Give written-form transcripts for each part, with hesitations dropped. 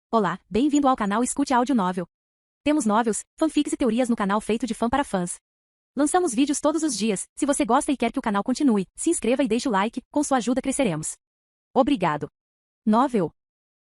Olá, bem-vindo ao canal Escute Áudio Novel. Temos novels, fanfics e teorias no canal feito de fã para fãs. Lançamos vídeos todos os dias. Se você gosta e quer que o canal continue, se inscreva e deixe o like, com sua ajuda cresceremos. Obrigado. Novel.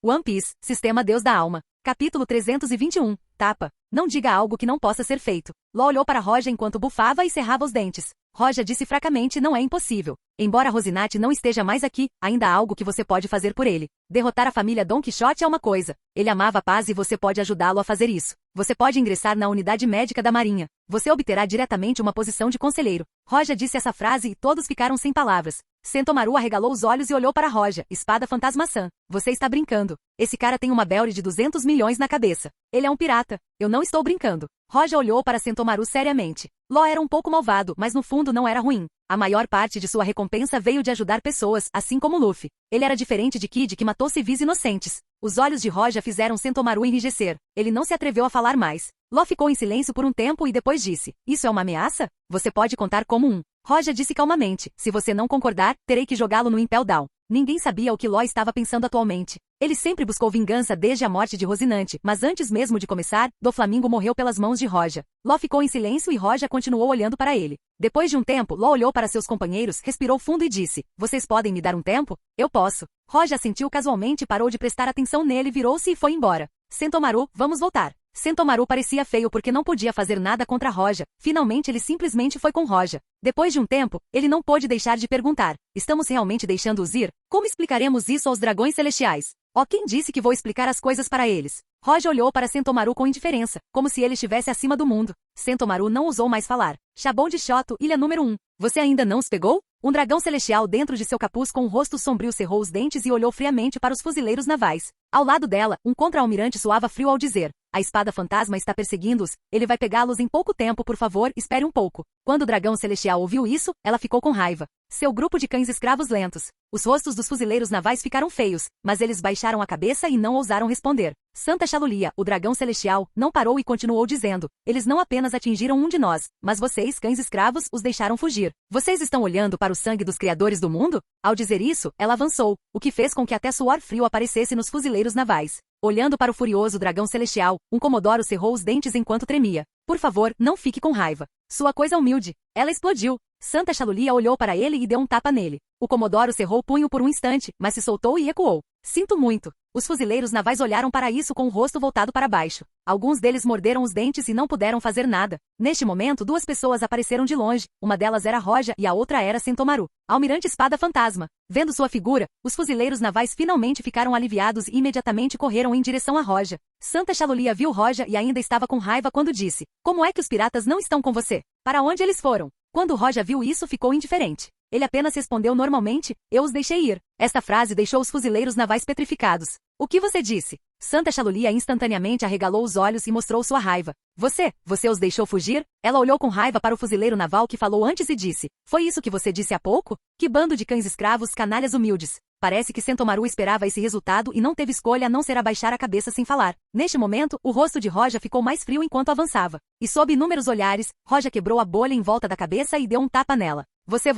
One Piece, Sistema Deus da Alma. Capítulo 321. Tapa. Não diga algo que não possa ser feito. Law olhou para Roja enquanto bufava e cerrava os dentes. Roja disse fracamente: não é impossível. Embora Rosinante não esteja mais aqui, ainda há algo que você pode fazer por ele. Derrotar a família Don Quixote é uma coisa. Ele amava a paz e você pode ajudá-lo a fazer isso. Você pode ingressar na unidade médica da Marinha. Você obterá diretamente uma posição de conselheiro. Roja disse essa frase e todos ficaram sem palavras. Sentomaru arregalou os olhos e olhou para Roja, espada fantasma-san. Você está brincando. Esse cara tem uma belly de 200 milhões na cabeça. Ele é um pirata. Eu não estou brincando. Roja olhou para Sentomaru seriamente. Law era um pouco malvado, mas no fundo não era ruim. A maior parte de sua recompensa veio de ajudar pessoas, assim como Luffy. Ele era diferente de Kid, que matou civis inocentes. Os olhos de Roja fizeram Sentomaru enrijecer. Ele não se atreveu a falar mais. Law ficou em silêncio por um tempo e depois disse: isso é uma ameaça? Você pode contar como um. Roja disse calmamente: se você não concordar, terei que jogá-lo no Impel Down. Ninguém sabia o que Law estava pensando atualmente. Ele sempre buscou vingança desde a morte de Rosinante, mas antes mesmo de começar, Doflamingo morreu pelas mãos de Roja. Law ficou em silêncio e Roja continuou olhando para ele. Depois de um tempo, Law olhou para seus companheiros, respirou fundo e disse: vocês podem me dar um tempo? Eu posso. Roja sentiu casualmente, parou de prestar atenção nele, virou-se e foi embora. Sentomaru, vamos voltar. Sentomaru parecia feio porque não podia fazer nada contra Roja. Finalmente ele simplesmente foi com Roja. Depois de um tempo, ele não pôde deixar de perguntar: estamos realmente deixando-os ir? Como explicaremos isso aos dragões celestiais? Quem disse que vou explicar as coisas para eles? Roja olhou para Sentomaru com indiferença, como se ele estivesse acima do mundo. Sentomaru não ousou mais falar. Shabon de Shoto, ilha número 1. Você ainda não os pegou? Um dragão celestial dentro de seu capuz com um rosto sombrio cerrou os dentes e olhou friamente para os fuzileiros navais. Ao lado dela, um contra-almirante soava frio ao dizer: a espada fantasma está perseguindo-os, ele vai pegá-los em pouco tempo, por favor, espere um pouco. Quando o dragão celestial ouviu isso, ela ficou com raiva. Seu grupo de cães escravos lentos. Os rostos dos fuzileiros navais ficaram feios, mas eles baixaram a cabeça e não ousaram responder. Santa Chalulia, o dragão celestial, não parou e continuou dizendo: eles não apenas atingiram um de nós, mas vocês, cães escravos, os deixaram fugir. Vocês estão olhando para o sangue dos criadores do mundo? Ao dizer isso, ela avançou, o que fez com que até suor frio aparecesse nos fuzileiros navais. Olhando para o furioso dragão celestial, um Comodoro cerrou os dentes enquanto tremia. Por favor, não fique com raiva. Sua coisa humilde. Ela explodiu. Santa Chalulia olhou para ele e deu um tapa nele. O Comodoro cerrou o punho por um instante, mas se soltou e recuou. Sinto muito. Os fuzileiros navais olharam para isso com o rosto voltado para baixo. Alguns deles morderam os dentes e não puderam fazer nada. Neste momento, duas pessoas apareceram de longe. Uma delas era Roja e a outra era Sentomaru. Almirante Espada Fantasma. Vendo sua figura, os fuzileiros navais finalmente ficaram aliviados e imediatamente correram em direção a Roja. Santa Chalulia viu Roja e ainda estava com raiva quando disse: como é que os piratas não estão com você? Para onde eles foram? Quando Roja viu isso, ficou indiferente. Ele apenas respondeu normalmente: eu os deixei ir. Esta frase deixou os fuzileiros navais petrificados. O que você disse? Santa Chalulia instantaneamente arregalou os olhos e mostrou sua raiva. Você os deixou fugir? Ela olhou com raiva para o fuzileiro naval que falou antes e disse: foi isso que você disse há pouco? Que bando de cães escravos, canalhas humildes. Parece que Sentomaru esperava esse resultado e não teve escolha a não ser abaixar a cabeça sem falar. Neste momento, o rosto de Roja ficou mais frio enquanto avançava. E sob inúmeros olhares, Roja quebrou a bolha em volta da cabeça e deu um tapa nela. Você.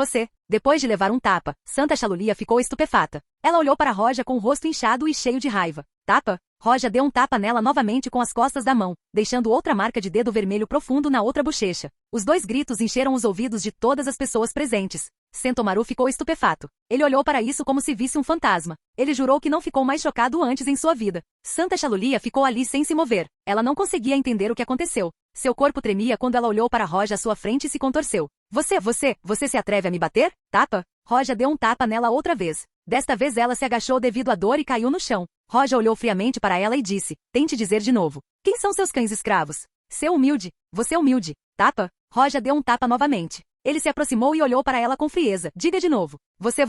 Depois de levar um tapa, Santa Chalulia ficou estupefata. Ela olhou para Roja com o rosto inchado e cheio de raiva. Tapa? Roja deu um tapa nela novamente com as costas da mão, deixando outra marca de dedo vermelho profundo na outra bochecha. Os dois gritos encheram os ouvidos de todas as pessoas presentes. Sentomaru ficou estupefato. Ele olhou para isso como se visse um fantasma. Ele jurou que não ficou mais chocado antes em sua vida. Santa Chalulia ficou ali sem se mover. Ela não conseguia entender o que aconteceu. Seu corpo tremia quando ela olhou para Roja à sua frente e se contorceu. Você se atreve a me bater? Tapa? Roja deu um tapa nela outra vez. Desta vez ela se agachou devido à dor e caiu no chão. Roja olhou friamente para ela e disse: tente dizer de novo. Quem são seus cães escravos? Seu humilde. Você humilde. Tapa? Roja deu um tapa novamente. Ele se aproximou e olhou para ela com frieza. Diga de novo. Você.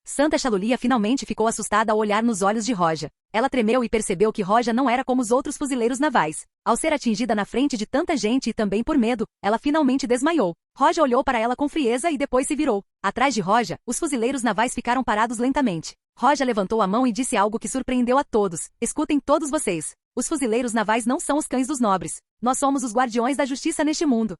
Santa Chalulia finalmente ficou assustada ao olhar nos olhos de Roja. Ela tremeu e percebeu que Roja não era como os outros fuzileiros navais. Ao ser atingida na frente de tanta gente e também por medo, ela finalmente desmaiou. Roja olhou para ela com frieza e depois se virou. Atrás de Roja, os fuzileiros navais ficaram parados lentamente. Roja levantou a mão e disse algo que surpreendeu a todos. Escutem todos vocês. Os fuzileiros navais não são os cães dos nobres. Nós somos os guardiões da justiça neste mundo.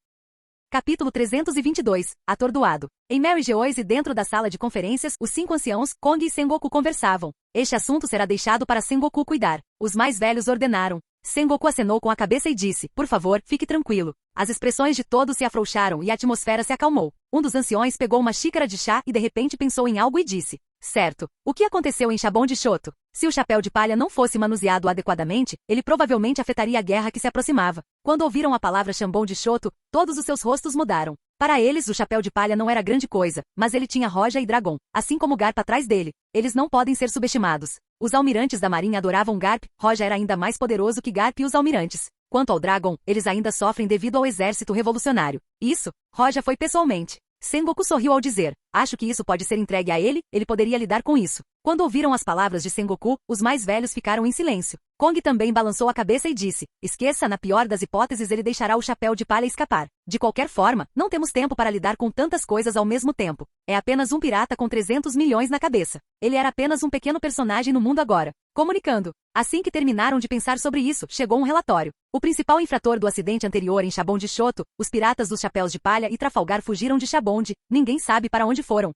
Capítulo 322, Atordoado. Em Mary Geoise, dentro da sala de conferências, os 5 anciãos, Kong e Sengoku conversavam. Este assunto será deixado para Sengoku cuidar. Os mais velhos ordenaram. Sengoku acenou com a cabeça e disse, por favor, fique tranquilo. As expressões de todos se afrouxaram e a atmosfera se acalmou. Um dos anciões pegou uma xícara de chá e de repente pensou em algo e disse, certo, o que aconteceu em Shabon de Shoto? Se o chapéu de palha não fosse manuseado adequadamente, ele provavelmente afetaria a guerra que se aproximava. Quando ouviram a palavra Shabon de Shoto, todos os seus rostos mudaram. Para eles, o chapéu de palha não era grande coisa, mas ele tinha Roja e Dragon, assim como Garp atrás dele. Eles não podem ser subestimados. Os almirantes da marinha adoravam Garp, Roja era ainda mais poderoso que Garp e os almirantes. Quanto ao Dragon, eles ainda sofrem devido ao exército revolucionário. Isso, Roja foi pessoalmente. Sengoku sorriu ao dizer, acho que isso pode ser entregue a ele poderia lidar com isso. Quando ouviram as palavras de Sengoku, os mais velhos ficaram em silêncio. Kong também balançou a cabeça e disse, esqueça, na pior das hipóteses ele deixará o chapéu de palha escapar. De qualquer forma, não temos tempo para lidar com tantas coisas ao mesmo tempo. É apenas um pirata com 300 milhões na cabeça. Ele era apenas um pequeno personagem no mundo agora. Comunicando. Assim que terminaram de pensar sobre isso, chegou um relatório. O principal infrator do acidente anterior em Shabon de Shoto, os piratas dos chapéus de palha e Trafalgar fugiram de Shabonde, ninguém sabe para onde foram.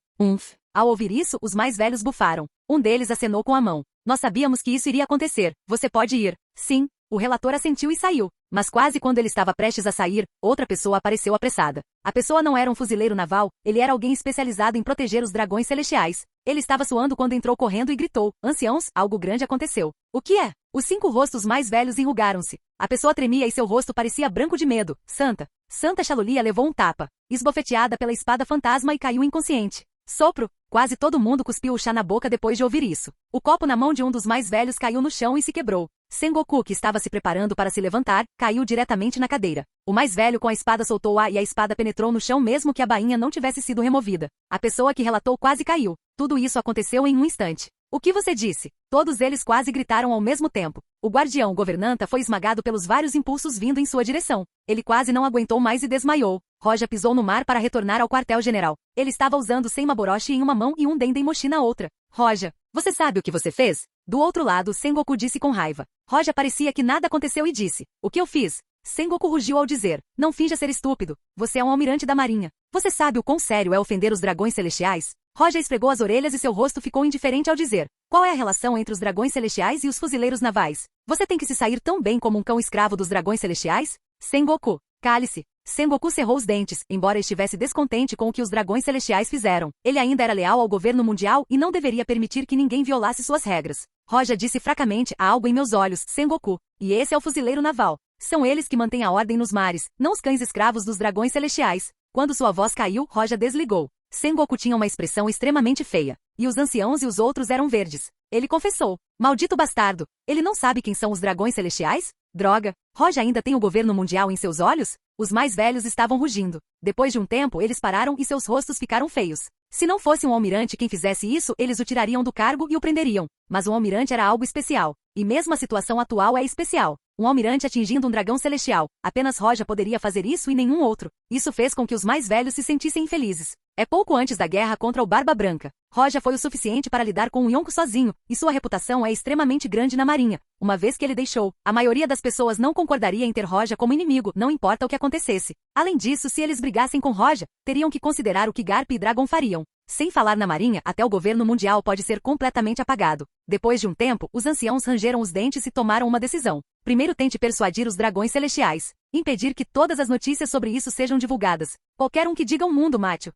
Ao ouvir isso, os mais velhos bufaram. Um deles acenou com a mão. Nós sabíamos que isso iria acontecer. Você pode ir. Sim. O relator assentiu e saiu. Mas quase quando ele estava prestes a sair, outra pessoa apareceu apressada. A pessoa não era um fuzileiro naval, ele era alguém especializado em proteger os dragões celestiais. Ele estava suando quando entrou correndo e gritou, anciãos, algo grande aconteceu. O que é? Os 5 rostos mais velhos enrugaram-se. A pessoa tremia e seu rosto parecia branco de medo. Santa Chalulia levou um tapa, esbofeteada pela espada fantasma e caiu inconsciente. Sopro. Quase todo mundo cuspiu o chá na boca depois de ouvir isso. O copo na mão de um dos mais velhos caiu no chão e se quebrou. Sengoku, que estava se preparando para se levantar, caiu diretamente na cadeira. O mais velho com a espada soltou-a e a espada penetrou no chão mesmo que a bainha não tivesse sido removida. A pessoa que relatou quase caiu. Tudo isso aconteceu em um instante. O que você disse? Todos eles quase gritaram ao mesmo tempo. O guardião governanta foi esmagado pelos vários impulsos vindo em sua direção. Ele quase não aguentou mais e desmaiou. Roja pisou no mar para retornar ao quartel-general. Ele estava usando Senmaboroshi em uma mão e um Dendemoshi na outra. Roja, você sabe o que você fez? Do outro lado, Sengoku disse com raiva. Roja parecia que nada aconteceu e disse, o que eu fiz? Sengoku rugiu ao dizer, não finja ser estúpido. Você é um almirante da marinha. Você sabe o quão sério é ofender os dragões celestiais? Roja esfregou as orelhas e seu rosto ficou indiferente ao dizer, qual é a relação entre os dragões celestiais e os fuzileiros navais? Você tem que se sair tão bem como um cão escravo dos dragões celestiais? Sengoku, cale-se. Sengoku cerrou os dentes, embora estivesse descontente com o que os dragões celestiais fizeram. Ele ainda era leal ao governo mundial e não deveria permitir que ninguém violasse suas regras. Roja disse fracamente, há algo em meus olhos, Sengoku. E esse é o fuzileiro naval. São eles que mantêm a ordem nos mares, não os cães escravos dos dragões celestiais. Quando sua voz caiu, Roja desligou. Sengoku tinha uma expressão extremamente feia. E os anciãos e os outros eram verdes. Ele confessou. Maldito bastardo. Ele não sabe quem são os dragões celestiais? Droga. Roja ainda tem o governo mundial em seus olhos? Os mais velhos estavam rugindo. Depois de um tempo, eles pararam e seus rostos ficaram feios. Se não fosse um almirante quem fizesse isso, eles o tirariam do cargo e o prenderiam. Mas um almirante era algo especial. E mesmo a situação atual é especial. Um almirante atingindo um dragão celestial. Apenas Roja poderia fazer isso e nenhum outro. Isso fez com que os mais velhos se sentissem infelizes. É pouco antes da guerra contra o Barba Branca. Roja foi o suficiente para lidar com o Yonko sozinho, e sua reputação é extremamente grande na marinha. Uma vez que ele deixou, a maioria das pessoas não concordaria em ter Roja como inimigo, não importa o que acontecesse. Além disso, se eles brigassem com Roja, teriam que considerar o que Garp e Dragon fariam. Sem falar na marinha, até o governo mundial pode ser completamente apagado. Depois de um tempo, os anciãos rangeram os dentes e tomaram uma decisão. Primeiro tente persuadir os dragões celestiais. Impedir que todas as notícias sobre isso sejam divulgadas. Qualquer um que diga um mundo mate.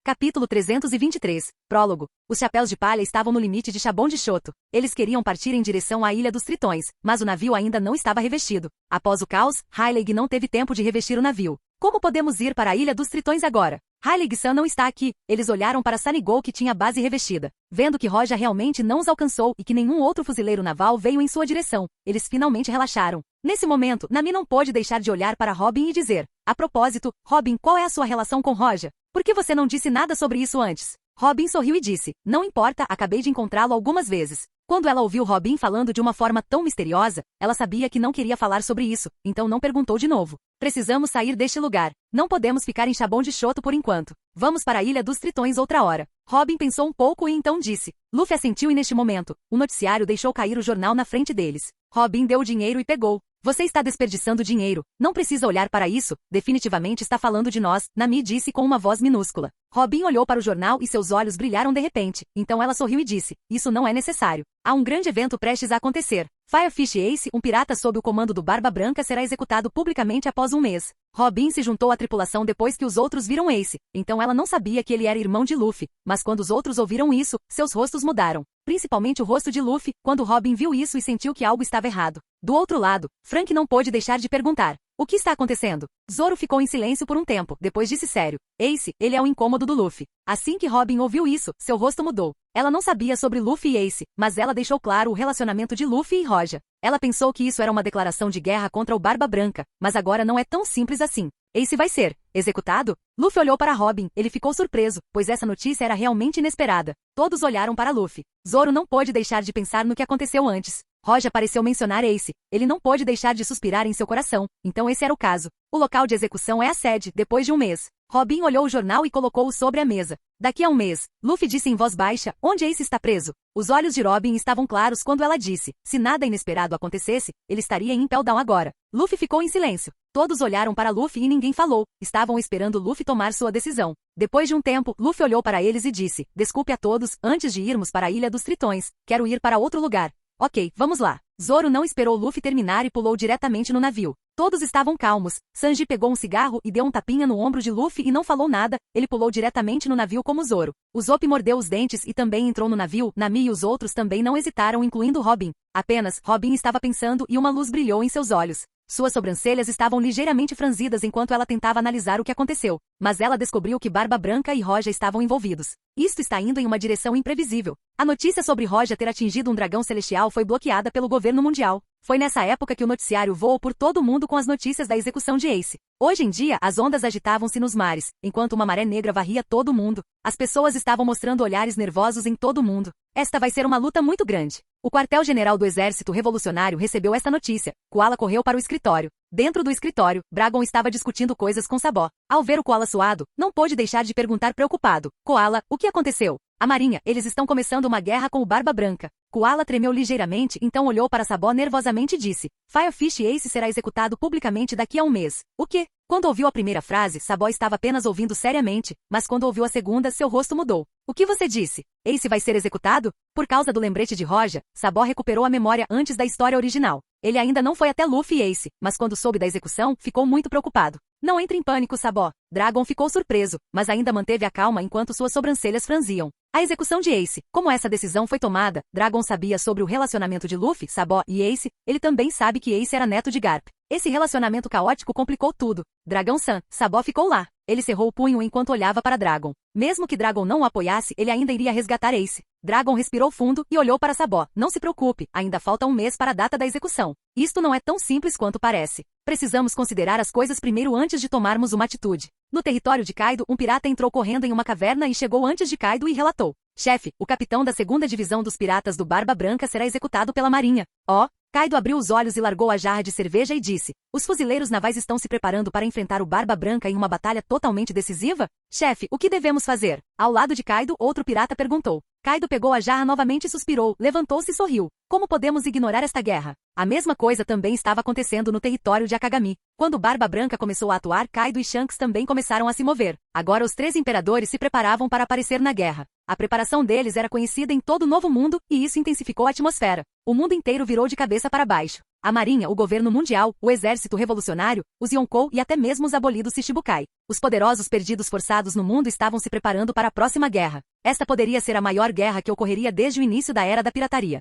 Capítulo 323. Prólogo. Os chapéus de palha estavam no limite de Shabon de Shoto. Eles queriam partir em direção à Ilha dos Tritões, mas o navio ainda não estava revestido. Após o caos, Hyleg não teve tempo de revestir o navio. Como podemos ir para a Ilha dos Tritões agora? Hyleg-san não está aqui. Eles olharam para Sanigou que tinha a base revestida. Vendo que Roja realmente não os alcançou e que nenhum outro fuzileiro naval veio em sua direção, eles finalmente relaxaram. Nesse momento, Nami não pôde deixar de olhar para Robin e dizer, a propósito, Robin, qual é a sua relação com Roja? Por que você não disse nada sobre isso antes? Robin sorriu e disse, não importa, acabei de encontrá-lo algumas vezes. Quando ela ouviu Robin falando de uma forma tão misteriosa, ela sabia que não queria falar sobre isso, então não perguntou de novo. Precisamos sair deste lugar. Não podemos ficar em Shabon de Shoto por enquanto. Vamos para a Ilha dos Tritões outra hora. Robin pensou um pouco e então disse. Luffy assentiu e neste momento, o noticiário deixou cair o jornal na frente deles. Robin deu o dinheiro e pegou. Você está desperdiçando dinheiro. Não precisa olhar para isso. Definitivamente está falando de nós, Nami disse com uma voz minúscula. Robin olhou para o jornal e seus olhos brilharam de repente. Então ela sorriu e disse, isso não é necessário. Há um grande evento prestes a acontecer. Firefish Ace, um pirata sob o comando do Barba Branca, será executado publicamente após um mês. Robin se juntou à tripulação depois que os outros viram Ace. Então ela não sabia que ele era irmão de Luffy. Mas quando os outros ouviram isso, seus rostos mudaram. Principalmente o rosto de Luffy, quando Robin viu isso e sentiu que algo estava errado. Do outro lado, Frank não pôde deixar de perguntar. O que está acontecendo? Zoro ficou em silêncio por um tempo, depois disse sério. Ace, ele é o incômodo do Luffy. Assim que Robin ouviu isso, seu rosto mudou. Ela não sabia sobre Luffy e Ace, mas ela deixou claro o relacionamento de Luffy e Roja. Ela pensou que isso era uma declaração de guerra contra o Barba Branca, mas agora não é tão simples assim. Ace vai ser executado? Luffy olhou para Robin, ele ficou surpreso, pois essa notícia era realmente inesperada. Todos olharam para Luffy. Zoro não pôde deixar de pensar no que aconteceu antes. Roja pareceu mencionar Ace. Ele não pôde deixar de suspirar em seu coração, então esse era o caso. O local de execução é a sede, depois de um mês. Robin olhou o jornal e colocou-o sobre a mesa. Daqui a um mês, Luffy disse em voz baixa, onde Ace está preso? Os olhos de Robin estavam claros quando ela disse, se nada inesperado acontecesse, ele estaria em Impel Down agora. Luffy ficou em silêncio. Todos olharam para Luffy e ninguém falou. Estavam esperando Luffy tomar sua decisão. Depois de um tempo, Luffy olhou para eles e disse, desculpe a todos, antes de irmos para a Ilha dos Tritões, quero ir para outro lugar. Ok, vamos lá. Zoro não esperou Luffy terminar e pulou diretamente no navio. Todos estavam calmos. Sanji pegou um cigarro e deu um tapinha no ombro de Luffy e não falou nada. Ele pulou diretamente no navio como Zoro. Usopp mordeu os dentes e também entrou no navio. Nami e os outros também não hesitaram, incluindo Robin. Apenas, Robin estava pensando e uma luz brilhou em seus olhos. Suas sobrancelhas estavam ligeiramente franzidas enquanto ela tentava analisar o que aconteceu. Mas ela descobriu que Barba Branca e Roja estavam envolvidos. Isto está indo em uma direção imprevisível. A notícia sobre Roja ter atingido um dragão celestial foi bloqueada pelo governo mundial. Foi nessa época que o noticiário voou por todo o mundo com as notícias da execução de Ace. Hoje em dia, as ondas agitavam-se nos mares, enquanto uma maré negra varria todo o mundo. As pessoas estavam mostrando olhares nervosos em todo o mundo. Esta vai ser uma luta muito grande. O quartel-general do Exército Revolucionário recebeu esta notícia. Koala correu para o escritório. Dentro do escritório, Dragon estava discutindo coisas com Sabó. Ao ver o Koala suado, não pôde deixar de perguntar preocupado. Koala, o que aconteceu? A marinha, eles estão começando uma guerra com o Barba Branca. Koala tremeu ligeiramente, então olhou para Sabó nervosamente e disse, Firefish Ace será executado publicamente daqui a um mês. O quê? Quando ouviu a primeira frase, Sabó estava apenas ouvindo seriamente, mas quando ouviu a segunda, seu rosto mudou. O que você disse? Ace vai ser executado? Por causa do lembrete de Roja, Sabó recuperou a memória antes da história original. Ele ainda não foi até Luffy e Ace, mas quando soube da execução, ficou muito preocupado. Não entre em pânico, Sabó. Dragon ficou surpreso, mas ainda manteve a calma enquanto suas sobrancelhas franziam. A execução de Ace. Como essa decisão foi tomada, Dragon sabia sobre o relacionamento de Luffy, Sabó e Ace, ele também sabe que Ace era neto de Garp. Esse relacionamento caótico complicou tudo. Dragão-san, Sabó ficou lá. Ele cerrou o punho enquanto olhava para Dragon. Mesmo que Dragon não o apoiasse, ele ainda iria resgatar Ace. Dragon respirou fundo e olhou para Sabó. Não se preocupe, ainda falta um mês para a data da execução. Isto não é tão simples quanto parece. Precisamos considerar as coisas primeiro antes de tomarmos uma atitude. No território de Kaido, um pirata entrou correndo em uma caverna e chegou antes de Kaido e relatou. Chefe, o capitão da 2ª divisão dos piratas do Barba Branca será executado pela marinha. Oh! Kaido abriu os olhos e largou a jarra de cerveja e disse, os fuzileiros navais estão se preparando para enfrentar o Barba Branca em uma batalha totalmente decisiva? Chefe, o que devemos fazer? Ao lado de Kaido, outro pirata perguntou. Kaido pegou a jarra novamente e suspirou, levantou-se e sorriu. Como podemos ignorar esta guerra? A mesma coisa também estava acontecendo no território de Akagami. Quando Barba Branca começou a atuar, Kaido e Shanks também começaram a se mover. Agora os 3 imperadores se preparavam para aparecer na guerra. A preparação deles era conhecida em todo o Novo Mundo, e isso intensificou a atmosfera. O mundo inteiro virou de cabeça para baixo. A marinha, o governo mundial, o exército revolucionário, os Yonkou e até mesmo os abolidos Shichibukai. Os poderosos perdidos forçados no mundo estavam se preparando para a próxima guerra. Esta poderia ser a maior guerra que ocorreria desde o início da Era da Pirataria.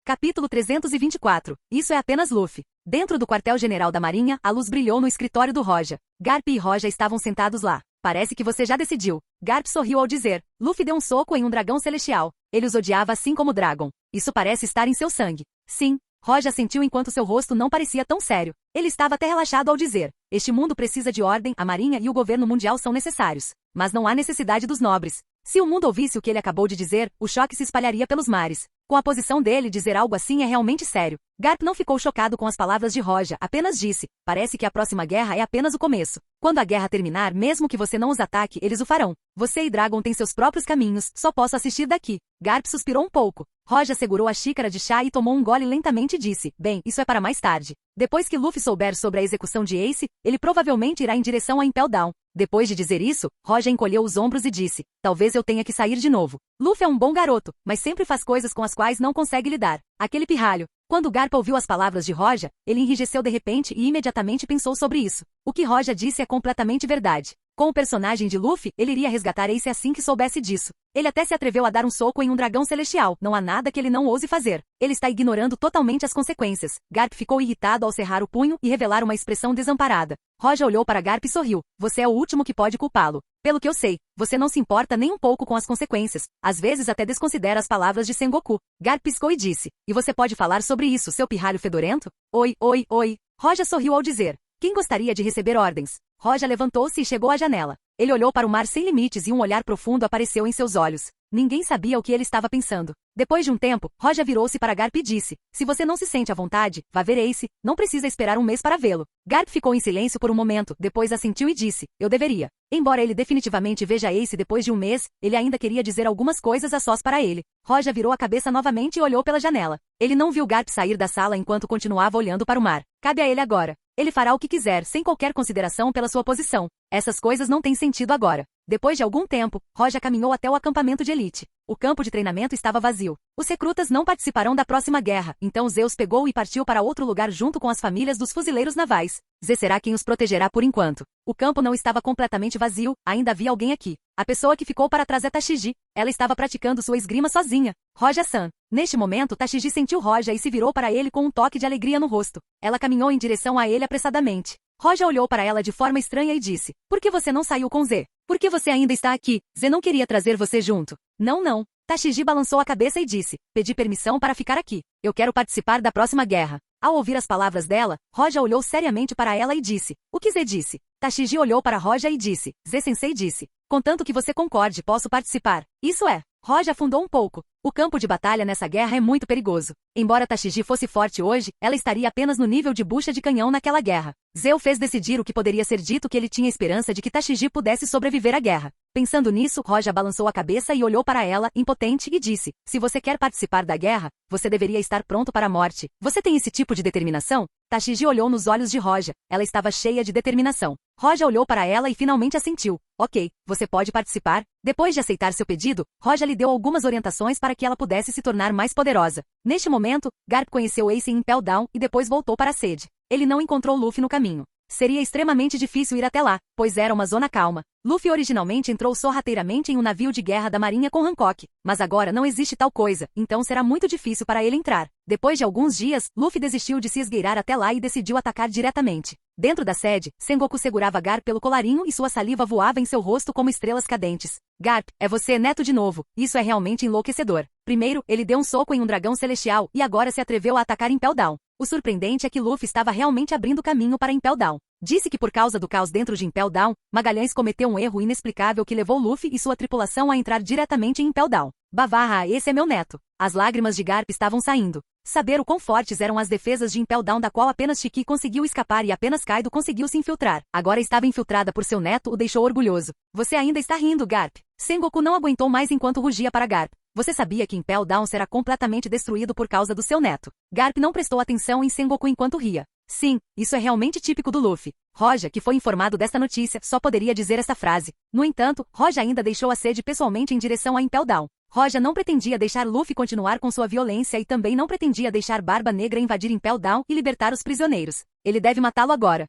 Capítulo 324. Isso é apenas Luffy. Dentro do quartel-general da marinha, a luz brilhou no escritório do Roja. Garp e Roja estavam sentados lá. Parece que você já decidiu. Garp sorriu ao dizer. Luffy deu um soco em um dragão celestial. Ele os odiava assim como Dragon. Isso parece estar em seu sangue. Sim. Roja sentiu enquanto seu rosto não parecia tão sério. Ele estava até relaxado ao dizer. Este mundo precisa de ordem, a marinha e o governo mundial são necessários. Mas não há necessidade dos nobres. Se o mundo ouvisse o que ele acabou de dizer, o choque se espalharia pelos mares. Com a posição dele, dizer algo assim é realmente sério. Garp não ficou chocado com as palavras de Roja, apenas disse, parece que a próxima guerra é apenas o começo. Quando a guerra terminar, mesmo que você não os ataque, eles o farão. Você e Dragon têm seus próprios caminhos, só posso assistir daqui. Garp suspirou um pouco. Roja segurou a xícara de chá e tomou um gole lentamente e disse, bem, isso é para mais tarde. Depois que Luffy souber sobre a execução de Ace, ele provavelmente irá em direção a Impel Down. Depois de dizer isso, Roja encolheu os ombros e disse, talvez eu tenha que sair de novo. Luffy é um bom garoto, mas sempre faz coisas com as quais não consegue lidar. Aquele pirralho. Quando Garp ouviu as palavras de Roja, ele enrijeceu de repente e imediatamente pensou sobre isso. O que Roja disse é completamente verdade. Com o personagem de Luffy, ele iria resgatar Ace assim que soubesse disso. Ele até se atreveu a dar um soco em um dragão celestial. Não há nada que ele não ouse fazer. Ele está ignorando totalmente as consequências. Garp ficou irritado ao cerrar o punho e revelar uma expressão desamparada. Roja olhou para Garp e sorriu. Você é o último que pode culpá-lo. Pelo que eu sei, você não se importa nem um pouco com as consequências. Às vezes até desconsidera as palavras de Sengoku. Garp piscou e disse, e você pode falar sobre isso, seu pirralho fedorento? Oi. Roja sorriu ao dizer, quem gostaria de receber ordens? Roja levantou-se e chegou à janela. Ele olhou para o mar sem limites e um olhar profundo apareceu em seus olhos. Ninguém sabia o que ele estava pensando. Depois de um tempo, Roja virou-se para Garp e disse, se você não se sente à vontade, vá ver Ace, não precisa esperar um mês para vê-lo. Garp ficou em silêncio por um momento, depois assentiu e disse, eu deveria. Embora ele definitivamente veja Ace depois de um mês, ele ainda queria dizer algumas coisas a sós para ele. Roja virou a cabeça novamente e olhou pela janela. Ele não viu Garp sair da sala enquanto continuava olhando para o mar. Cabe a ele agora. Ele fará o que quiser, sem qualquer consideração pela sua posição. Essas coisas não têm sentido agora. Depois de algum tempo, Roja caminhou até o acampamento de elite. O campo de treinamento estava vazio. Os recrutas não participarão da próxima guerra, então Zeus pegou e partiu para outro lugar junto com as famílias dos fuzileiros navais. Zé será quem os protegerá por enquanto. O campo não estava completamente vazio, ainda havia alguém aqui. A pessoa que ficou para trás é Tashigi. Ela estava praticando sua esgrima sozinha. Roja-san. Neste momento, Tashigi sentiu Roja e se virou para ele com um toque de alegria no rosto. Ela caminhou em direção a ele apressadamente. Roja olhou para ela de forma estranha e disse, por que você não saiu com Zé? Por que você ainda está aqui? Zé não queria trazer você junto. Não. Tashigi balançou a cabeça e disse, pedi permissão para ficar aqui. Eu quero participar da próxima guerra. Ao ouvir as palavras dela, Roja olhou seriamente para ela e disse, o que Zé disse? Tashigi olhou para Roja e disse, Zé-sensei disse, contanto que você concorde, posso participar. Isso é. Roja afundou um pouco. O campo de batalha nessa guerra é muito perigoso. Embora Tashigi fosse forte hoje, ela estaria apenas no nível de bucha de canhão naquela guerra. Zé o fez decidir o que poderia ser dito que ele tinha esperança de que Tashigi pudesse sobreviver à guerra. Pensando nisso, Roja balançou a cabeça e olhou para ela, impotente, e disse, se você quer participar da guerra, você deveria estar pronto para a morte. Você tem esse tipo de determinação? Tashigi olhou nos olhos de Roja. Ela estava cheia de determinação. Roja olhou para ela e finalmente assentiu. Ok, você pode participar. Depois de aceitar seu pedido, Roja lhe deu algumas orientações para que ela pudesse se tornar mais poderosa. Neste momento, Garp conheceu Ace em Impel Down e depois voltou para a sede. Ele não encontrou Luffy no caminho. Seria extremamente difícil ir até lá, pois era uma zona calma. Luffy originalmente entrou sorrateiramente em um navio de guerra da marinha com Hancock, mas agora não existe tal coisa, então será muito difícil para ele entrar. Depois de alguns dias, Luffy desistiu de se esgueirar até lá e decidiu atacar diretamente. Dentro da sede, Sengoku segurava Garp pelo colarinho e sua saliva voava em seu rosto como estrelas cadentes. Garp, é você, neto de novo. Isso é realmente enlouquecedor. Primeiro, ele deu um soco em um dragão celestial e agora se atreveu a atacar Impel Down. O surpreendente é que Luffy estava realmente abrindo caminho para Impel Down. Disse que por causa do caos dentro de Impel Down, Magalhães cometeu um erro inexplicável que levou Luffy e sua tripulação a entrar diretamente em Impel Down. Bavarra, esse é meu neto. As lágrimas de Garp estavam saindo. Saber o quão fortes eram as defesas de Impel Down da qual apenas Shiki conseguiu escapar e apenas Kaido conseguiu se infiltrar. Agora estava infiltrada por seu neto o deixou orgulhoso. Você ainda está rindo, Garp. Sengoku não aguentou mais enquanto rugia para Garp. Você sabia que Impel Down será completamente destruído por causa do seu neto. Garp não prestou atenção em Sengoku enquanto ria. Sim, isso é realmente típico do Luffy. Roja, que foi informado desta notícia, só poderia dizer esta frase. No entanto, Roja ainda deixou a sede pessoalmente em direção a Impel Down. Roja não pretendia deixar Luffy continuar com sua violência e também não pretendia deixar Barba Negra invadir Impel Down e libertar os prisioneiros. Ele deve matá-lo agora.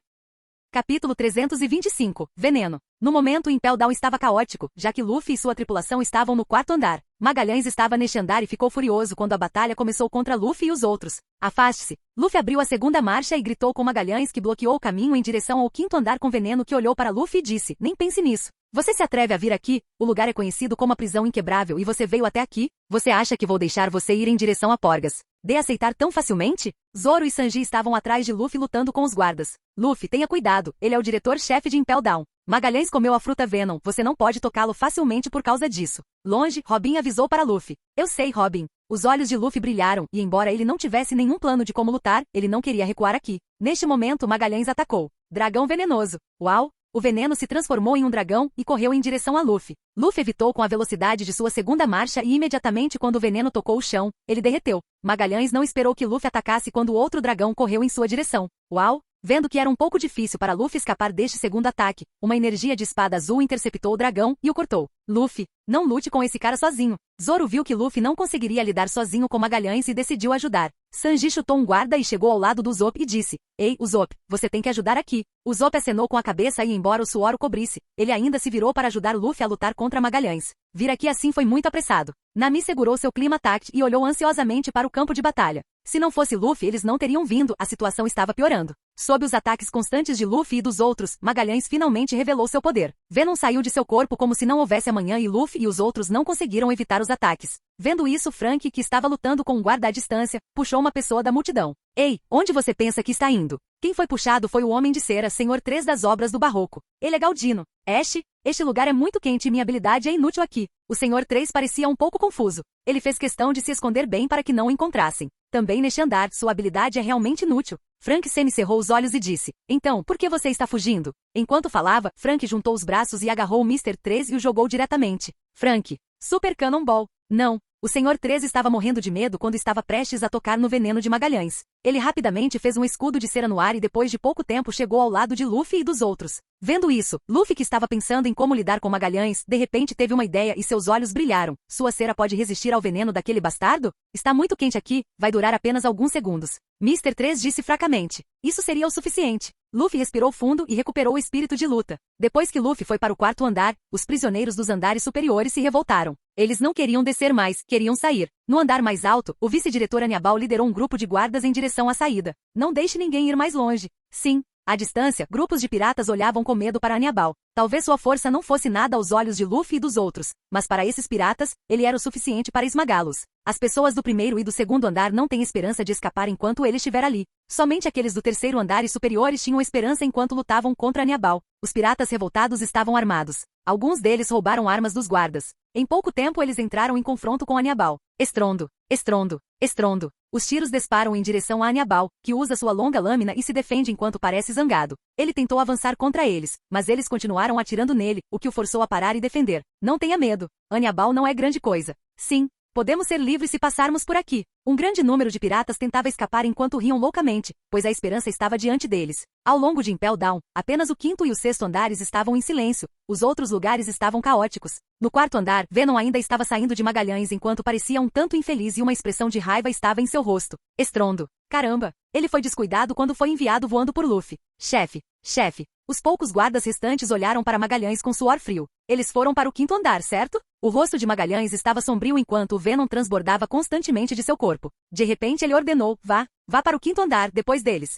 Capítulo 325. Veneno. No momento, Impel Down estava caótico, já que Luffy e sua tripulação estavam no quarto andar. Magalhães estava neste andar e ficou furioso quando a batalha começou contra Luffy e os outros. Afaste-se. Luffy abriu a segunda marcha e gritou com Magalhães que bloqueou o caminho em direção ao quinto andar com Veneno que olhou para Luffy e disse, nem pense nisso. Você se atreve a vir aqui? O lugar é conhecido como a prisão inquebrável e você veio até aqui? Você acha que vou deixar você ir em direção a Porgas? De aceitar tão facilmente? Zoro e Sanji estavam atrás de Luffy lutando com os guardas. Luffy, tenha cuidado, ele é o diretor-chefe de Impel Down. Magalhães comeu a fruta Venom, você não pode tocá-lo facilmente por causa disso. Longe, Robin avisou para Luffy. Eu sei, Robin. Os olhos de Luffy brilharam, e embora ele não tivesse nenhum plano de como lutar, ele não queria recuar aqui. Neste momento Magalhães atacou. Dragão venenoso. Uau! O veneno se transformou em um dragão e correu em direção a Luffy. Luffy evitou com a velocidade de sua segunda marcha e imediatamente quando o veneno tocou o chão, ele derreteu. Magalhães não esperou que Luffy atacasse quando o outro dragão correu em sua direção. Uau! Vendo que era um pouco difícil para Luffy escapar deste segundo ataque, uma energia de espada azul interceptou o dragão e o cortou. Luffy, não lute com esse cara sozinho. Zoro viu que Luffy não conseguiria lidar sozinho com Magalhães e decidiu ajudar. Sanji chutou um guarda e chegou ao lado do Usopp e disse, Ei, Usopp, você tem que ajudar aqui. Usopp acenou com a cabeça e embora o suor o cobrisse, ele ainda se virou para ajudar Luffy a lutar contra Magalhães. Vir aqui assim foi muito apressado. Nami segurou seu clima tact e olhou ansiosamente para o campo de batalha. Se não fosse Luffy eles não teriam vindo, a situação estava piorando. Sob os ataques constantes de Luffy e dos outros, Magalhães finalmente revelou seu poder. Venom saiu de seu corpo como se não houvesse amanhã e Luffy e os outros não conseguiram evitar os ataques. Vendo isso, Frank, que estava lutando com um guarda à distância, puxou uma pessoa da multidão. Ei, onde você pensa que está indo? Quem foi puxado foi o Homem de Cera, Senhor 3 das Obras do Barroco. Ele é Galdino. Ash, este lugar é muito quente e minha habilidade é inútil aqui. O Senhor 3 parecia um pouco confuso. Ele fez questão de se esconder bem para que não o encontrassem. Também neste andar, sua habilidade é realmente inútil. Frank semicerrou os olhos e disse, então, por que você está fugindo? Enquanto falava, Frank juntou os braços e agarrou o Mr. 3 e o jogou diretamente. Frank, Super Cannonball. Não. O Senhor 3 estava morrendo de medo quando estava prestes a tocar no veneno de Magalhães. Ele rapidamente fez um escudo de cera no ar e depois de pouco tempo chegou ao lado de Luffy e dos outros. Vendo isso, Luffy que estava pensando em como lidar com Magalhães, de repente teve uma ideia e seus olhos brilharam. Sua cera pode resistir ao veneno daquele bastardo? Está muito quente aqui, vai durar apenas alguns segundos. Mr. 3 disse fracamente. Isso seria o suficiente. Luffy respirou fundo e recuperou o espírito de luta. Depois que Luffy foi para o quarto andar, os prisioneiros dos andares superiores se revoltaram. Eles não queriam descer mais, queriam sair. No andar mais alto, o vice-diretor Hannibal liderou um grupo de guardas em direção à saída. Não deixe ninguém ir mais longe. Sim. À distância, grupos de piratas olhavam com medo para Hannibal. Talvez sua força não fosse nada aos olhos de Luffy e dos outros, mas para esses piratas, ele era o suficiente para esmagá-los. As pessoas do primeiro e do segundo andar não têm esperança de escapar enquanto ele estiver ali. Somente aqueles do terceiro andar e superiores tinham esperança enquanto lutavam contra Hannibal. Os piratas revoltados estavam armados. Alguns deles roubaram armas dos guardas. Em pouco tempo eles entraram em confronto com Hannibal. Estrondo, estrondo, estrondo. Os tiros disparam em direção a Hannibal, que usa sua longa lâmina e se defende enquanto parece zangado. Ele tentou avançar contra eles, mas eles continuaram atirando nele, o que o forçou a parar e defender. Não tenha medo. Hannibal não é grande coisa. Sim. Podemos ser livres se passarmos por aqui. Um grande número de piratas tentava escapar enquanto riam loucamente, pois a esperança estava diante deles. Ao longo de Impel Down, apenas o quinto e o sexto andares estavam em silêncio, os outros lugares estavam caóticos. No quarto andar, Venom ainda estava saindo de Magalhães enquanto parecia um tanto infeliz e uma expressão de raiva estava em seu rosto. Estrondo. Caramba! Ele foi descuidado quando foi enviado voando por Luffy. Chefe, chefe. Os poucos guardas restantes olharam para Magalhães com suor frio. Eles foram para o quinto andar, certo? O rosto de Magalhães estava sombrio enquanto o Venom transbordava constantemente de seu corpo. De repente ele ordenou, vá para o quinto andar, depois deles.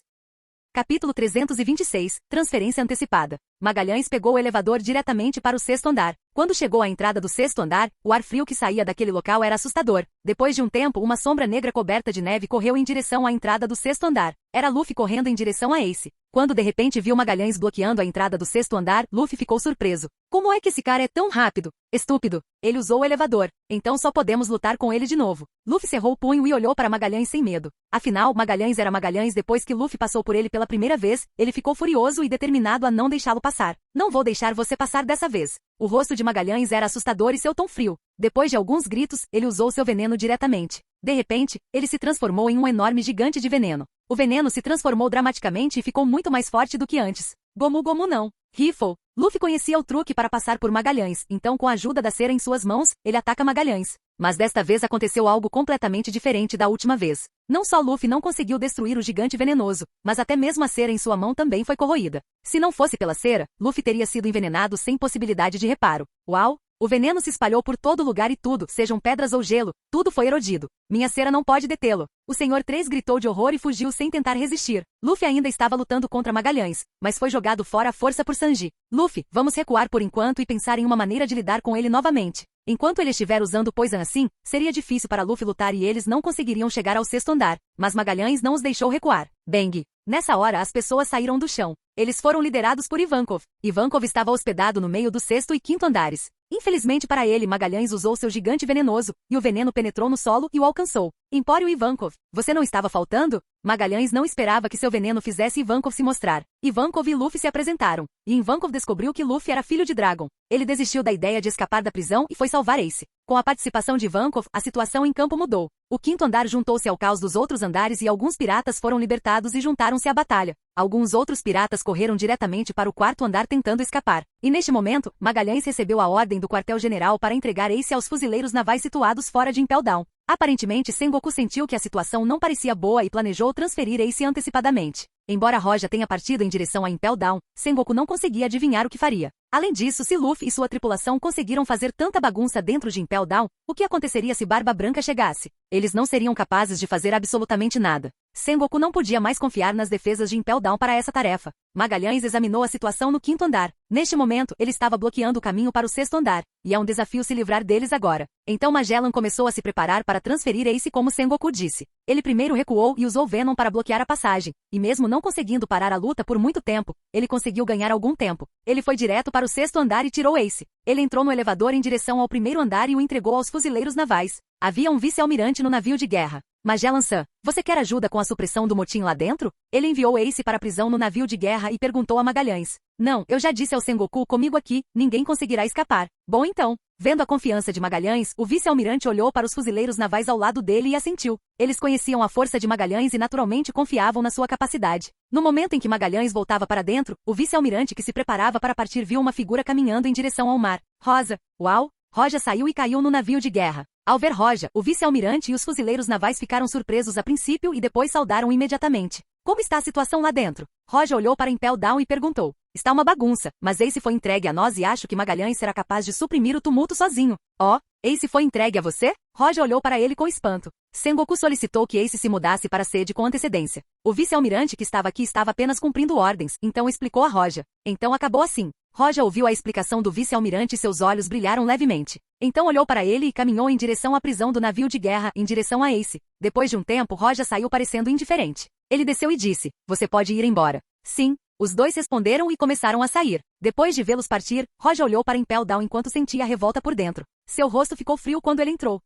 Capítulo 326, Transferência Antecipada. Magalhães pegou o elevador diretamente para o sexto andar. Quando chegou à entrada do sexto andar, o ar frio que saía daquele local era assustador. Depois de um tempo, uma sombra negra coberta de neve correu em direção à entrada do sexto andar. Era Luffy correndo em direção a Ace. Quando de repente viu Magalhães bloqueando a entrada do sexto andar, Luffy ficou surpreso. Como é que esse cara é tão rápido? Estúpido. Ele usou o elevador. Então só podemos lutar com ele de novo. Luffy cerrou o punho e olhou para Magalhães sem medo. Afinal, Magalhães era Magalhães depois que Luffy passou por ele pela primeira vez, ele ficou furioso e determinado a não deixá-lo passar. Não vou deixar você passar dessa vez. O rosto de Magalhães era assustador e seu tom frio. Depois de alguns gritos, ele usou seu veneno diretamente. De repente, ele se transformou em um enorme gigante de veneno. O veneno se transformou dramaticamente e ficou muito mais forte do que antes. Gomu Gomu não. Riffle. Luffy conhecia o truque para passar por Magalhães, então com a ajuda da cera em suas mãos, ele ataca Magalhães. Mas desta vez aconteceu algo completamente diferente da última vez. Não só Luffy não conseguiu destruir o gigante venenoso, mas até mesmo a cera em sua mão também foi corroída. Se não fosse pela cera, Luffy teria sido envenenado sem possibilidade de reparo. Uau! O veneno se espalhou por todo lugar e tudo, sejam pedras ou gelo, tudo foi erodido. Minha cera não pode detê-lo. O Senhor 3 gritou de horror e fugiu sem tentar resistir. Luffy ainda estava lutando contra Magalhães, mas foi jogado fora à força por Sanji. Luffy, vamos recuar por enquanto e pensar em uma maneira de lidar com ele novamente. Enquanto ele estiver usando Poison assim, seria difícil para Luffy lutar e eles não conseguiriam chegar ao sexto andar. Mas Magalhães não os deixou recuar. Bang! Nessa hora as pessoas saíram do chão. Eles foram liderados por Ivankov. Ivankov estava hospedado no meio do sexto e quinto andares. Infelizmente para ele, Magalhães usou seu gigante venenoso, e o veneno penetrou no solo e o alcançou. Empório Ivankov, você não estava faltando? Magalhães não esperava que seu veneno fizesse Ivankov se mostrar. Ivankov e Luffy se apresentaram, e Ivankov descobriu que Luffy era filho de Dragon. Ele desistiu da ideia de escapar da prisão e foi salvar Ace. Com a participação de Ivankov, a situação em campo mudou. O quinto andar juntou-se ao caos dos outros andares e alguns piratas foram libertados e juntaram-se à batalha. Alguns outros piratas correram diretamente para o quarto andar tentando escapar. E neste momento, Magalhães recebeu a ordem do quartel-general para entregar Ace aos fuzileiros navais situados fora de Impel Down. Aparentemente, Sengoku sentiu que a situação não parecia boa e planejou transferir Ace antecipadamente. Embora Roja tenha partido em direção a Impel Down, Sengoku não conseguia adivinhar o que faria. Além disso, se Luffy e sua tripulação conseguiram fazer tanta bagunça dentro de Impel Down, o que aconteceria se Barba Branca chegasse? Eles não seriam capazes de fazer absolutamente nada. Sengoku não podia mais confiar nas defesas de Impel Down para essa tarefa. Magalhães examinou a situação no quinto andar. Neste momento, ele estava bloqueando o caminho para o sexto andar, e é um desafio se livrar deles agora. Então Magellan começou a se preparar para transferir Ace como Sengoku disse. Ele primeiro recuou e usou Venom para bloquear a passagem, e mesmo não conseguindo parar a luta por muito tempo, ele conseguiu ganhar algum tempo. Ele foi direto para o sexto andar e tirou Ace. Ele entrou no elevador em direção ao primeiro andar e o entregou aos fuzileiros navais. Havia um vice-almirante no navio de guerra. Magellan-san, você quer ajuda com a supressão do motim lá dentro? Ele enviou Ace para a prisão no navio de guerra e perguntou a Magalhães. Não, eu já disse ao Sengoku comigo aqui, ninguém conseguirá escapar. Bom então. Vendo a confiança de Magalhães, o vice-almirante olhou para os fuzileiros navais ao lado dele e assentiu. Eles conheciam a força de Magalhães e naturalmente confiavam na sua capacidade. No momento em que Magalhães voltava para dentro, o vice-almirante que se preparava para partir viu uma figura caminhando em direção ao mar. Rosa. Uau! Roja saiu e caiu no navio de guerra. Ao ver Roja, o vice-almirante e os fuzileiros navais ficaram surpresos a princípio e depois saudaram imediatamente. Como está a situação lá dentro? Roja olhou para Impel Down e perguntou. Está uma bagunça, mas Ace foi entregue a nós e acho que Magalhães será capaz de suprimir o tumulto sozinho. Oh, Ace foi entregue a você? Roja olhou para ele com espanto. Sengoku solicitou que Ace se mudasse para a sede com antecedência. O vice-almirante que estava aqui estava apenas cumprindo ordens, então explicou a Roja. Então acabou assim. Roja ouviu a explicação do vice-almirante e seus olhos brilharam levemente. Então olhou para ele e caminhou em direção à prisão do navio de guerra, em direção a Ace. Depois de um tempo, Roja saiu parecendo indiferente. Ele desceu e disse, você pode ir embora. Sim. Os dois responderam e começaram a sair. Depois de vê-los partir, Roja olhou para Impel Down enquanto sentia a revolta por dentro. Seu rosto ficou frio quando ele entrou.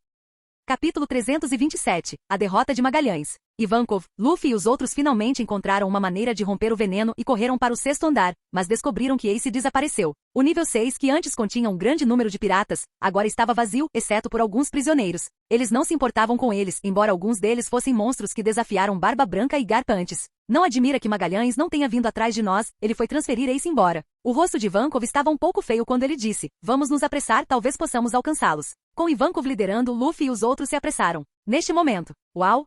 Capítulo 327. A derrota de Magalhães. Ivankov, Luffy e os outros finalmente encontraram uma maneira de romper o veneno e correram para o sexto andar, mas descobriram que Ace desapareceu. O nível 6, que antes continha um grande número de piratas, agora estava vazio, exceto por alguns prisioneiros. Eles não se importavam com eles, embora alguns deles fossem monstros que desafiaram Barba Branca e Garpa antes. Não admira que Magalhães não tenha vindo atrás de nós, ele foi transferir Ace embora. O rosto de Ivankov estava um pouco feio quando ele disse, vamos nos apressar, talvez possamos alcançá-los. Com Ivankov liderando, Luffy e os outros se apressaram. Neste momento, uau,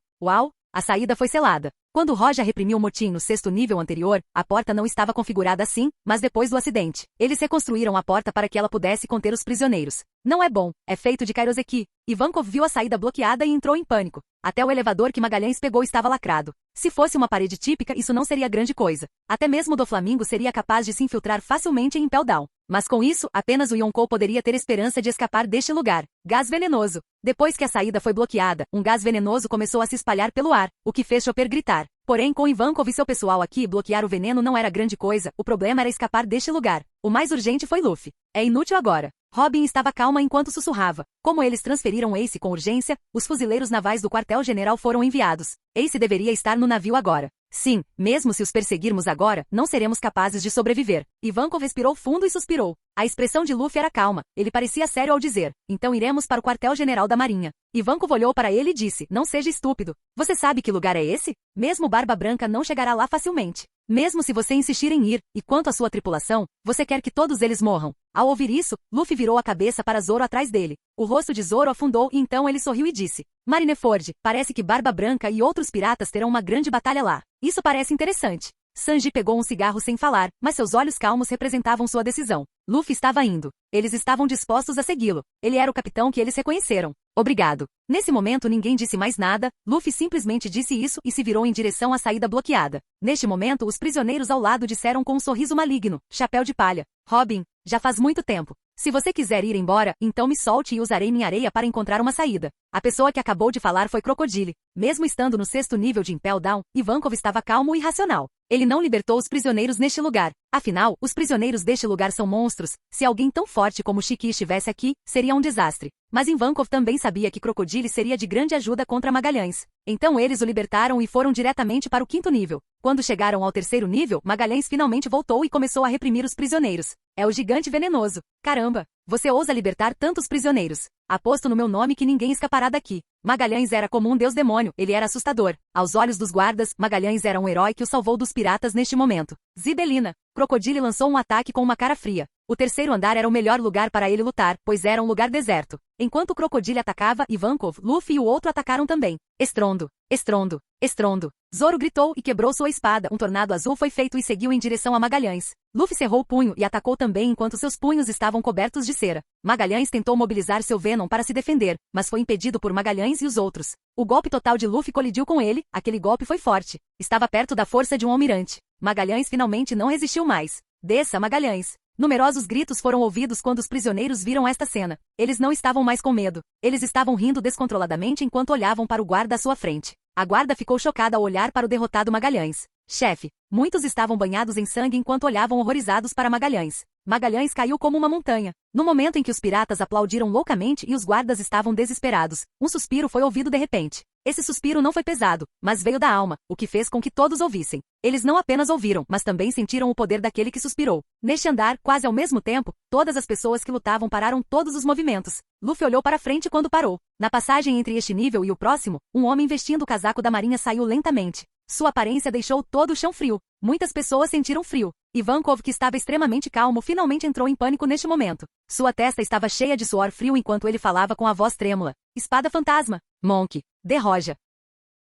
a saída foi selada. Quando Roja reprimiu o motim no sexto nível anterior, a porta não estava configurada assim, mas depois do acidente, eles reconstruíram a porta para que ela pudesse conter os prisioneiros. Não é bom, é feito de Kairoseki. Ivankov viu a saída bloqueada e entrou em pânico. Até o elevador que Magalhães pegou estava lacrado. Se fosse uma parede típica, isso não seria grande coisa. Até mesmo o Doflamingo seria capaz de se infiltrar facilmente em Impel Down. Mas com isso, apenas o Yonkou poderia ter esperança de escapar deste lugar. Gás venenoso. Depois que a saída foi bloqueada, um gás venenoso começou a se espalhar pelo ar, o que fez Chopper gritar. Porém, com Ivankov e seu pessoal aqui, bloquear o veneno não era grande coisa, o problema era escapar deste lugar. O mais urgente foi Luffy. É inútil agora. Robin estava calma enquanto sussurrava. Como eles transferiram Ace com urgência, os fuzileiros navais do quartel-general foram enviados. Ace deveria estar no navio agora. Sim, mesmo se os perseguirmos agora, não seremos capazes de sobreviver. Ivankov respirou fundo e suspirou. A expressão de Luffy era calma, ele parecia sério ao dizer, então iremos para o quartel-general da marinha. Ivankov olhou para ele e disse, não seja estúpido. Você sabe que lugar é esse? Mesmo Barba Branca não chegará lá facilmente. Mesmo se você insistir em ir, e quanto à sua tripulação, você quer que todos eles morram. Ao ouvir isso, Luffy virou a cabeça para Zoro atrás dele. O rosto de Zoro afundou e então ele sorriu e disse, Marineford, parece que Barba Branca e outros piratas terão uma grande batalha lá. Isso parece interessante. Sanji pegou um cigarro sem falar, mas seus olhos calmos representavam sua decisão. Luffy estava indo. Eles estavam dispostos a segui-lo. Ele era o capitão que eles reconheceram. Obrigado. Nesse momento ninguém disse mais nada, Luffy simplesmente disse isso e se virou em direção à saída bloqueada. Neste momento os prisioneiros ao lado disseram com um sorriso maligno, chapéu de palha. Robin, já faz muito tempo. Se você quiser ir embora, então me solte e usarei minha areia para encontrar uma saída. A pessoa que acabou de falar foi Crocodile. Mesmo estando no 6º nível de Impel Down, Ivankov estava calmo e racional. Ele não libertou os prisioneiros neste lugar. Afinal, os prisioneiros deste lugar são monstros. Se alguém tão forte como Shiki estivesse aqui, seria um desastre. Mas Ivankov também sabia que Crocodile seria de grande ajuda contra Magalhães. Então eles o libertaram e foram diretamente para o 5º nível. Quando chegaram ao 3º nível, Magalhães finalmente voltou e começou a reprimir os prisioneiros. É o gigante venenoso. Caramba! Você ousa libertar tantos prisioneiros. Aposto no meu nome que ninguém escapará daqui. Magalhães era como um deus-demônio, ele era assustador. Aos olhos dos guardas, Magalhães era um herói que o salvou dos piratas neste momento. Zibelina. Crocodile lançou um ataque com uma cara fria. O 3º andar era o melhor lugar para ele lutar, pois era um lugar deserto. Enquanto Crocodile atacava, Ivankov, Luffy e o outro atacaram também. Estrondo! Estrondo! Estrondo! Zoro gritou e quebrou sua espada. Um tornado azul foi feito e seguiu em direção a Magalhães. Luffy cerrou o punho e atacou também enquanto seus punhos estavam cobertos de cera. Magalhães tentou mobilizar seu Venom para se defender, mas foi impedido por Magalhães e os outros. O golpe total de Luffy colidiu com ele, aquele golpe foi forte. Estava perto da força de um almirante. Magalhães finalmente não resistiu mais. Desça, Magalhães! Numerosos gritos foram ouvidos quando os prisioneiros viram esta cena. Eles não estavam mais com medo. Eles estavam rindo descontroladamente enquanto olhavam para o guarda à sua frente. A guarda ficou chocada ao olhar para o derrotado Magalhães. Chefe, muitos estavam banhados em sangue enquanto olhavam horrorizados para Magalhães. Magalhães caiu como uma montanha. No momento em que os piratas aplaudiram loucamente e os guardas estavam desesperados, um suspiro foi ouvido de repente. Esse suspiro não foi pesado, mas veio da alma, o que fez com que todos ouvissem. Eles não apenas ouviram, mas também sentiram o poder daquele que suspirou. Neste andar, quase ao mesmo tempo, todas as pessoas que lutavam pararam todos os movimentos. Luffy olhou para frente quando parou. Na passagem entre este nível e o próximo, um homem vestindo o casaco da marinha saiu lentamente. Sua aparência deixou todo o chão frio. Muitas pessoas sentiram frio. Ivankov, que estava extremamente calmo, finalmente entrou em pânico neste momento. Sua testa estava cheia de suor frio enquanto ele falava com a voz trêmula. Espada fantasma. Monk. De Roja.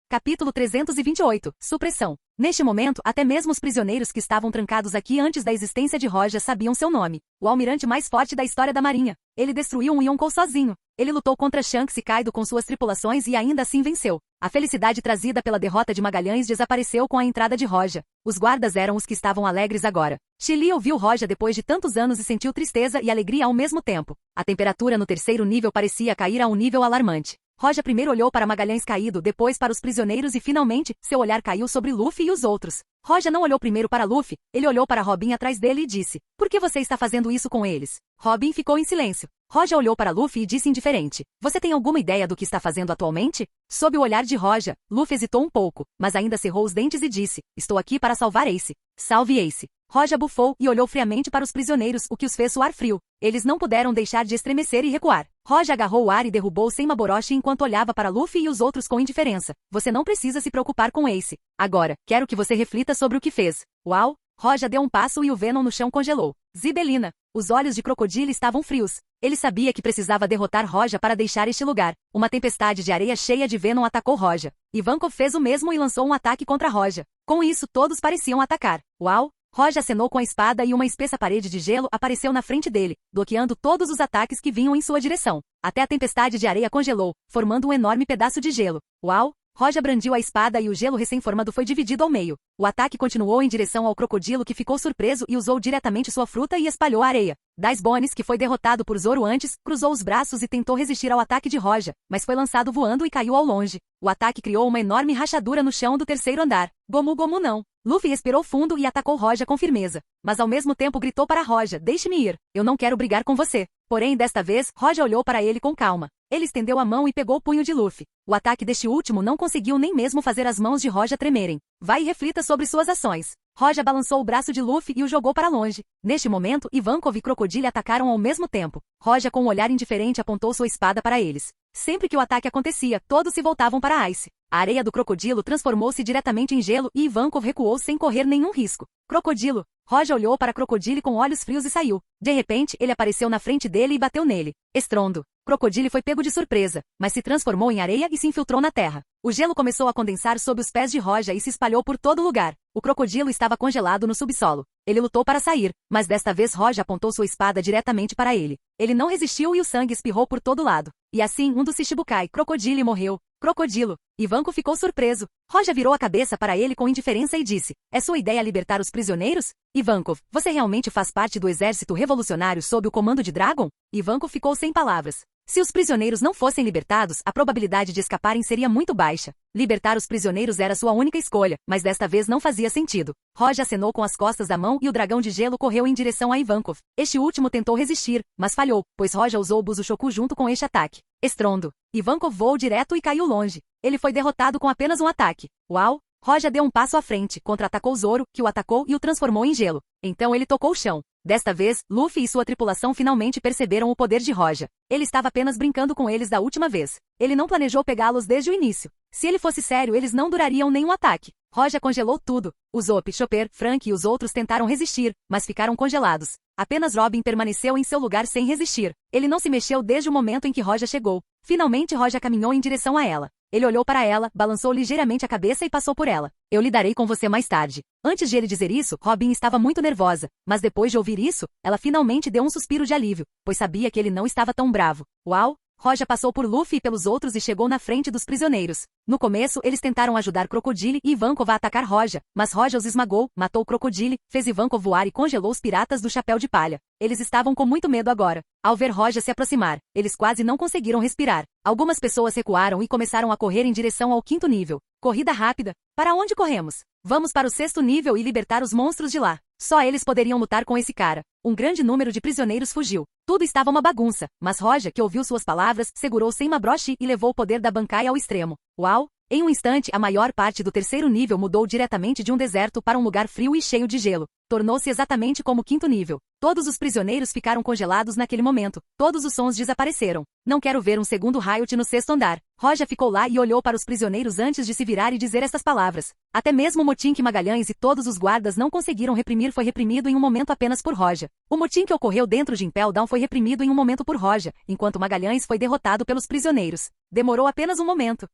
Capítulo 328. Supressão. Neste momento, até mesmo os prisioneiros que estavam trancados aqui antes da existência de Roja sabiam seu nome. O almirante mais forte da história da marinha. Ele destruiu um Yonkou sozinho. Ele lutou contra Shanks e Kaido com suas tripulações e ainda assim venceu. A felicidade trazida pela derrota de Magalhães desapareceu com a entrada de Roja. Os guardas eram os que estavam alegres agora. Chili ouviu Roja depois de tantos anos e sentiu tristeza e alegria ao mesmo tempo. A temperatura no 3º nível parecia cair a um nível alarmante. Roja primeiro olhou para Magalhães caído, depois para os prisioneiros e finalmente, seu olhar caiu sobre Luffy e os outros. Roja não olhou primeiro para Luffy, ele olhou para Robin atrás dele e disse: "Por que você está fazendo isso com eles?" Robin ficou em silêncio. Roja olhou para Luffy e disse indiferente: "Você tem alguma ideia do que está fazendo atualmente?" Sob o olhar de Roja, Luffy hesitou um pouco, mas ainda cerrou os dentes e disse: "Estou aqui para salvar Ace." Salve Ace. Roja bufou e olhou friamente para os prisioneiros, o que os fez suar frio. Eles não puderam deixar de estremecer e recuar. Roja agarrou o ar e derrubou Senmaboroshi enquanto olhava para Luffy e os outros com indiferença. Você não precisa se preocupar com Ace. Agora, quero que você reflita sobre o que fez. Uau! Roja deu um passo e o Venom no chão congelou. Zibelina. Os olhos de Crocodile estavam frios. Ele sabia que precisava derrotar Roja para deixar este lugar. Uma tempestade de areia cheia de Venom atacou Roja. Ivankov fez o mesmo e lançou um ataque contra Roja. Com isso, todos pareciam atacar. Uau! Roja acenou com a espada e uma espessa parede de gelo apareceu na frente dele, bloqueando todos os ataques que vinham em sua direção. Até a tempestade de areia congelou, formando um enorme pedaço de gelo. Uau! Roja brandiu a espada e o gelo recém-formado foi dividido ao meio. O ataque continuou em direção ao crocodilo que ficou surpreso e usou diretamente sua fruta e espalhou a areia. Dice Bones, que foi derrotado por Zoro antes, cruzou os braços e tentou resistir ao ataque de Roja, mas foi lançado voando e caiu ao longe. O ataque criou uma enorme rachadura no chão do 3º andar. Gomu Gomu não. Luffy respirou fundo e atacou Roja com firmeza. Mas ao mesmo tempo gritou para Roja: "Deixe-me ir. Eu não quero brigar com você." Porém, desta vez, Roja olhou para ele com calma. Ele estendeu a mão e pegou o punho de Luffy. O ataque deste último não conseguiu nem mesmo fazer as mãos de Roja tremerem. Vai e reflita sobre suas ações. Roja balançou o braço de Luffy e o jogou para longe. Neste momento, Ivankov e Crocodile atacaram ao mesmo tempo. Roja, com um olhar indiferente, apontou sua espada para eles. Sempre que o ataque acontecia, todos se voltavam para Ice. A areia do crocodilo transformou-se diretamente em gelo e Ivankov recuou sem correr nenhum risco. Crocodilo! Roja olhou para Crocodile com olhos frios e saiu. De repente, ele apareceu na frente dele e bateu nele. Estrondo. Crocodile foi pego de surpresa, mas se transformou em areia e se infiltrou na terra. O gelo começou a condensar sob os pés de Roja e se espalhou por todo lugar. O crocodilo estava congelado no subsolo. Ele lutou para sair, mas desta vez Roja apontou sua espada diretamente para ele. Ele não resistiu e o sangue espirrou por todo lado. E assim, um dos Shichibukai, Crocodile, morreu. Crocodilo. Ivankov ficou surpreso. Roja virou a cabeça para ele com indiferença e disse: "É sua ideia libertar os prisioneiros?" Ivankov, você realmente faz parte do exército revolucionário sob o comando de Dragon? Ivankov ficou sem palavras. Se os prisioneiros não fossem libertados, a probabilidade de escaparem seria muito baixa. Libertar os prisioneiros era sua única escolha, mas desta vez não fazia sentido. Roja acenou com as costas da mão e o dragão de gelo correu em direção a Ivankov. Este último tentou resistir, mas falhou, pois Roja usou o Buzushoku junto com este ataque. Estrondo. Ivankov voou direto e caiu longe. Ele foi derrotado com apenas um ataque. Uau! Roja deu um passo à frente, contra-atacou Zoro, que o atacou e o transformou em gelo. Então ele tocou o chão. Desta vez, Luffy e sua tripulação finalmente perceberam o poder de Roja. Ele estava apenas brincando com eles da última vez. Ele não planejou pegá-los desde o início. Se ele fosse sério, eles não durariam nenhum ataque. Roja congelou tudo. Usopp, Chopper, Frank e os outros tentaram resistir, mas ficaram congelados. Apenas Robin permaneceu em seu lugar sem resistir. Ele não se mexeu desde o momento em que Roja chegou. Finalmente Roja caminhou em direção a ela. Ele olhou para ela, balançou ligeiramente a cabeça e passou por ela. Eu lidarei com você mais tarde. Antes de ele dizer isso, Robin estava muito nervosa, mas depois de ouvir isso, ela finalmente deu um suspiro de alívio, pois sabia que ele não estava tão bravo. Uau! Roja passou por Luffy e pelos outros e chegou na frente dos prisioneiros. No começo, eles tentaram ajudar Crocodile e Ivankov a atacar Roja, mas Roja os esmagou, matou Crocodile, fez Ivankov voar e congelou os piratas do chapéu de palha. Eles estavam com muito medo agora. Ao ver Roja se aproximar, eles quase não conseguiram respirar. Algumas pessoas recuaram e começaram a correr em direção ao 5º nível. Corrida rápida. Para onde corremos? Vamos para o 6º nível e libertar os monstros de lá. Só eles poderiam lutar com esse cara. Um grande número de prisioneiros fugiu. Tudo estava uma bagunça, mas Roja, que ouviu suas palavras, segurou Senmabroshi e levou o poder da Bankai ao extremo. Uau! Em um instante, a maior parte do 3º nível mudou diretamente de um deserto para um lugar frio e cheio de gelo. Tornou-se exatamente como o 5º nível. Todos os prisioneiros ficaram congelados naquele momento. Todos os sons desapareceram. Não quero ver um segundo Riot no 6º andar. Roja ficou lá e olhou para os prisioneiros antes de se virar e dizer estas palavras. Até mesmo o motim que Magalhães e todos os guardas não conseguiram reprimir foi reprimido em um momento apenas por Roja. O motim que ocorreu dentro de Impel Down foi reprimido em um momento por Roja, enquanto Magalhães foi derrotado pelos prisioneiros. Demorou apenas um momento.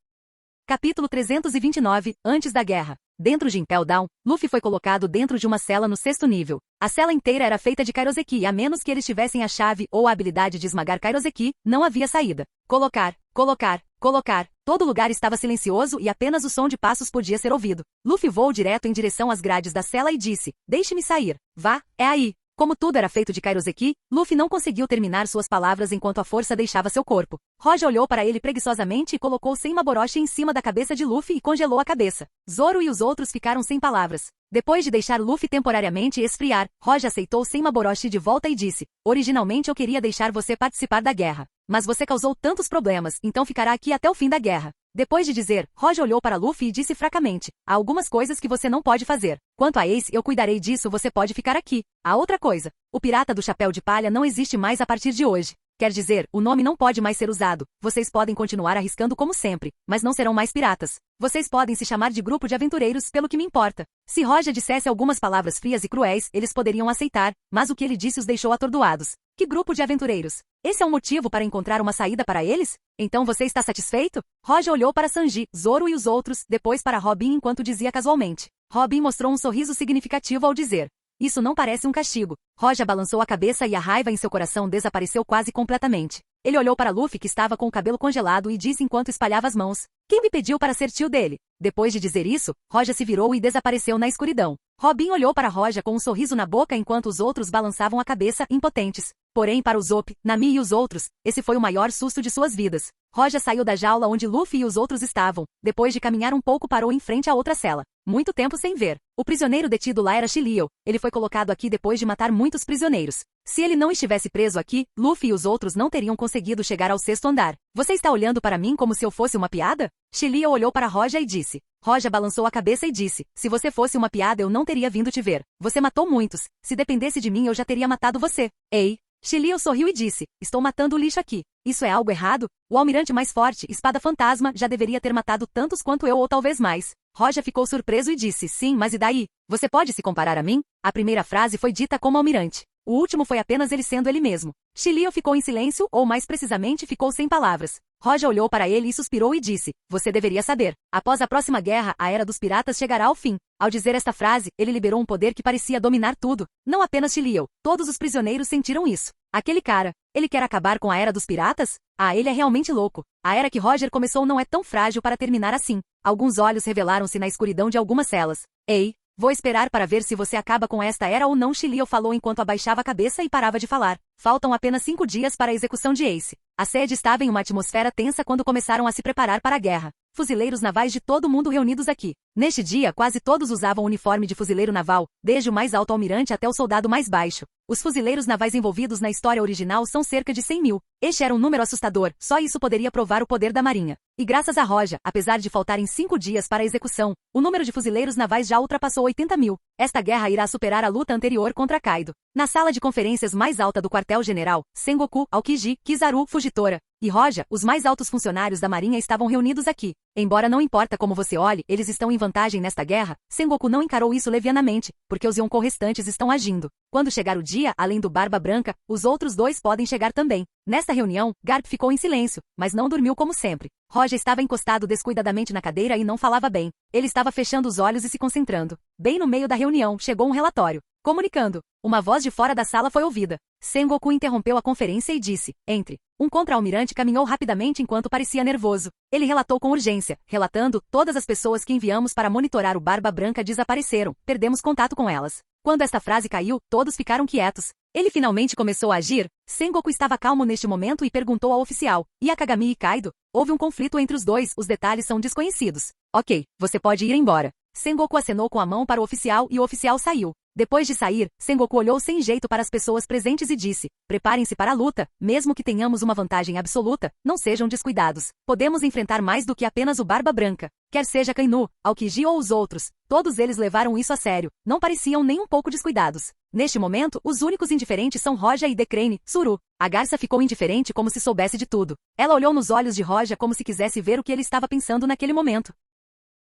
Capítulo 329, Antes da Guerra. Dentro de Impel Down, Luffy foi colocado dentro de uma cela no 6º nível. A cela inteira era feita de Kairoseki e a menos que eles tivessem a chave ou a habilidade de esmagar Kairoseki, não havia saída. Colocar, colocar, colocar. Todo lugar estava silencioso e apenas o som de passos podia ser ouvido. Luffy voou direto em direção às grades da cela e disse, deixe-me sair. Vá, é aí. Como tudo era feito de Kairoseki, Luffy não conseguiu terminar suas palavras enquanto a força deixava seu corpo. Roja olhou para ele preguiçosamente e colocou Senmaboroshi em cima da cabeça de Luffy e congelou a cabeça. Zoro e os outros ficaram sem palavras. Depois de deixar Luffy temporariamente esfriar, Roja aceitou Senmaboroshi de volta e disse, originalmente eu queria deixar você participar da guerra. Mas você causou tantos problemas, então ficará aqui até o fim da guerra. Depois de dizer, Roja olhou para Luffy e disse fracamente, há algumas coisas que você não pode fazer. Quanto a Ace, eu cuidarei disso, você pode ficar aqui. Há outra coisa. O pirata do chapéu de palha não existe mais a partir de hoje. Quer dizer, o nome não pode mais ser usado. Vocês podem continuar arriscando como sempre, mas não serão mais piratas. Vocês podem se chamar de grupo de aventureiros, pelo que me importa. Se Roja dissesse algumas palavras frias e cruéis, eles poderiam aceitar, mas o que ele disse os deixou atordoados. Que grupo de aventureiros? Esse é um motivo para encontrar uma saída para eles? Então você está satisfeito? Roja olhou para Sanji, Zoro e os outros, depois para Robin enquanto dizia casualmente. Robin mostrou um sorriso significativo ao dizer. Isso não parece um castigo. Roja balançou a cabeça e a raiva em seu coração desapareceu quase completamente. Ele olhou para Luffy que estava com o cabelo congelado e disse enquanto espalhava as mãos. Quem me pediu para ser tio dele? Depois de dizer isso, Roja se virou e desapareceu na escuridão. Robin olhou para Roja com um sorriso na boca enquanto os outros balançavam a cabeça, impotentes. Porém para Usopp, Nami e os outros, esse foi o maior susto de suas vidas. Roja saiu da jaula onde Luffy e os outros estavam. Depois de caminhar um pouco parou em frente a outra cela. Muito tempo sem ver. O prisioneiro detido lá era Shilio. Ele foi colocado aqui depois de matar muitos prisioneiros. Se ele não estivesse preso aqui, Luffy e os outros não teriam conseguido chegar ao 6º andar. Você está olhando para mim como se eu fosse uma piada? Shilio olhou para Roja e disse. Roja balançou a cabeça e disse, se você fosse uma piada eu não teria vindo te ver. Você matou muitos. Se dependesse de mim eu já teria matado você. Ei! Shilio sorriu e disse, estou matando o lixo aqui. Isso é algo errado? O almirante mais forte, Espada Fantasma, já deveria ter matado tantos quanto eu ou talvez mais. Roja ficou surpreso e disse, sim, mas e daí? Você pode se comparar a mim? A primeira frase foi dita como almirante. O último foi apenas ele sendo ele mesmo. Shilio ficou em silêncio, ou mais precisamente ficou sem palavras. Roja olhou para ele e suspirou e disse, você deveria saber. Após a próxima guerra, a Era dos Piratas chegará ao fim. Ao dizer esta frase, ele liberou um poder que parecia dominar tudo. Não apenas Shilio, todos os prisioneiros sentiram isso. Aquele cara, ele quer acabar com a Era dos Piratas? Ah, ele é realmente louco. A era que Roger começou não é tão frágil para terminar assim. Alguns olhos revelaram-se na escuridão de algumas celas. Ei! Vou esperar para ver se você acaba com esta era ou não, Shilio falou enquanto abaixava a cabeça e parava de falar. Faltam apenas 5 dias para a execução de Ace. A sede estava em uma atmosfera tensa quando começaram a se preparar para a guerra. Fuzileiros navais de todo o mundo reunidos aqui. Neste dia, quase todos usavam uniforme de fuzileiro naval, desde o mais alto almirante até o soldado mais baixo. Os fuzileiros navais envolvidos na história original são cerca de 100 mil. Este era um número assustador, só isso poderia provar o poder da marinha. E graças a Roja, apesar de faltarem 5 dias para a execução, o número de fuzileiros navais já ultrapassou 80 mil. Esta guerra irá superar a luta anterior contra Kaido. Na sala de conferências mais alta do quartel-general, Sengoku, Aokiji, Kizaru, Fujitora e Roja, os mais altos funcionários da marinha estavam reunidos aqui. Embora não importa como você olhe, eles estão em vantagem nesta guerra, Sengoku não encarou isso levianamente, porque os Yonkou restantes estão agindo. Quando chegar o dia, além do Barba Branca, os outros 2 podem chegar também. Nesta reunião, Garp ficou em silêncio, mas não dormiu como sempre. Roja estava encostado descuidadamente na cadeira e não falava bem. Ele estava fechando os olhos e se concentrando. Bem no meio da reunião, chegou um relatório. Comunicando. Uma voz de fora da sala foi ouvida. Sengoku interrompeu a conferência e disse: entre. Um contra-almirante caminhou rapidamente enquanto parecia nervoso. Ele relatou com urgência, relatando: todas as pessoas que enviamos para monitorar o Barba Branca desapareceram, perdemos contato com elas. Quando esta frase caiu, todos ficaram quietos. Ele finalmente começou a agir. Sengoku estava calmo neste momento e perguntou ao oficial: e a Kagami e Kaido? Houve um conflito entre os 2, os detalhes são desconhecidos. Ok, você pode ir embora. Sengoku acenou com a mão para o oficial e o oficial saiu. Depois de sair, Sengoku olhou sem jeito para as pessoas presentes e disse: preparem-se para a luta, mesmo que tenhamos uma vantagem absoluta, não sejam descuidados. Podemos enfrentar mais do que apenas o Barba Branca. Quer seja Kainu, Aokiji ou os outros, todos eles levaram isso a sério, não pareciam nem um pouco descuidados. Neste momento, os únicos indiferentes são Roja e Decrane, Tsuru. A garça ficou indiferente como se soubesse de tudo. Ela olhou nos olhos de Roja como se quisesse ver o que ele estava pensando naquele momento.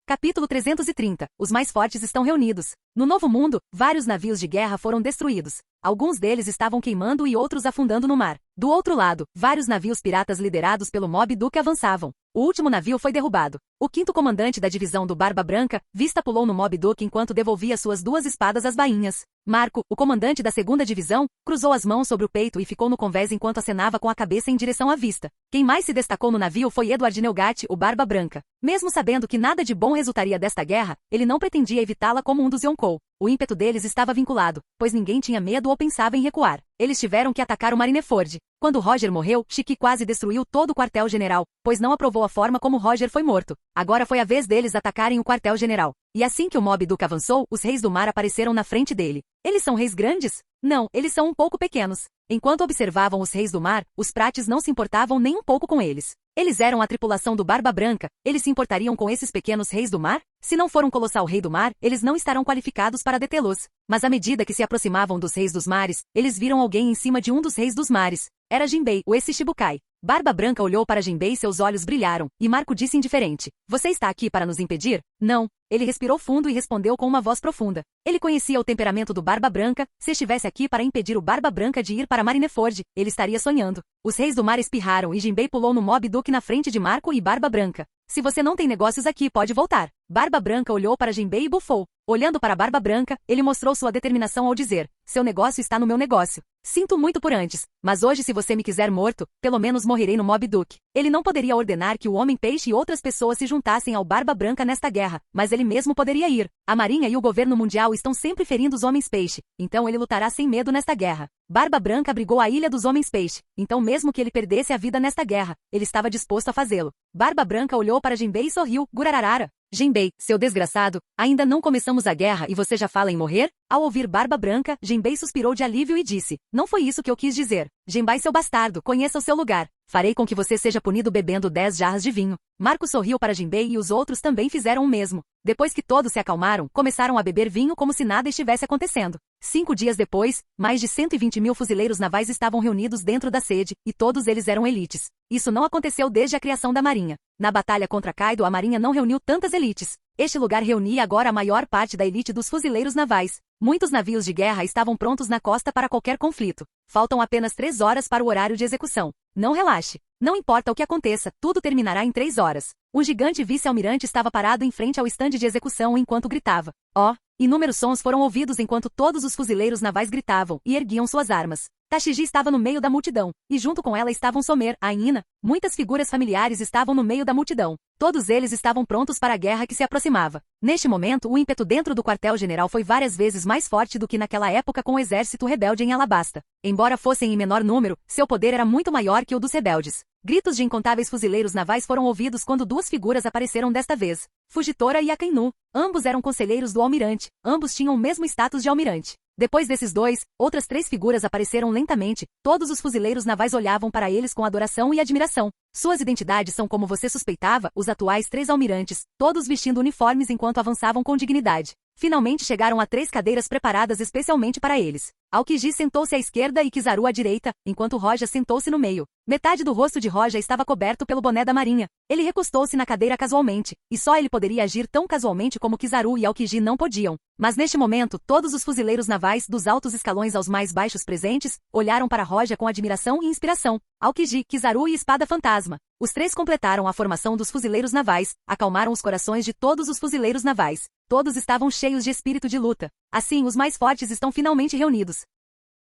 Capítulo 330. Os mais fortes estão reunidos. No Novo Mundo, vários navios de guerra foram destruídos. Alguns deles estavam queimando e outros afundando no mar. Do outro lado, vários navios piratas liderados pelo Mob Duke avançavam. O último navio foi derrubado. O 5º comandante da divisão do Barba Branca, Vista, pulou no Mob Duke enquanto devolvia suas 2 espadas às bainhas. Marco, o comandante da 2ª divisão, cruzou as mãos sobre o peito e ficou no convés enquanto acenava com a cabeça em direção à Vista. Quem mais se destacou no navio foi Edward Nelgat, o Barba Branca. Mesmo sabendo que nada de bom resultaria desta guerra, ele não pretendia evitá-la como um dos Yonkou. O ímpeto deles estava vinculado, pois ninguém tinha medo ou pensava em recuar. Eles tiveram que atacar o Marineford. Quando Roger morreu, Shiki quase destruiu todo o quartel-general, pois não aprovou a forma como Roger foi morto. Agora foi a vez deles atacarem o quartel-general. E assim que o Mob Duke avançou, os reis do mar apareceram na frente dele. Eles são reis grandes? Não, eles são um pouco pequenos. Enquanto observavam os reis do mar, os prates não se importavam nem um pouco com eles. Eles eram a tripulação do Barba Branca, eles se importariam com esses pequenos reis do mar? Se não for um colossal rei do mar, eles não estarão qualificados para detê-los. Mas à medida que se aproximavam dos reis dos mares, eles viram alguém em cima de um dos reis dos mares. Era Jinbei, o Esse-Shibukai. Barba Branca olhou para Jinbei e seus olhos brilharam, e Marco disse indiferente: você está aqui para nos impedir? Não. Ele respirou fundo e respondeu com uma voz profunda. Ele conhecia o temperamento do Barba Branca. Se estivesse aqui para impedir o Barba Branca de ir para Marineford, ele estaria sonhando. Os reis do mar espirraram e Jinbei pulou no Mob Duke na frente de Marco e Barba Branca. Se você não tem negócios aqui, pode voltar. Barba Branca olhou para Jinbei e bufou. Olhando para Barba Branca, ele mostrou sua determinação ao dizer: seu negócio está no meu negócio. Sinto muito por antes, mas hoje se você me quiser morto, pelo menos morrerei no Mob Duke. Ele não poderia ordenar que o Homem-Peixe e outras pessoas se juntassem ao Barba Branca nesta guerra, mas ele mesmo poderia ir. A Marinha e o governo mundial estão sempre ferindo os Homens-Peixe, então ele lutará sem medo nesta guerra. Barba Branca abrigou a Ilha dos Homens-Peixe, então mesmo que ele perdesse a vida nesta guerra, ele estava disposto a fazê-lo. Barba Branca olhou para Jinbei e sorriu. Gurararara. Jinbei, seu desgraçado, ainda não começamos a guerra e você já fala em morrer? Ao ouvir Barba Branca, Jinbei suspirou de alívio e disse: não foi isso que eu quis dizer. Jinbei, seu bastardo, conheça o seu lugar. Farei com que você seja punido bebendo 10 jarras de vinho. Marco sorriu para Jinbei e os outros também fizeram o mesmo. Depois que todos se acalmaram, começaram a beber vinho como se nada estivesse acontecendo. 5 dias depois, mais de 120 mil fuzileiros navais estavam reunidos dentro da sede, e todos eles eram elites. Isso não aconteceu desde a criação da Marinha. Na batalha contra Kaido, a Marinha não reuniu tantas elites. Este lugar reunia agora a maior parte da elite dos fuzileiros navais. Muitos navios de guerra estavam prontos na costa para qualquer conflito. Faltam apenas 3 horas para o horário de execução. Não relaxe. Não importa o que aconteça, tudo terminará em 3 horas. Um gigante vice-almirante estava parado em frente ao estande de execução enquanto gritava: Oh, inúmeros sons foram ouvidos enquanto todos os fuzileiros navais gritavam e erguiam suas armas. Tashigi estava no meio da multidão, e junto com ela estavam Somer, a Inina. Muitas figuras familiares estavam no meio da multidão. Todos eles estavam prontos para a guerra que se aproximava. Neste momento, o ímpeto dentro do quartel-general foi várias vezes mais forte do que naquela época com o exército rebelde em Alabasta. Embora fossem em menor número, seu poder era muito maior que o dos rebeldes. Gritos de incontáveis fuzileiros navais foram ouvidos quando duas figuras apareceram desta vez. Fujitora e Akainu. Ambos eram conselheiros do almirante. Ambos tinham o mesmo status de almirante. Depois desses dois, outras 3 figuras apareceram lentamente. Todos os fuzileiros navais olhavam para eles com adoração e admiração. Suas identidades são como você suspeitava, os atuais 3 almirantes, todos vestindo uniformes enquanto avançavam com dignidade. Finalmente chegaram a 3 cadeiras preparadas especialmente para eles. Aokiji sentou-se à esquerda e Kizaru à direita, enquanto Roja sentou-se no meio. Metade do rosto de Roja estava coberto pelo boné da marinha. Ele recostou-se na cadeira casualmente, e só ele poderia agir tão casualmente como Kizaru e Aokiji não podiam. Mas neste momento, todos os fuzileiros navais, dos altos escalões aos mais baixos presentes, olharam para Roja com admiração e inspiração. Aokiji, Kizaru e Espada Fantasma. Os 3 completaram a formação dos fuzileiros navais, acalmaram os corações de todos os fuzileiros navais. Todos estavam cheios de espírito de luta. Assim, os mais fortes estão finalmente reunidos.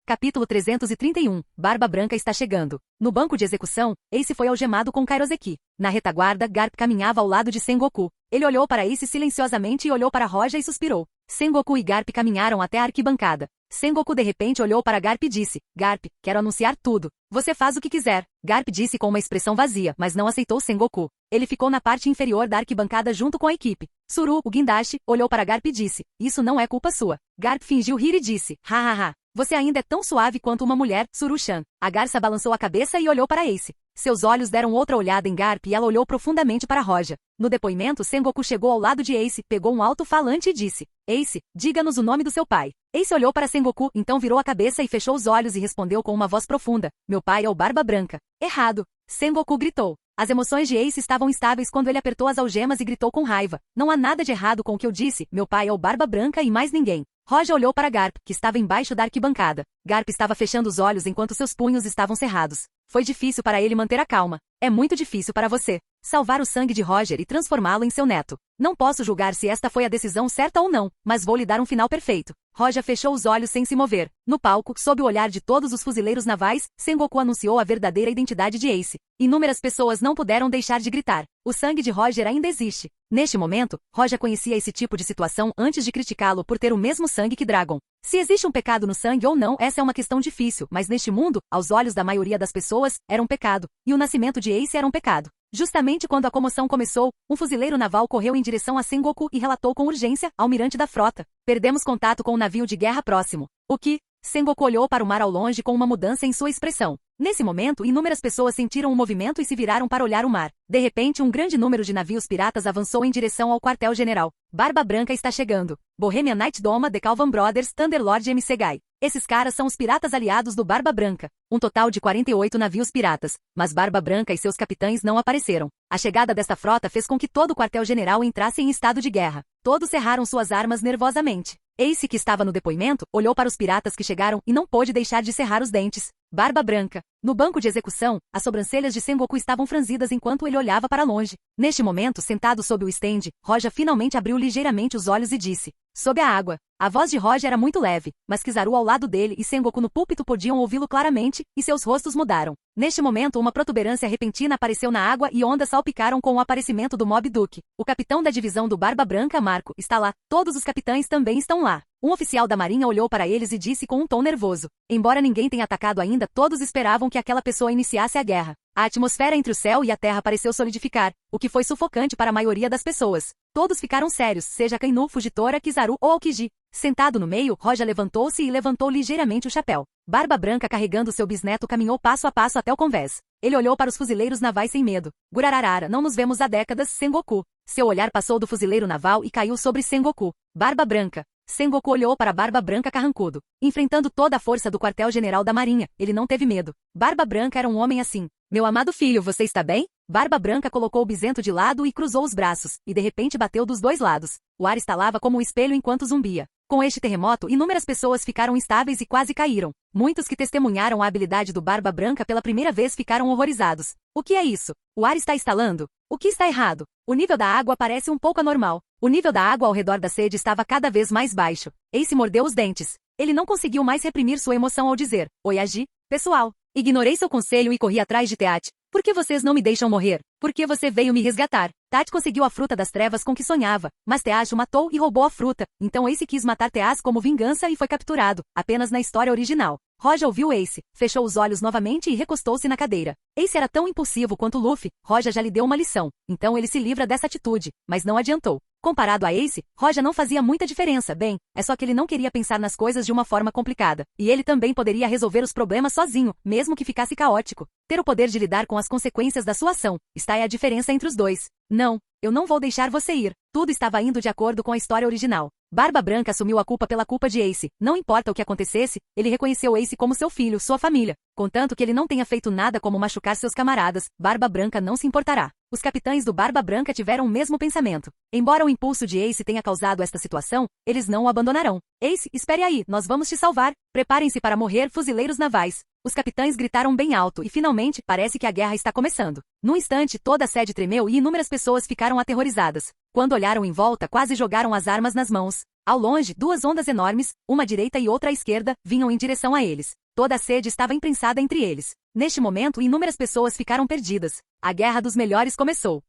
Capítulo 331. Barba Branca está chegando. No banco de execução, Ace foi algemado com Kairoseki. Na retaguarda, Garp caminhava ao lado de Sengoku. Ele olhou para Ace silenciosamente e olhou para Roja e suspirou. Sengoku e Garp caminharam até a arquibancada. Sengoku de repente olhou para Garp e disse, Garp, quero anunciar tudo. Você faz o que quiser. Garp disse com uma expressão vazia, mas não aceitou Sengoku. Ele ficou na parte inferior da arquibancada junto com a equipe. Tsuru, o guindaste, olhou para Garp e disse, isso não é culpa sua. Garp fingiu rir e disse, hahaha. Você ainda é tão suave quanto uma mulher, Tsuru-chan. A garça balançou a cabeça e olhou para Ace. Seus olhos deram outra olhada em Garp e ela olhou profundamente para Roja. No depoimento, Sengoku chegou ao lado de Ace, pegou um alto-falante e disse, Ace, diga-nos o nome do seu pai. Ace olhou para Sengoku, então virou a cabeça e fechou os olhos e respondeu com uma voz profunda, meu pai é o Barba Branca. Errado. Sengoku gritou. As emoções de Ace estavam estáveis quando ele apertou as algemas e gritou com raiva. Não há nada de errado com o que eu disse, meu pai é o Barba Branca e mais ninguém. Roja olhou para Garp, que estava embaixo da arquibancada. Garp estava fechando os olhos enquanto seus punhos estavam cerrados. Foi difícil para ele manter a calma. É muito difícil para você salvar o sangue de Roger e transformá-lo em seu neto. Não posso julgar se esta foi a decisão certa ou não, mas vou lhe dar um final perfeito. Roja fechou os olhos sem se mover. No palco, sob o olhar de todos os fuzileiros navais, Sengoku anunciou a verdadeira identidade de Ace. Inúmeras pessoas não puderam deixar de gritar. O sangue de Roger ainda existe. Neste momento, Roja conhecia esse tipo de situação antes de criticá-lo por ter o mesmo sangue que Dragon. Se existe um pecado no sangue ou não, essa é uma questão difícil, mas neste mundo, aos olhos da maioria das pessoas, era um pecado, e o nascimento de Ace era um pecado. Justamente quando a comoção começou, um fuzileiro naval correu em direção a Sengoku e relatou com urgência, almirante da frota. Perdemos contato com um navio de guerra próximo. O que? Sengoku olhou para o mar ao longe com uma mudança em sua expressão. Nesse momento, inúmeras pessoas sentiram o movimento e se viraram para olhar o mar. De repente, um grande número de navios piratas avançou em direção ao quartel-general. Barba Branca está chegando. Bohemian Knight Doma, The Calvan Brothers, Thunderlord MC Guy. Esses caras são os piratas aliados do Barba Branca. Um total de 48 navios piratas. Mas Barba Branca e seus capitães não apareceram. A chegada desta frota fez com que todo o quartel-general entrasse em estado de guerra. Todos cerraram suas armas nervosamente. Ace, que estava no depoimento, olhou para os piratas que chegaram e não pôde deixar de cerrar os dentes. Barba Branca. No banco de execução, as sobrancelhas de Sengoku estavam franzidas enquanto ele olhava para longe. Neste momento, sentado sob o estende, Roja finalmente abriu ligeiramente os olhos e disse, sob a água. A voz de Roja era muito leve, mas Kizaru ao lado dele e Sengoku no púlpito podiam ouvi-lo claramente, e seus rostos mudaram. Neste momento, uma protuberância repentina apareceu na água e ondas salpicaram com o aparecimento do Mob Duke. O capitão da divisão do Barba Branca, Marco, está lá. Todos os capitães também estão lá. Um oficial da marinha olhou para eles e disse com um tom nervoso. Embora ninguém tenha atacado ainda, todos esperavam que aquela pessoa iniciasse a guerra. A atmosfera entre o céu e a terra pareceu solidificar, o que foi sufocante para a maioria das pessoas. Todos ficaram sérios, seja Akainu, Fujitora, Kizaru ou Aokiji. Sentado no meio, Roja levantou-se e levantou ligeiramente o chapéu. Barba Branca, carregando seu bisneto, caminhou passo a passo até o convés. Ele olhou para os fuzileiros navais sem medo. Gurararara, não nos vemos há décadas, Sengoku. Seu olhar passou do fuzileiro naval e caiu sobre Sengoku. Barba Branca. Sengoku olhou para Barba Branca carrancudo. Enfrentando toda a força do quartel-general da marinha, ele não teve medo. Barba Branca era um homem assim. Meu amado filho, você está bem? Barba Branca colocou o bisento de lado e cruzou os braços, e de repente bateu dos dois lados. O ar estalava como um espelho enquanto zumbia. Com este terremoto, inúmeras pessoas ficaram instáveis e quase caíram. Muitos que testemunharam a habilidade do Barba Branca pela primeira vez ficaram horrorizados. O que é isso? O ar está estalando? O que está errado? O nível da água parece um pouco anormal. O nível da água ao redor da sede estava cada vez mais baixo. Ace mordeu os dentes. Ele não conseguiu mais reprimir sua emoção ao dizer: Oi, Agi, pessoal. Ignorei seu conselho e corri atrás de Teat. Por que vocês não me deixam morrer? Por que você veio me resgatar? Teat conseguiu a fruta das trevas com que sonhava, mas Teat o matou e roubou a fruta. Então Ace quis matar Teat como vingança e foi capturado, apenas na história original. Roja ouviu Ace, fechou os olhos novamente e recostou-se na cadeira. Ace era tão impulsivo quanto Luffy, Roja já lhe deu uma lição, então ele se livra dessa atitude, mas não adiantou. Comparado a Ace, Roja não fazia muita diferença, bem, é só que ele não queria pensar nas coisas de uma forma complicada, e ele também poderia resolver os problemas sozinho, mesmo que ficasse caótico. Ter o poder de lidar com as consequências da sua ação, está aí a diferença entre os dois. Não, eu não vou deixar você ir. Tudo estava indo de acordo com a história original. Barba Branca assumiu a culpa pela culpa de Ace. Não importa o que acontecesse, ele reconheceu Ace como seu filho, sua família. Contanto que ele não tenha feito nada como machucar seus camaradas, Barba Branca não se importará. Os capitães do Barba Branca tiveram o mesmo pensamento. Embora o impulso de Ace tenha causado esta situação, eles não o abandonarão. Ace, espere aí, nós vamos te salvar. Preparem-se para morrer, fuzileiros navais. Os capitães gritaram bem alto e finalmente parece que a guerra está começando. Num instante toda a sede tremeu e inúmeras pessoas ficaram aterrorizadas. Quando olharam em volta quase jogaram as armas nas mãos. Ao longe, duas ondas enormes, uma à direita e outra à esquerda, vinham em direção a eles. Toda a sede estava imprensada entre eles. Neste momento inúmeras pessoas ficaram perdidas. A Guerra dos Melhores começou.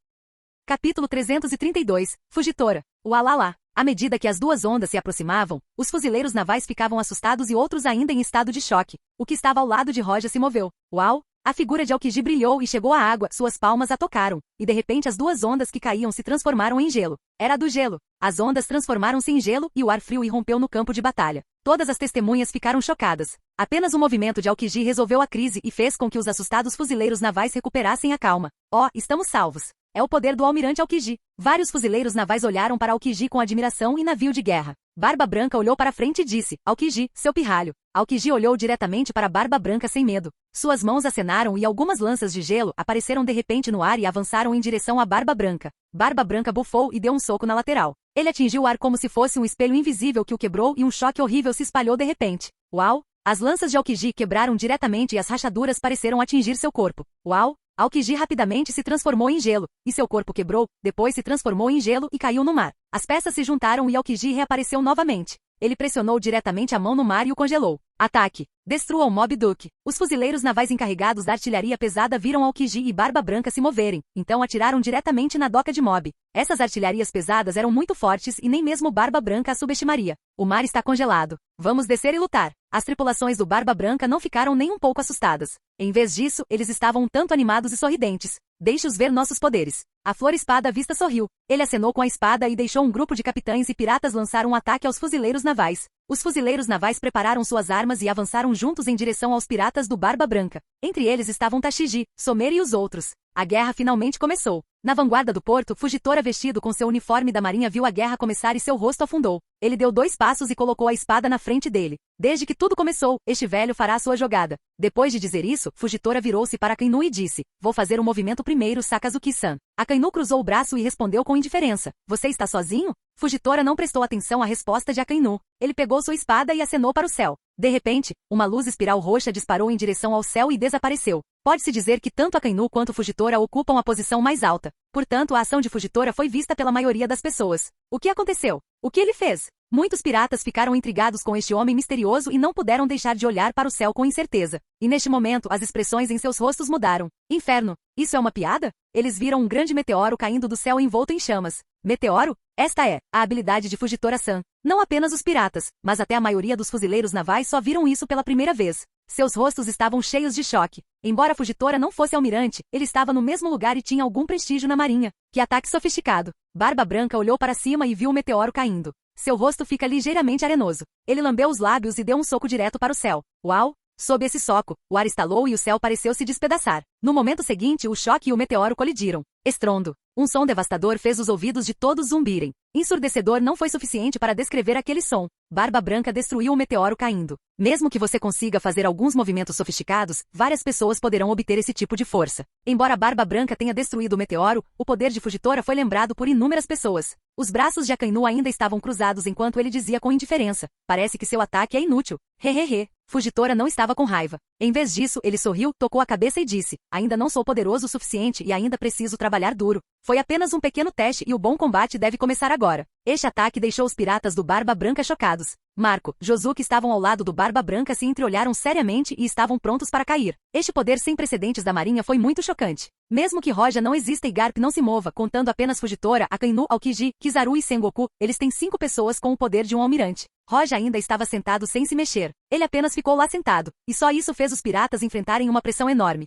Capítulo 332, Fugitora. Ualala. À medida que as duas ondas se aproximavam, os fuzileiros navais ficavam assustados e outros ainda em estado de choque. O que estava ao lado de Roja se moveu. Uau! A figura de Aokiji brilhou e chegou à água, suas palmas a tocaram, e de repente as duas ondas que caíam se transformaram em gelo. Era do gelo. As ondas transformaram-se em gelo e o ar frio irrompeu no campo de batalha. Todas as testemunhas ficaram chocadas. Apenas o movimento de Aokiji resolveu a crise e fez com que os assustados fuzileiros navais recuperassem a calma. Oh, estamos salvos. É o poder do almirante Aokiji. Vários fuzileiros navais olharam para Aokiji com admiração e navio de guerra. Barba Branca olhou para frente e disse: Aokiji, seu pirralho. Aokiji olhou diretamente para Barba Branca sem medo. Suas mãos acenaram e algumas lanças de gelo apareceram de repente no ar e avançaram em direção a Barba Branca. Barba Branca bufou e deu um soco na lateral. Ele atingiu o ar como se fosse um espelho invisível que o quebrou e um choque horrível se espalhou de repente. Uau! As lanças de Aokiji quebraram diretamente e as rachaduras pareceram atingir seu corpo. Uau! Aokiji rapidamente se transformou em gelo, e seu corpo quebrou, depois se transformou em gelo e caiu no mar. As peças se juntaram e Aokiji reapareceu novamente. Ele pressionou diretamente a mão no mar e o congelou. Ataque! Destrua o Mob Duke. Os fuzileiros navais encarregados da artilharia pesada viram Aokiji e Barba Branca se moverem, então atiraram diretamente na doca de Mob. Essas artilharias pesadas eram muito fortes e nem mesmo Barba Branca a subestimaria. O mar está congelado. Vamos descer e lutar. As tripulações do Barba Branca não ficaram nem um pouco assustadas. Em vez disso, eles estavam um tanto animados e sorridentes. Deixe-os ver nossos poderes. A Flor Espada à Vista sorriu. Ele acenou com a espada e deixou um grupo de capitães e piratas lançar um ataque aos fuzileiros navais. Os fuzileiros navais prepararam suas armas e avançaram juntos em direção aos piratas do Barba Branca. Entre eles estavam Tashigi, Somero e os outros. A guerra finalmente começou. Na vanguarda do porto, Fugitora vestido com seu uniforme da marinha viu a guerra começar e seu rosto afundou. Ele deu 2 passos e colocou a espada na frente dele. Desde que tudo começou, este velho fará sua jogada. Depois de dizer isso, Fugitora virou-se para Akainu e disse: Vou fazer o movimento primeiro, Sakazuki-san. Akainu cruzou o braço e respondeu com indiferença: Você está sozinho? Fugitora não prestou atenção à resposta de Akainu. Ele pegou sua espada e acenou para o céu. De repente, uma luz espiral roxa disparou em direção ao céu e desapareceu. Pode-se dizer que tanto Akainu quanto Fugitora ocupam a posição mais alta. Portanto, a ação de Fugitora foi vista pela maioria das pessoas. O que aconteceu? O que ele fez? Muitos piratas ficaram intrigados com este homem misterioso e não puderam deixar de olhar para o céu com incerteza. E neste momento, as expressões em seus rostos mudaram. Inferno! Isso é uma piada? Eles viram um grande meteoro caindo do céu envolto em chamas. Meteoro? Esta é a habilidade de Fugitora-san. Não apenas os piratas, mas até a maioria dos fuzileiros navais só viram isso pela primeira vez. Seus rostos estavam cheios de choque. Embora Fugitora não fosse almirante, ele estava no mesmo lugar e tinha algum prestígio na marinha. Que ataque sofisticado! Barba Branca olhou para cima e viu o meteoro caindo. Seu rosto fica ligeiramente arenoso. Ele lambeu os lábios e deu um soco direto para o céu. Uau! Sob esse soco, o ar estalou e o céu pareceu se despedaçar. No momento seguinte, o choque e o meteoro colidiram. Estrondo. Um som devastador fez os ouvidos de todos zumbirem. Ensurdecedor não foi suficiente para descrever aquele som. Barba Branca destruiu o meteoro caindo. Mesmo que você consiga fazer alguns movimentos sofisticados, várias pessoas poderão obter esse tipo de força. Embora Barba Branca tenha destruído o meteoro, o poder de Fugitora foi lembrado por inúmeras pessoas. Os braços de Akainu ainda estavam cruzados enquanto ele dizia com indiferença: Parece que seu ataque é inútil. Hehehe. Fujitora não estava com raiva. Em vez disso, ele sorriu, tocou a cabeça e disse: ainda não sou poderoso o suficiente e ainda preciso trabalhar duro. Foi apenas um pequeno teste e o bom combate deve começar agora. Este ataque deixou os piratas do Barba Branca chocados. Marco, Josué que estavam ao lado do Barba Branca se entreolharam seriamente e estavam prontos para cair. Este poder sem precedentes da marinha foi muito chocante. Mesmo que Roja não exista e Garp não se mova, contando apenas Fujitora, Akainu, Aokiji, Kizaru e Sengoku, eles têm 5 pessoas com o poder de um almirante. Roja ainda estava sentado sem se mexer. Ele apenas ficou lá sentado, e só isso fez os piratas enfrentarem uma pressão enorme.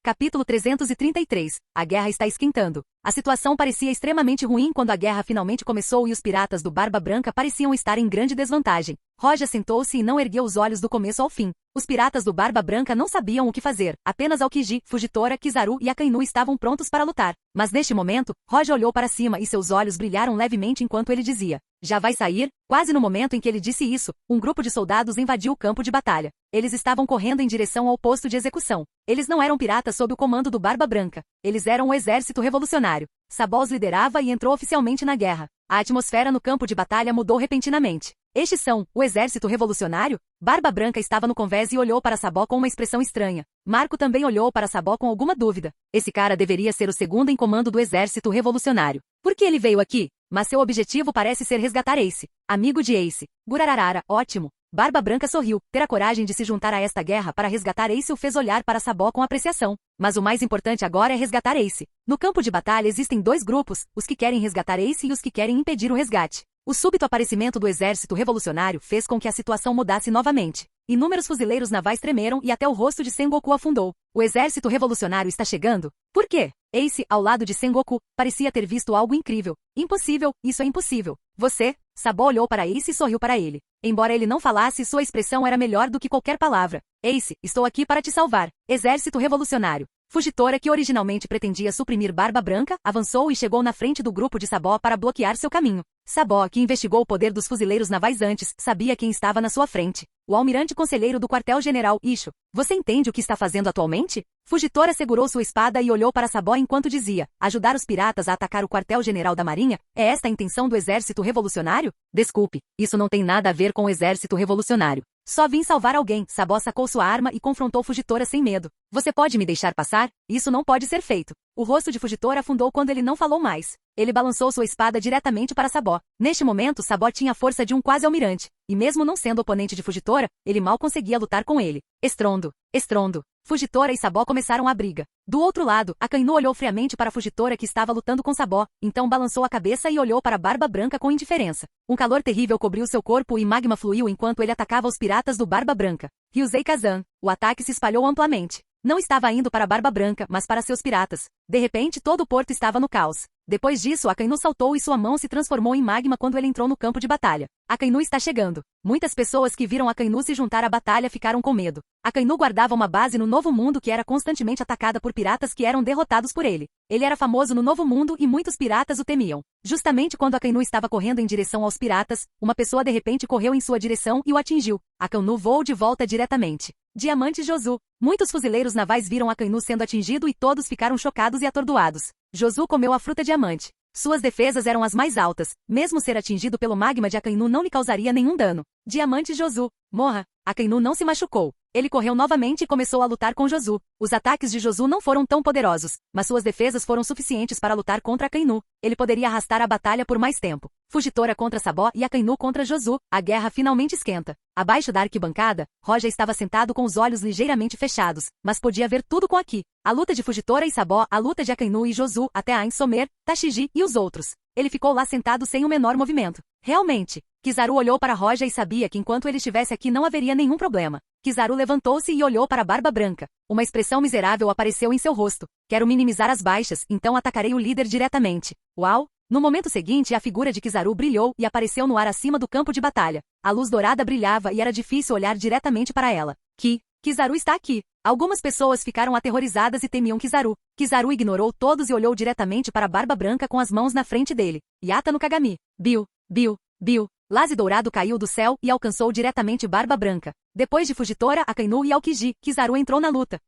Capítulo 333. A guerra está esquentando. A situação parecia extremamente ruim quando a guerra finalmente começou e os piratas do Barba Branca pareciam estar em grande desvantagem. Roja sentou-se e não ergueu os olhos do começo ao fim. Os piratas do Barba Branca não sabiam o que fazer. Apenas Aokiji, Fujitora, Kizaru e Akainu estavam prontos para lutar. Mas neste momento, Roja olhou para cima e seus olhos brilharam levemente enquanto ele dizia: já vai sair? Quase no momento em que ele disse isso, um grupo de soldados invadiu o campo de batalha. Eles estavam correndo em direção ao posto de execução. Eles não eram piratas sob o comando do Barba Branca. Eles eram o exército revolucionário. Sabó os liderava e entrou oficialmente na guerra. A atmosfera no campo de batalha mudou repentinamente. Estes são, o exército revolucionário? Barba Branca estava no convés e olhou para Sabó com uma expressão estranha. Marco também olhou para Sabó com alguma dúvida. Esse cara deveria ser o segundo em comando do exército revolucionário. Por que ele veio aqui? Mas seu objetivo parece ser resgatar Ace. Amigo de Ace. Gurararara, ótimo. Barba Branca sorriu. Ter a coragem de se juntar a esta guerra para resgatar Ace o fez olhar para Sabó com apreciação. Mas o mais importante agora é resgatar Ace. No campo de batalha existem 2 grupos, os que querem resgatar Ace e os que querem impedir o resgate. O súbito aparecimento do exército revolucionário fez com que a situação mudasse novamente. Inúmeros fuzileiros navais tremeram e até o rosto de Sengoku afundou. O exército revolucionário está chegando? Por quê? Ace, ao lado de Sengoku, parecia ter visto algo incrível. Impossível, isso é impossível. Você? Sabó olhou para Ace e sorriu para ele. Embora ele não falasse, sua expressão era melhor do que qualquer palavra. Ace, estou aqui para te salvar. Exército revolucionário. Fujitora, que originalmente pretendia suprimir Barba Branca, avançou e chegou na frente do grupo de Sabó para bloquear seu caminho. Sabó, que investigou o poder dos fuzileiros navais antes, sabia quem estava na sua frente. O almirante conselheiro do quartel-general, Isho. Você entende o que está fazendo atualmente? Fujitora segurou sua espada e olhou para Sabó enquanto dizia: ajudar os piratas a atacar o quartel-general da marinha? É esta a intenção do exército revolucionário? Desculpe, isso não tem nada a ver com o exército revolucionário. Só vim salvar alguém. Sabó sacou sua arma e confrontou Fujitora sem medo. Você pode me deixar passar? Isso não pode ser feito. O rosto de Fujitora afundou quando ele não falou mais. Ele balançou sua espada diretamente para Sabó. Neste momento, Sabó tinha a força de um quase-almirante. E mesmo não sendo oponente de Fujitora, ele mal conseguia lutar com ele. Estrondo. Estrondo. Fujitora e Sabó começaram a briga. Do outro lado, Akainu olhou friamente para Fujitora que estava lutando com Sabó, então balançou a cabeça e olhou para Barba Branca com indiferença. Um calor terrível cobriu seu corpo e magma fluiu enquanto ele atacava os piratas do Barba Branca. Ryuzei Kazan. O ataque se espalhou amplamente. Não estava indo para Barba Branca, mas para seus piratas. De repente, todo o porto estava no caos. Depois disso, Akainu saltou e sua mão se transformou em magma quando ele entrou no campo de batalha. Akainu está chegando. Muitas pessoas que viram Akainu se juntar à batalha ficaram com medo. Akainu guardava uma base no Novo Mundo que era constantemente atacada por piratas que eram derrotados por ele. Ele era famoso no Novo Mundo e muitos piratas o temiam. Justamente quando Akainu estava correndo em direção aos piratas, uma pessoa de repente correu em sua direção e o atingiu. Akainu voou de volta diretamente. Diamante Josué. Muitos fuzileiros navais viram Akainu sendo atingido e todos ficaram chocados e atordoados. Josué comeu a fruta diamante. Suas defesas eram as mais altas. Mesmo ser atingido pelo magma de Akainu não lhe causaria nenhum dano. Diamante Josué. Morra. Akainu não se machucou. Ele correu novamente e começou a lutar com Josué. Os ataques de Josué não foram tão poderosos, mas suas defesas foram suficientes para lutar contra Akainu. Ele poderia arrastar a batalha por mais tempo. Fujitora contra Sabó e Akainu contra Josué. A guerra finalmente esquenta. Abaixo da arquibancada, Roja estava sentado com os olhos ligeiramente fechados, mas podia ver tudo com Aki. A luta de Fujitora e Sabó, a luta de Akainu e Josué, até Ain Somer, Tashiji e os outros. Ele ficou lá sentado sem o menor movimento. Realmente. Kizaru olhou para Roja e sabia que enquanto ele estivesse aqui não haveria nenhum problema. Kizaru levantou-se e olhou para Barba Branca. Uma expressão miserável apareceu em seu rosto. Quero minimizar as baixas, então atacarei o líder diretamente. Uau! No momento seguinte, a figura de Kizaru brilhou e apareceu no ar acima do campo de batalha. A luz dourada brilhava e era difícil olhar diretamente para ela. Kizaru está aqui. Algumas pessoas ficaram aterrorizadas e temiam Kizaru. Kizaru ignorou todos e olhou diretamente para Barba Branca com as mãos na frente dele. Yata no Kagami. Biu. Laze dourado caiu do céu e alcançou diretamente Barba Branca. Depois de Fujitora, Akainu e Aokiji, Kizaru entrou na luta.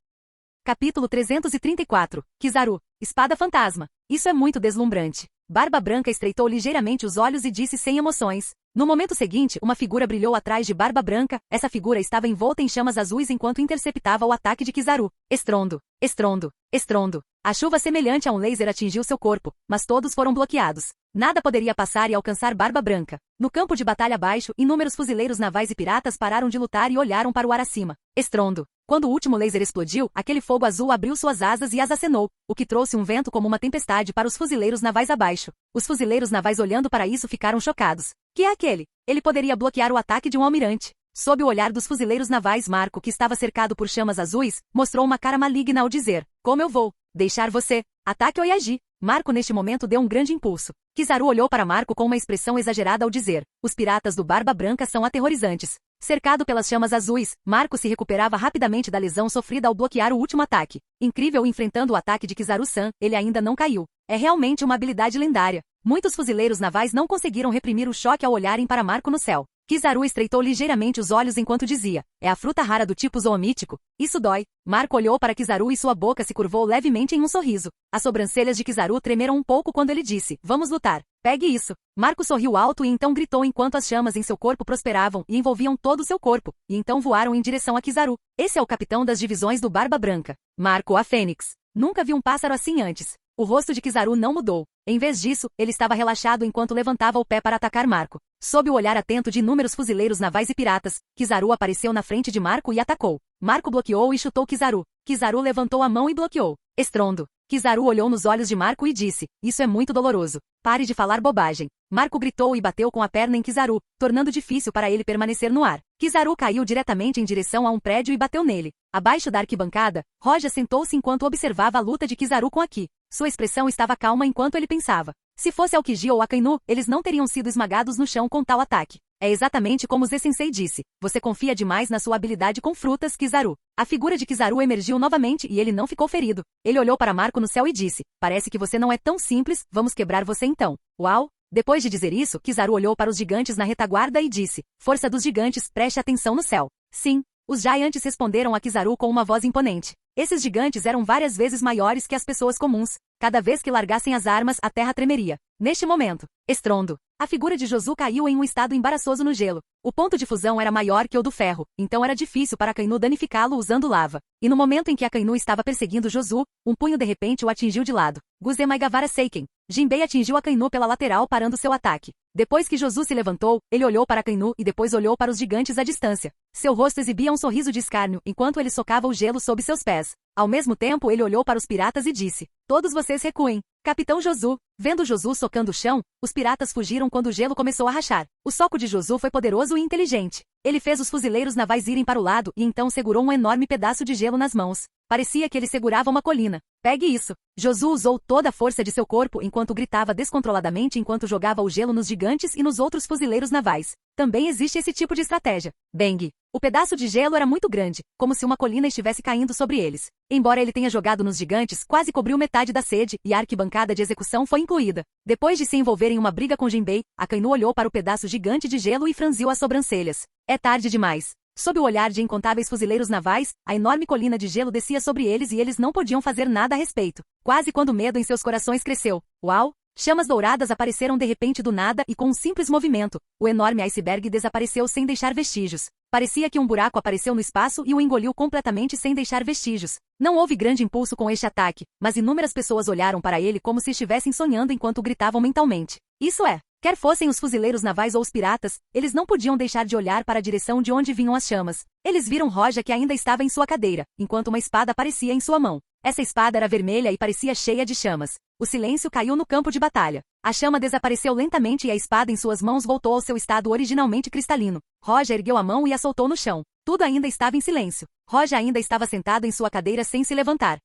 Capítulo 334. Kizaru. Espada fantasma. Isso é muito deslumbrante. Barba Branca estreitou ligeiramente os olhos e disse sem emoções. No momento seguinte, uma figura brilhou atrás de Barba Branca. Essa figura estava envolta em chamas azuis enquanto interceptava o ataque de Kizaru. Estrondo, estrondo, estrondo. A chuva semelhante a um laser atingiu seu corpo, mas todos foram bloqueados. Nada poderia passar e alcançar Barba Branca. No campo de batalha abaixo, inúmeros fuzileiros navais e piratas pararam de lutar e olharam para o ar acima. Estrondo. Quando o último laser explodiu, aquele fogo azul abriu suas asas e as acenou, o que trouxe um vento como uma tempestade para os fuzileiros navais abaixo. Os fuzileiros navais olhando para isso ficaram chocados. Que é aquele? Ele poderia bloquear o ataque de um almirante. Sob o olhar dos fuzileiros navais, Marco, que estava cercado por chamas azuis, mostrou uma cara maligna ao dizer: como eu vou deixar você? Ataque Oyagi. Marco neste momento deu um grande impulso. Kizaru olhou para Marco com uma expressão exagerada ao dizer: os piratas do Barba Branca são aterrorizantes. Cercado pelas chamas azuis, Marco se recuperava rapidamente da lesão sofrida ao bloquear o último ataque. Incrível, enfrentando o ataque de Kizaru-san, ele ainda não caiu. É realmente uma habilidade lendária. Muitos fuzileiros navais não conseguiram reprimir o choque ao olharem para Marco no céu. Kizaru estreitou ligeiramente os olhos enquanto dizia: é a fruta rara do tipo zoomítico. Isso dói. Marco olhou para Kizaru e sua boca se curvou levemente em um sorriso. As sobrancelhas de Kizaru tremeram um pouco quando ele disse: vamos lutar. Pegue isso. Marco sorriu alto e então gritou enquanto as chamas em seu corpo prosperavam e envolviam todo o seu corpo, e então voaram em direção a Kizaru. Esse é o capitão das divisões do Barba Branca. Marco, a Fênix. Nunca vi um pássaro assim antes. O rosto de Kizaru não mudou. Em vez disso, ele estava relaxado enquanto levantava o pé para atacar Marco. Sob o olhar atento de inúmeros fuzileiros navais e piratas, Kizaru apareceu na frente de Marco e atacou. Marco bloqueou e chutou Kizaru. Kizaru levantou a mão e bloqueou. Estrondo. Kizaru olhou nos olhos de Marco e disse: isso é muito doloroso. Pare de falar bobagem. Marco gritou e bateu com a perna em Kizaru, tornando difícil para ele permanecer no ar. Kizaru caiu diretamente em direção a um prédio e bateu nele. Abaixo da arquibancada, Roja sentou-se enquanto observava a luta de Kizaru com Aki. Sua expressão estava calma enquanto ele pensava. Se fosse Aokiji ou Akainu, eles não teriam sido esmagados no chão com tal ataque. É exatamente como Z-sensei disse. Você confia demais na sua habilidade com frutas, Kizaru. A figura de Kizaru emergiu novamente e ele não ficou ferido. Ele olhou para Marco no céu e disse: parece que você não é tão simples, vamos quebrar você então. Uau! Depois de dizer isso, Kizaru olhou para os gigantes na retaguarda e disse: força dos gigantes, preste atenção no céu. Sim. Os gigantes responderam a Kizaru com uma voz imponente. Esses gigantes eram várias vezes maiores que as pessoas comuns. Cada vez que largassem as armas, a terra tremeria. Neste momento, estrondo. A figura de Josu caiu em um estado embaraçoso no gelo. O ponto de fusão era maior que o do ferro, então era difícil para Akainu danificá-lo usando lava. E no momento em que Akainu estava perseguindo Josu, um punho de repente o atingiu de lado. Guzemai Gavara Seiken. Jinbei atingiu Akainu pela lateral parando seu ataque. Depois que Josu se levantou, ele olhou para Akainu e depois olhou para os gigantes à distância. Seu rosto exibia um sorriso de escárnio enquanto ele socava o gelo sob seus pés. Ao mesmo tempo ele olhou para os piratas e disse: todos vocês recuem. Capitão Josu. Vendo Josu socando o chão, os piratas fugiram quando o gelo começou a rachar. O soco de Josu foi poderoso e inteligente. Ele fez os fuzileiros navais irem para o lado e então segurou um enorme pedaço de gelo nas mãos. Parecia que ele segurava uma colina. Pegue isso. Josu usou toda a força de seu corpo enquanto gritava descontroladamente enquanto jogava o gelo nos gigantes e nos outros fuzileiros navais. Também existe esse tipo de estratégia. Bang! O pedaço de gelo era muito grande, como se uma colina estivesse caindo sobre eles. Embora ele tenha jogado nos gigantes, quase cobriu metade da sede e a arquibancada de execução foi incluída. Depois de se envolver em uma briga com Jinbei, Akainu olhou para o pedaço gigante de gelo e franziu as sobrancelhas. É tarde demais. Sob o olhar de incontáveis fuzileiros navais, a enorme colina de gelo descia sobre eles e eles não podiam fazer nada a respeito. Quase quando o medo em seus corações cresceu. Uau! Chamas douradas apareceram de repente do nada e com um simples movimento, o enorme iceberg desapareceu sem deixar vestígios. Parecia que um buraco apareceu no espaço e o engoliu completamente sem deixar vestígios. Não houve grande impulso com este ataque, mas inúmeras pessoas olharam para ele como se estivessem sonhando enquanto gritavam mentalmente. Isso é, quer fossem os fuzileiros navais ou os piratas, eles não podiam deixar de olhar para a direção de onde vinham as chamas. Eles viram Roja que ainda estava em sua cadeira, enquanto uma espada aparecia em sua mão. Essa espada era vermelha e parecia cheia de chamas. O silêncio caiu no campo de batalha. A chama desapareceu lentamente e a espada em suas mãos voltou ao seu estado originalmente cristalino. Roja ergueu a mão e a soltou no chão. Tudo ainda estava em silêncio. Roja ainda estava sentado em sua cadeira sem se levantar.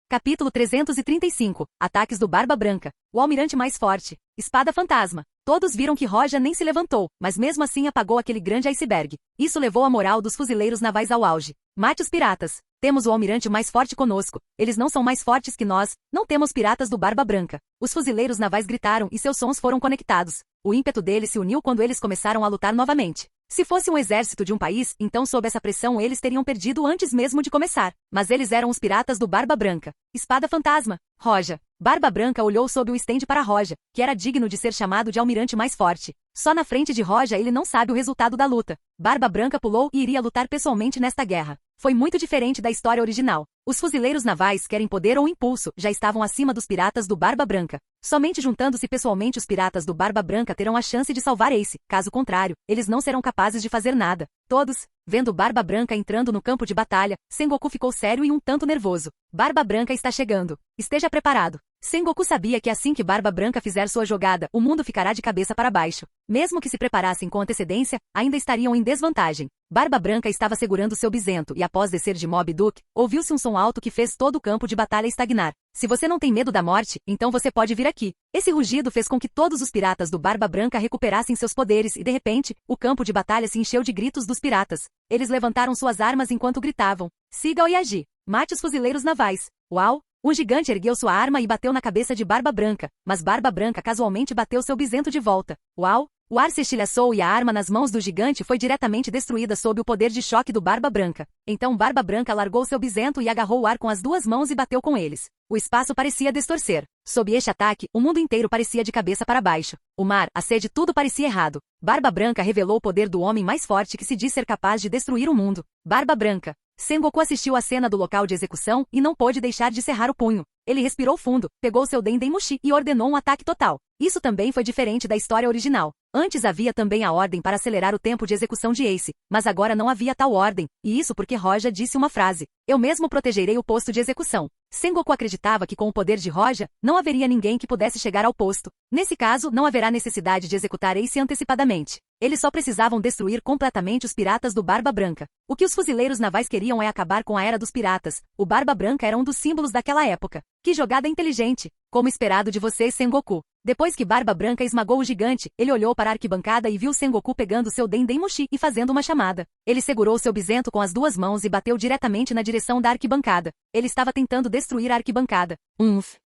Capítulo 335. Ataques do Barba Branca. O almirante mais forte. Espada fantasma. Todos viram que Roja nem se levantou, mas mesmo assim apagou aquele grande iceberg. Isso levou a moral dos fuzileiros navais ao auge. Mate os piratas. Temos o almirante mais forte conosco. Eles não são mais fortes que nós. Não temos piratas do Barba Branca. Os fuzileiros navais gritaram e seus sons foram conectados. O ímpeto deles se uniu quando eles começaram a lutar novamente. Se fosse um exército de um país, então sob essa pressão eles teriam perdido antes mesmo de começar. Mas eles eram os piratas do Barba Branca. Espada fantasma. Roja. Barba Branca olhou sob o estende para Roja, que era digno de ser chamado de almirante mais forte. Só na frente de Roja ele não sabe o resultado da luta. Barba Branca pulou e iria lutar pessoalmente nesta guerra. Foi muito diferente da história original. Os fuzileiros navais, querem poder ou impulso, já estavam acima dos piratas do Barba Branca. Somente juntando-se pessoalmente os piratas do Barba Branca terão a chance de salvar Ace, caso contrário, eles não serão capazes de fazer nada. Todos, vendo Barba Branca entrando no campo de batalha, Sengoku ficou sério e um tanto nervoso. Barba Branca está chegando. Esteja preparado. Sengoku sabia que assim que Barba Branca fizer sua jogada, o mundo ficará de cabeça para baixo. Mesmo que se preparassem com antecedência, ainda estariam em desvantagem. Barba Branca estava segurando seu bisento e após descer de Mob Duke, ouviu-se um som alto que fez todo o campo de batalha estagnar. Se você não tem medo da morte, então você pode vir aqui. Esse rugido fez com que todos os piratas do Barba Branca recuperassem seus poderes e de repente, o campo de batalha se encheu de gritos dos piratas. Eles levantaram suas armas enquanto gritavam: Siga o Yagi! Mate os fuzileiros navais! Uau! Um gigante ergueu sua arma e bateu na cabeça de Barba Branca, mas Barba Branca casualmente bateu seu bisento de volta. Uau! O ar se estilhaçou e a arma nas mãos do gigante foi diretamente destruída sob o poder de choque do Barba Branca. Então Barba Branca largou seu bisento e agarrou o ar com as duas mãos e bateu com eles. O espaço parecia distorcer. Sob este ataque, o mundo inteiro parecia de cabeça para baixo. O mar, a sede, tudo parecia errado. Barba Branca revelou o poder do homem mais forte que se diz ser capaz de destruir o mundo. Barba Branca. Sengoku assistiu à cena do local de execução e não pôde deixar de cerrar o punho. Ele respirou fundo, pegou seu Dendemushi e ordenou um ataque total. Isso também foi diferente da história original. Antes havia também a ordem para acelerar o tempo de execução de Ace, mas agora não havia tal ordem, e isso porque Roja disse uma frase: Eu mesmo protegerei o posto de execução. Sengoku acreditava que com o poder de Roja, não haveria ninguém que pudesse chegar ao posto. Nesse caso, não haverá necessidade de executar Ace antecipadamente. Eles só precisavam destruir completamente os piratas do Barba Branca. O que os fuzileiros navais queriam é acabar com a Era dos Piratas. O Barba Branca era um dos símbolos daquela época. Que jogada inteligente! Como esperado de você, Sengoku. Depois que Barba Branca esmagou o gigante, ele olhou para a arquibancada e viu Sengoku pegando seu Dendemushi e fazendo uma chamada. Ele segurou seu bisento com as duas mãos e bateu diretamente na direção da arquibancada. Ele estava tentando destruir a arquibancada.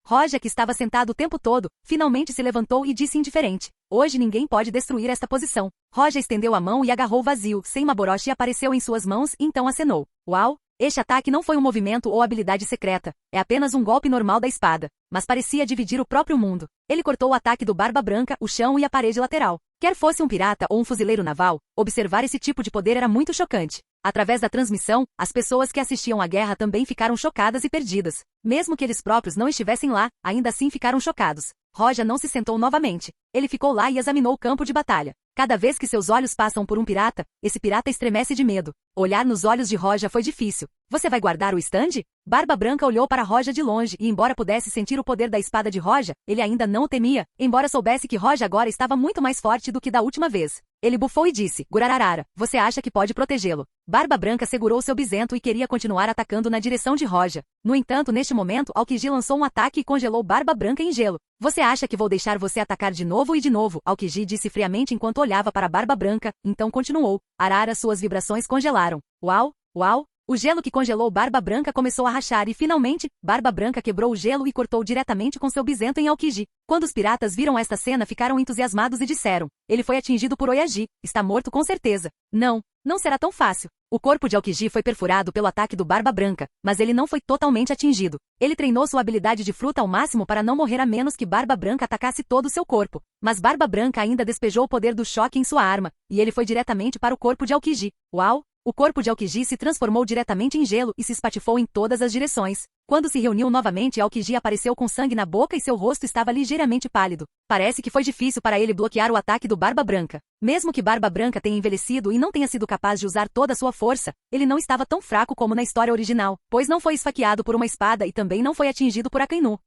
Roja, que estava sentado o tempo todo, finalmente se levantou e disse indiferente: Hoje ninguém pode destruir esta posição. Roja estendeu a mão e agarrou o vazio. Senmaboroshi apareceu em suas mãos e então acenou. Uau! Este ataque não foi um movimento ou habilidade secreta, é apenas um golpe normal da espada, mas parecia dividir o próprio mundo. Ele cortou o ataque do Barba Branca, o chão e a parede lateral. Quer fosse um pirata ou um fuzileiro naval, observar esse tipo de poder era muito chocante. Através da transmissão, as pessoas que assistiam à guerra também ficaram chocadas e perdidas. Mesmo que eles próprios não estivessem lá, ainda assim ficaram chocados. Roja não se sentou novamente. Ele ficou lá e examinou o campo de batalha. Cada vez que seus olhos passam por um pirata, esse pirata estremece de medo. Olhar nos olhos de Roja foi difícil. Você vai guardar o stand? Barba Branca olhou para Roja de longe e embora pudesse sentir o poder da espada de Roja, ele ainda não o temia, embora soubesse que Roja agora estava muito mais forte do que da última vez. Ele bufou e disse: Gurararara, você acha que pode protegê-lo? Barba Branca segurou seu bisento e queria continuar atacando na direção de Roja. No entanto, neste momento, Aokiji lançou um ataque e congelou Barba Branca em gelo. Você acha que vou deixar você atacar de novo e de novo? Aokiji disse friamente enquanto olhava para Barba Branca, então continuou. Arara, suas vibrações congelaram. Uau, uau. O gelo que congelou Barba Branca começou a rachar e, finalmente, Barba Branca quebrou o gelo e cortou diretamente com seu bisento em Aokiji. Quando os piratas viram esta cena, ficaram entusiasmados e disseram: Ele foi atingido por Oyagi. Está morto com certeza. Não será tão fácil. O corpo de Aokiji foi perfurado pelo ataque do Barba Branca, mas ele não foi totalmente atingido. Ele treinou sua habilidade de fruta ao máximo para não morrer a menos que Barba Branca atacasse todo o seu corpo. Mas Barba Branca ainda despejou o poder do choque em sua arma, e ele foi diretamente para o corpo de Aokiji. Uau! O corpo de Aokiji se transformou diretamente em gelo e se espatifou em todas as direções. Quando se reuniu novamente, Aokiji apareceu com sangue na boca e seu rosto estava ligeiramente pálido. Parece que foi difícil para ele bloquear o ataque do Barba Branca. Mesmo que Barba Branca tenha envelhecido e não tenha sido capaz de usar toda a sua força, ele não estava tão fraco como na história original, pois não foi esfaqueado por uma espada e também não foi atingido por Akainu.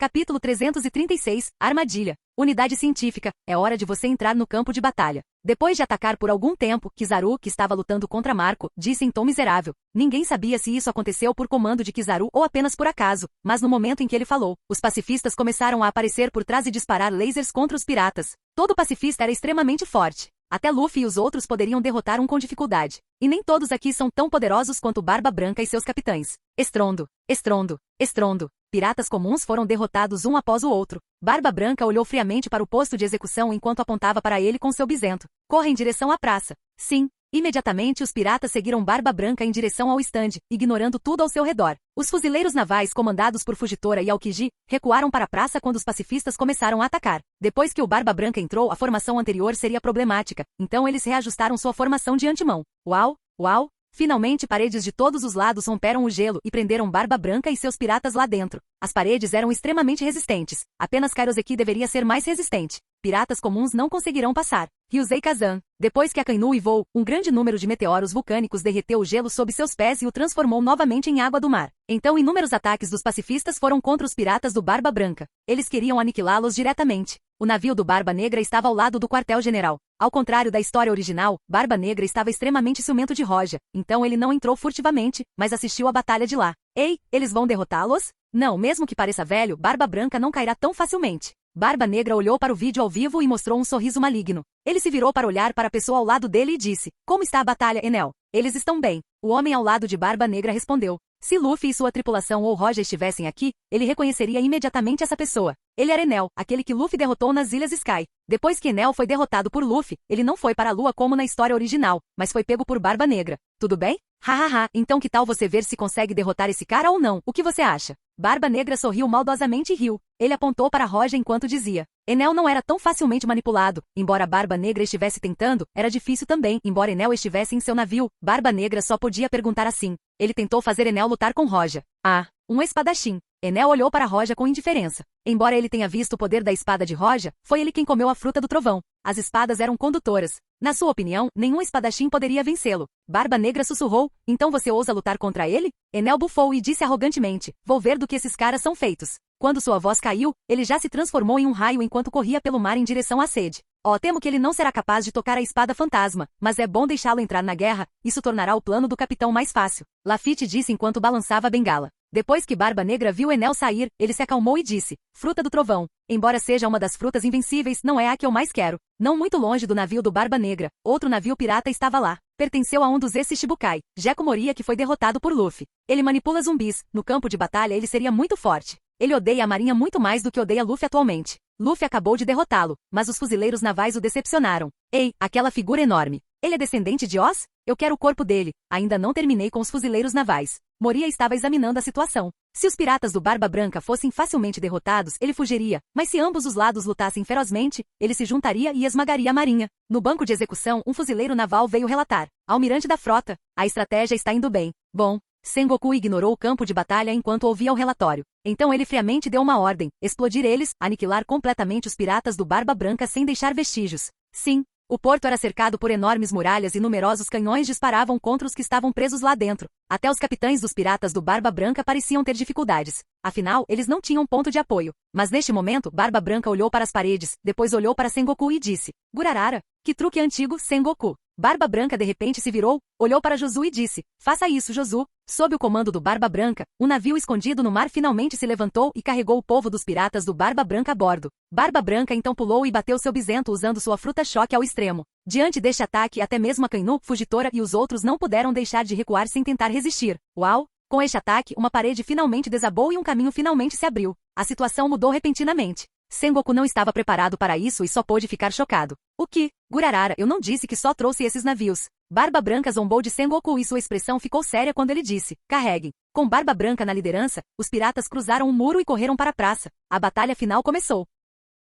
Capítulo 336, Armadilha. Unidade científica, é hora de você entrar no campo de batalha. Depois de atacar por algum tempo, Kizaru, que estava lutando contra Marco, disse em tom miserável. Ninguém sabia se isso aconteceu por comando de Kizaru ou apenas por acaso, mas no momento em que ele falou, os pacifistas começaram a aparecer por trás e disparar lasers contra os piratas. Todo pacifista era extremamente forte. Até Luffy e os outros poderiam derrotar um com dificuldade. E nem todos aqui são tão poderosos quanto Barba Branca e seus capitães. Estrondo, estrondo, estrondo. Piratas comuns foram derrotados um após o outro. Barba Branca olhou friamente para o posto de execução enquanto apontava para ele com seu bisento. Corra em direção à praça. Sim, Imediatamente os piratas seguiram Barba Branca em direção ao estande, ignorando tudo ao seu redor. Os fuzileiros navais comandados por Fugitora e Aokiji recuaram para a praça quando os pacifistas começaram a atacar. Depois que o Barba Branca entrou, a formação anterior seria problemática, então eles reajustaram sua formação de antemão. Uau! Uau! Finalmente paredes de todos os lados romperam o gelo e prenderam Barba Branca e seus piratas lá dentro. As paredes eram extremamente resistentes. Apenas Kairoseki deveria ser mais resistente. Piratas comuns não conseguirão passar. Ryuzei Kazan. Depois que Akainu ivou, um grande número de meteoros vulcânicos derreteu o gelo sob seus pés e o transformou novamente em água do mar. Então inúmeros ataques dos pacifistas foram contra os piratas do Barba Branca. Eles queriam aniquilá-los diretamente. O navio do Barba Negra estava ao lado do quartel-general. Ao contrário da história original, Barba Negra estava extremamente ciumento de Roja, então ele não entrou furtivamente, mas assistiu à batalha de lá. Ei, eles vão derrotá-los? Não, mesmo que pareça velho, Barba Branca não cairá tão facilmente. Barba Negra olhou para o vídeo ao vivo e mostrou um sorriso maligno. Ele se virou para olhar para a pessoa ao lado dele e disse: Como está a batalha, Enel? Eles estão bem. O homem ao lado de Barba Negra respondeu: Se Luffy e sua tripulação ou Roja estivessem aqui, ele reconheceria imediatamente essa pessoa. Ele era Enel, aquele que Luffy derrotou nas Ilhas Sky. Depois que Enel foi derrotado por Luffy, ele não foi para a lua como na história original, mas foi pego por Barba Negra. Tudo bem? Hahaha, então que tal você ver se consegue derrotar esse cara ou não? O que você acha? Barba Negra sorriu maldosamente e riu. Ele apontou para Roja enquanto dizia: Enel não era tão facilmente manipulado. Embora Barba Negra estivesse tentando, era difícil também. Embora Enel estivesse em seu navio, Barba Negra só podia perguntar assim. Ele tentou fazer Enel lutar com Roja. Ah, um espadachim. Enel olhou para Roja com indiferença. Embora ele tenha visto o poder da espada de Roja, foi ele quem comeu a fruta do trovão. As espadas eram condutoras. Na sua opinião, nenhum espadachim poderia vencê-lo. Barba Negra sussurrou: Então você ousa lutar contra ele? Enel bufou e disse arrogantemente: Vou ver do que esses caras são feitos. Quando sua voz caiu, ele já se transformou em um raio enquanto corria pelo mar em direção à sede. Oh, temo que ele não será capaz de tocar a espada fantasma, mas é bom deixá-lo entrar na guerra, isso tornará o plano do capitão mais fácil. Lafitte disse enquanto balançava a bengala. Depois que Barba Negra viu Enel sair, ele se acalmou e disse: Fruta do trovão. Embora seja uma das frutas invencíveis, não é a que eu mais quero. Não muito longe do navio do Barba Negra, outro navio pirata estava lá. Pertenceu a um dos Shichibukai, Gecko Moria, que foi derrotado por Luffy. Ele manipula zumbis. No campo de batalha ele seria muito forte. Ele odeia a marinha muito mais do que odeia Luffy atualmente. Luffy acabou de derrotá-lo, mas os fuzileiros navais o decepcionaram. Ei, aquela figura enorme. Ele é descendente de Oz? Eu quero o corpo dele. Ainda não terminei com os fuzileiros navais. Moria estava examinando a situação. Se os piratas do Barba Branca fossem facilmente derrotados, ele fugiria, mas se ambos os lados lutassem ferozmente, ele se juntaria e esmagaria a marinha. No banco de execução, um fuzileiro naval veio relatar: Almirante da frota, a estratégia está indo bem. Bom, Sengoku ignorou o campo de batalha enquanto ouvia o relatório. Então ele friamente deu uma ordem: explodir eles, aniquilar completamente os piratas do Barba Branca sem deixar vestígios. Sim. O porto era cercado por enormes muralhas e numerosos canhões disparavam contra os que estavam presos lá dentro. Até os capitães dos piratas do Barba Branca pareciam ter dificuldades. Afinal, eles não tinham ponto de apoio. Mas neste momento, Barba Branca olhou para as paredes, depois olhou para Sengoku e disse: Gurarara, que truque antigo, Sengoku. Barba Branca de repente se virou, olhou para Josu e disse: Faça isso, Josu. Sob o comando do Barba Branca, um navio escondido no mar finalmente se levantou e carregou o povo dos piratas do Barba Branca a bordo. Barba Branca então pulou e bateu seu bisento usando sua fruta-choque ao extremo. Diante deste ataque, até mesmo Akainu, Fugitora e os outros não puderam deixar de recuar sem tentar resistir. Uau! Com este ataque, uma parede finalmente desabou e um caminho finalmente se abriu. A situação mudou repentinamente. Sengoku não estava preparado para isso e só pôde ficar chocado. O que? Gurarara, eu não disse que só trouxe esses navios. Barba Branca zombou de Sengoku e sua expressão ficou séria quando ele disse: Carreguem. Com Barba Branca na liderança, os piratas cruzaram um muro e correram para a praça. A batalha final começou.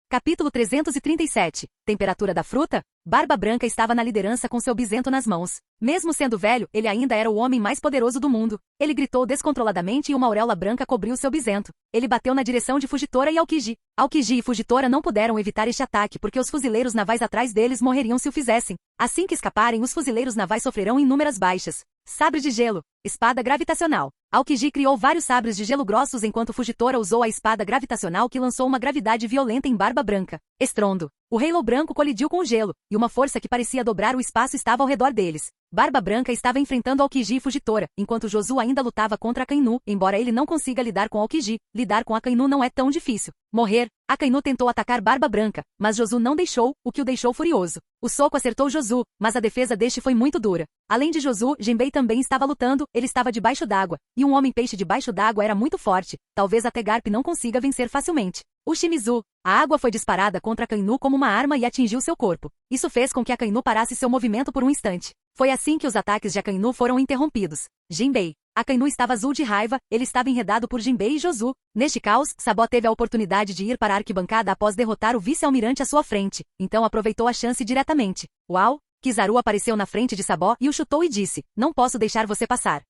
Capítulo 337. Temperatura da fruta? Barba Branca estava na liderança com seu bisento nas mãos. Mesmo sendo velho, ele ainda era o homem mais poderoso do mundo. Ele gritou descontroladamente e uma auréola branca cobriu seu bisento. Ele bateu na direção de Fugitora e Aokiji. Aokiji e Fugitora não puderam evitar este ataque porque os fuzileiros navais atrás deles morreriam se o fizessem. Assim que escaparem, os fuzileiros navais sofrerão inúmeras baixas. Sabre de gelo. Espada gravitacional. Aokiji criou vários sabres de gelo grossos enquanto Fugitora usou a espada gravitacional que lançou uma gravidade violenta em Barba Branca. Estrondo. O Halo branco colidiu com o gelo, e uma força que parecia dobrar o espaço estava ao redor deles. Barba Branca estava enfrentando Aokiji e Fugitora, enquanto Josu ainda lutava contra Akainu. Embora ele não consiga lidar com Aokiji, lidar com Akainu não é tão difícil. Morrer. Akainu tentou atacar Barba Branca, mas Josu não deixou, o que o deixou furioso. O soco acertou Josu, mas a defesa deste foi muito dura. Além de Josu, Jinbei também estava lutando, ele estava debaixo d'água, e um homem-peixe debaixo d'água era muito forte. Talvez até Garp não consiga vencer facilmente. O Shimizu. A água foi disparada contra Akainu como uma arma e atingiu seu corpo. Isso fez com que Akainu parasse seu movimento por um instante. Foi assim que os ataques de Akainu foram interrompidos. Jinbei. Akainu estava azul de raiva, ele estava enredado por Jinbei e Jozu. Neste caos, Sabo teve a oportunidade de ir para a arquibancada após derrotar o vice-almirante à sua frente, então aproveitou a chance diretamente. Uau! Kizaru apareceu na frente de Sabo e o chutou e disse, não posso deixar você passar.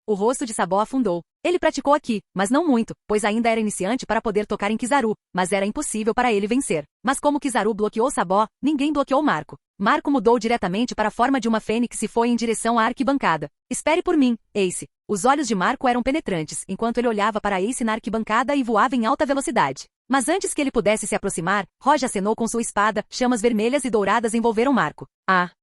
O rosto de Sabo afundou. Ele praticou aqui, mas não muito, pois ainda era iniciante para poder tocar em Kizaru, mas era impossível para ele vencer. Mas como Kizaru bloqueou Sabo, ninguém bloqueou Marco. Marco mudou diretamente para a forma de uma fênix e foi em direção à arquibancada. Espere por mim, Ace. Os olhos de Marco eram penetrantes, enquanto ele olhava para Ace na arquibancada e voava em alta velocidade. Mas antes que ele pudesse se aproximar, Roja acenou com sua espada, chamas vermelhas e douradas envolveram Marco.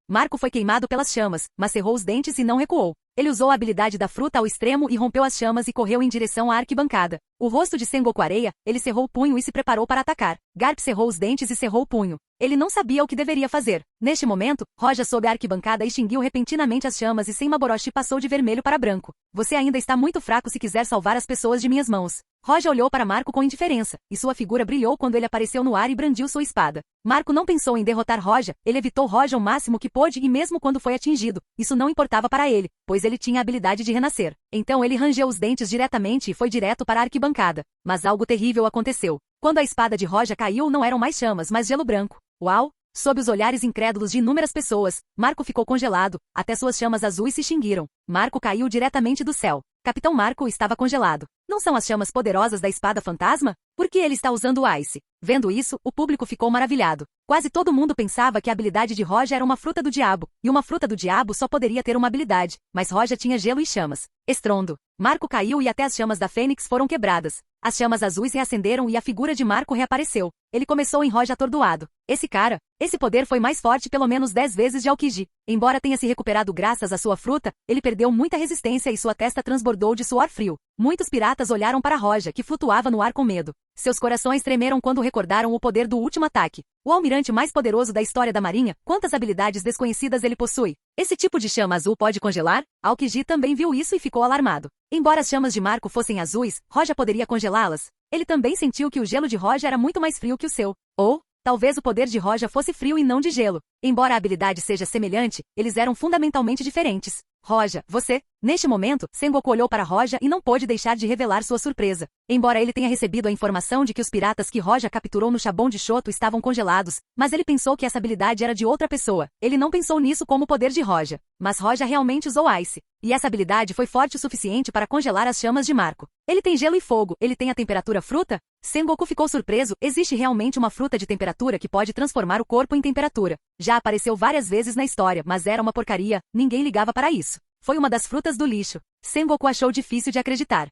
Marco foi queimado pelas chamas, mas cerrou os dentes e não recuou. Ele usou a habilidade da fruta ao extremo e rompeu as chamas e correu em direção à arquibancada. O rosto de Sengoku areia, ele cerrou o punho e se preparou para atacar. Garp cerrou os dentes e cerrou o punho. Ele não sabia o que deveria fazer. Neste momento, Roja sob a arquibancada extinguiu repentinamente as chamas e Senmaboroshi passou de vermelho para branco. Você ainda está muito fraco se quiser salvar as pessoas de minhas mãos. Roja olhou para Marco com indiferença, e sua figura brilhou quando ele apareceu no ar e brandiu sua espada. Marco não pensou em derrotar Roja, ele evitou Roja o máximo que pôde e mesmo quando foi atingido, isso não importava para ele, pois ele tinha a habilidade de renascer. Então ele rangeu os dentes diretamente e foi direto para a arquibancada. Mas algo terrível aconteceu. Quando a espada de Roja caiu, não eram mais chamas, mas gelo branco. Uau! Sob os olhares incrédulos de inúmeras pessoas, Marco ficou congelado, até suas chamas azuis se extinguiram. Marco caiu diretamente do céu. Capitão Marco estava congelado. Não são as chamas poderosas da espada fantasma? Por que ele está usando o Ice? Vendo isso, o público ficou maravilhado. Quase todo mundo pensava que a habilidade de Roja era uma fruta do diabo, e uma fruta do diabo só poderia ter uma habilidade, mas Roja tinha gelo e chamas. Estrondo. Marco caiu e até as chamas da Fênix foram quebradas. As chamas azuis reacenderam e a figura de Marco reapareceu. Ele começou em Roja atordoado. Esse poder foi mais forte pelo menos 10 vezes de Aokiji. Embora tenha se recuperado graças à sua fruta, ele perdeu muita resistência e sua testa transbordou de suor frio. Muitos piratas olharam para Roja, que flutuava no ar com medo. Seus corações tremeram quando recordaram o poder do último ataque. O almirante mais poderoso da história da marinha, quantas habilidades desconhecidas ele possui? Esse tipo de chama azul pode congelar? Aokiji também viu isso e ficou alarmado. Embora as chamas de Marco fossem azuis, Roja poderia congelá-las. Ele também sentiu que o gelo de Roja era muito mais frio que o seu. Ou, talvez o poder de Roja fosse frio e não de gelo. Embora a habilidade seja semelhante, eles eram fundamentalmente diferentes. Roja, você... Neste momento, Sengoku olhou para Roja e não pôde deixar de revelar sua surpresa. Embora ele tenha recebido a informação de que os piratas que Roja capturou no Shabon de Shoto estavam congelados, mas ele pensou que essa habilidade era de outra pessoa. Ele não pensou nisso como o poder de Roja. Mas Roja realmente usou Ice. E essa habilidade foi forte o suficiente para congelar as chamas de Marco. Ele tem gelo e fogo, ele tem a temperatura fruta? Sengoku ficou surpreso, existe realmente uma fruta de temperatura que pode transformar o corpo em temperatura. Já apareceu várias vezes na história, mas era uma porcaria, ninguém ligava para isso. Foi uma das frutas do lixo. Sengoku achou difícil de acreditar.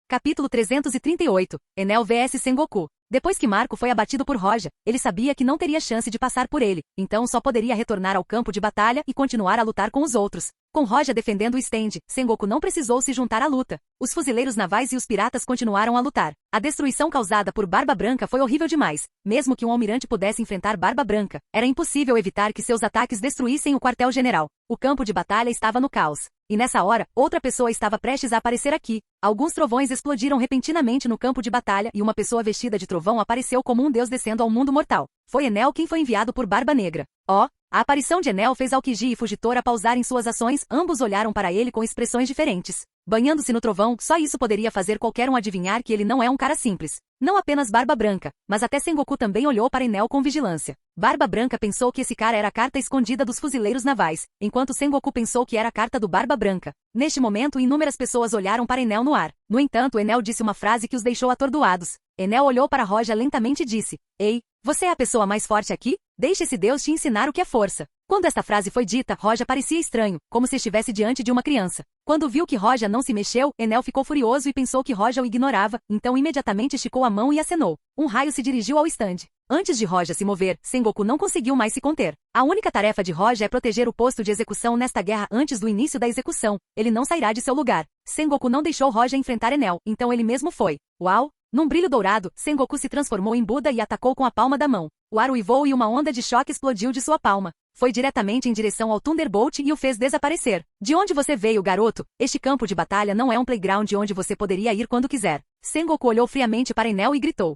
Capítulo 338. Enel vs Sengoku. Depois que Marco foi abatido por Roja, ele sabia que não teria chance de passar por ele, então só poderia retornar ao campo de batalha e continuar a lutar com os outros. Com Roja defendendo o stand, Sengoku não precisou se juntar à luta. Os fuzileiros navais e os piratas continuaram a lutar. A destruição causada por Barba Branca foi horrível demais. Mesmo que um almirante pudesse enfrentar Barba Branca, era impossível evitar que seus ataques destruíssem o quartel-general. O campo de batalha estava no caos. E nessa hora, outra pessoa estava prestes a aparecer aqui. Alguns trovões explodiram repentinamente no campo de batalha e uma pessoa vestida de trovão apareceu como um deus descendo ao mundo mortal. Foi Enel quem foi enviado por Barba Negra. A aparição de Enel fez Aokiji e Fujitora pausarem suas ações, ambos olharam para ele com expressões diferentes. Banhando-se no trovão, só isso poderia fazer qualquer um adivinhar que ele não é um cara simples. Não apenas Barba Branca, mas até Sengoku também olhou para Enel com vigilância. Barba Branca pensou que esse cara era a carta escondida dos fuzileiros navais, enquanto Sengoku pensou que era a carta do Barba Branca. Neste momento, inúmeras pessoas olharam para Enel no ar. No entanto, Enel disse uma frase que os deixou atordoados. Enel olhou para Roja lentamente e disse: Ei, você é a pessoa mais forte aqui? Deixe esse Deus te ensinar o que é força. Quando esta frase foi dita, Roja parecia estranho, como se estivesse diante de uma criança. Quando viu que Roja não se mexeu, Enel ficou furioso e pensou que Roja o ignorava, então imediatamente esticou a mão e acenou. Um raio se dirigiu ao estande. Antes de Roja se mover, Sengoku não conseguiu mais se conter. A única tarefa de Roja é proteger o posto de execução nesta guerra antes do início da execução. Ele não sairá de seu lugar. Sengoku não deixou Roja enfrentar Enel, então ele mesmo foi. Uau! Num brilho dourado, Sengoku se transformou em Buda e atacou com a palma da mão. O ar uivou e uma onda de choque explodiu de sua palma. Foi diretamente em direção ao Thunderbolt e o fez desaparecer. De onde você veio, garoto? Este campo de batalha não é um playground onde você poderia ir quando quiser. Sengoku olhou friamente para Enel e gritou.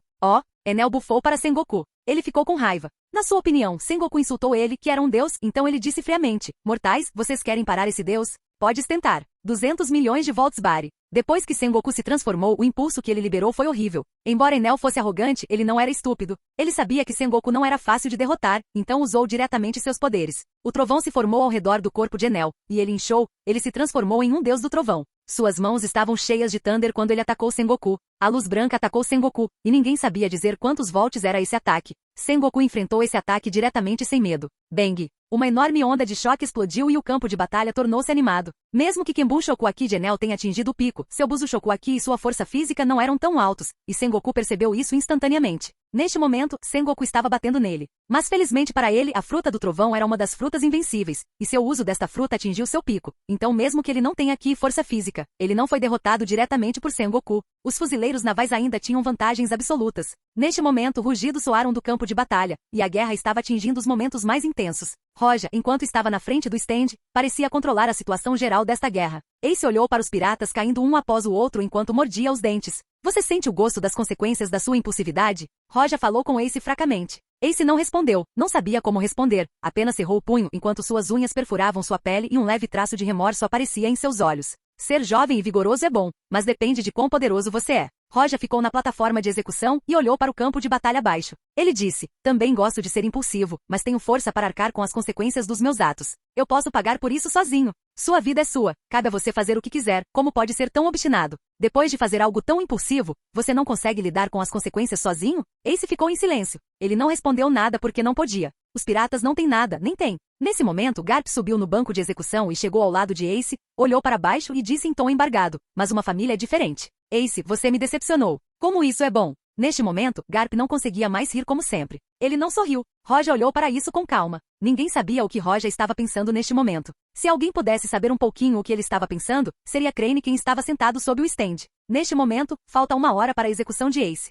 Enel bufou para Sengoku. Ele ficou com raiva. Na sua opinião, Sengoku insultou ele, que era um deus, então ele disse friamente: mortais, vocês querem parar esse deus? Podes tentar. 200 milhões de volts Bari. Depois que Sengoku se transformou, o impulso que ele liberou foi horrível. Embora Enel fosse arrogante, ele não era estúpido. Ele sabia que Sengoku não era fácil de derrotar, então usou diretamente seus poderes. O trovão se formou ao redor do corpo de Enel, e ele inchou, ele se transformou em um deus do trovão. Suas mãos estavam cheias de Thunder quando ele atacou Sengoku. A luz branca atacou Sengoku, e ninguém sabia dizer quantos volts era esse ataque. Sengoku enfrentou esse ataque diretamente sem medo. Bang! Uma enorme onda de choque explodiu e o campo de batalha tornou-se animado. Mesmo que Kenbun Shokuaki de Enel tenha atingido o pico, seu Buzu Shokuaki e sua força física não eram tão altos, e Sengoku percebeu isso instantaneamente. Neste momento, Sengoku estava batendo nele. Mas felizmente para ele, a fruta do trovão era uma das frutas invencíveis, e seu uso desta fruta atingiu seu pico. Então mesmo que ele não tenha aqui força física, ele não foi derrotado diretamente por Sengoku. Os fuzileiros navais ainda tinham vantagens absolutas. Neste momento, rugidos soaram do campo de batalha, e a guerra estava atingindo os momentos mais intensos. Roja, enquanto estava na frente do stand, parecia controlar a situação geral desta guerra. Ace olhou para os piratas caindo um após o outro enquanto mordia os dentes. Você sente o gosto das consequências da sua impulsividade? Roja falou com Ace fracamente. Ace não respondeu, não sabia como responder, apenas cerrou o punho enquanto suas unhas perfuravam sua pele e um leve traço de remorso aparecia em seus olhos. Ser jovem e vigoroso é bom, mas depende de quão poderoso você é. Roja ficou na plataforma de execução e olhou para o campo de batalha abaixo. Ele disse: também gosto de ser impulsivo, mas tenho força para arcar com as consequências dos meus atos. Eu posso pagar por isso sozinho. Sua vida é sua, cabe a você fazer o que quiser, como pode ser tão obstinado? Depois de fazer algo tão impulsivo, você não consegue lidar com as consequências sozinho? Ace ficou em silêncio. Ele não respondeu nada porque não podia. Os piratas não têm nada, nem têm. Nesse momento, Garp subiu no banco de execução e chegou ao lado de Ace, olhou para baixo e disse em tom embargado: mas uma família é diferente. Ace, você me decepcionou. Como isso é bom? Neste momento, Garp não conseguia mais rir como sempre. Ele não sorriu. Roja olhou para isso com calma. Ninguém sabia o que Roja estava pensando neste momento. Se alguém pudesse saber um pouquinho o que ele estava pensando, seria Crane quem estava sentado sob o stand. Neste momento, falta 1 hora para a execução de Ace.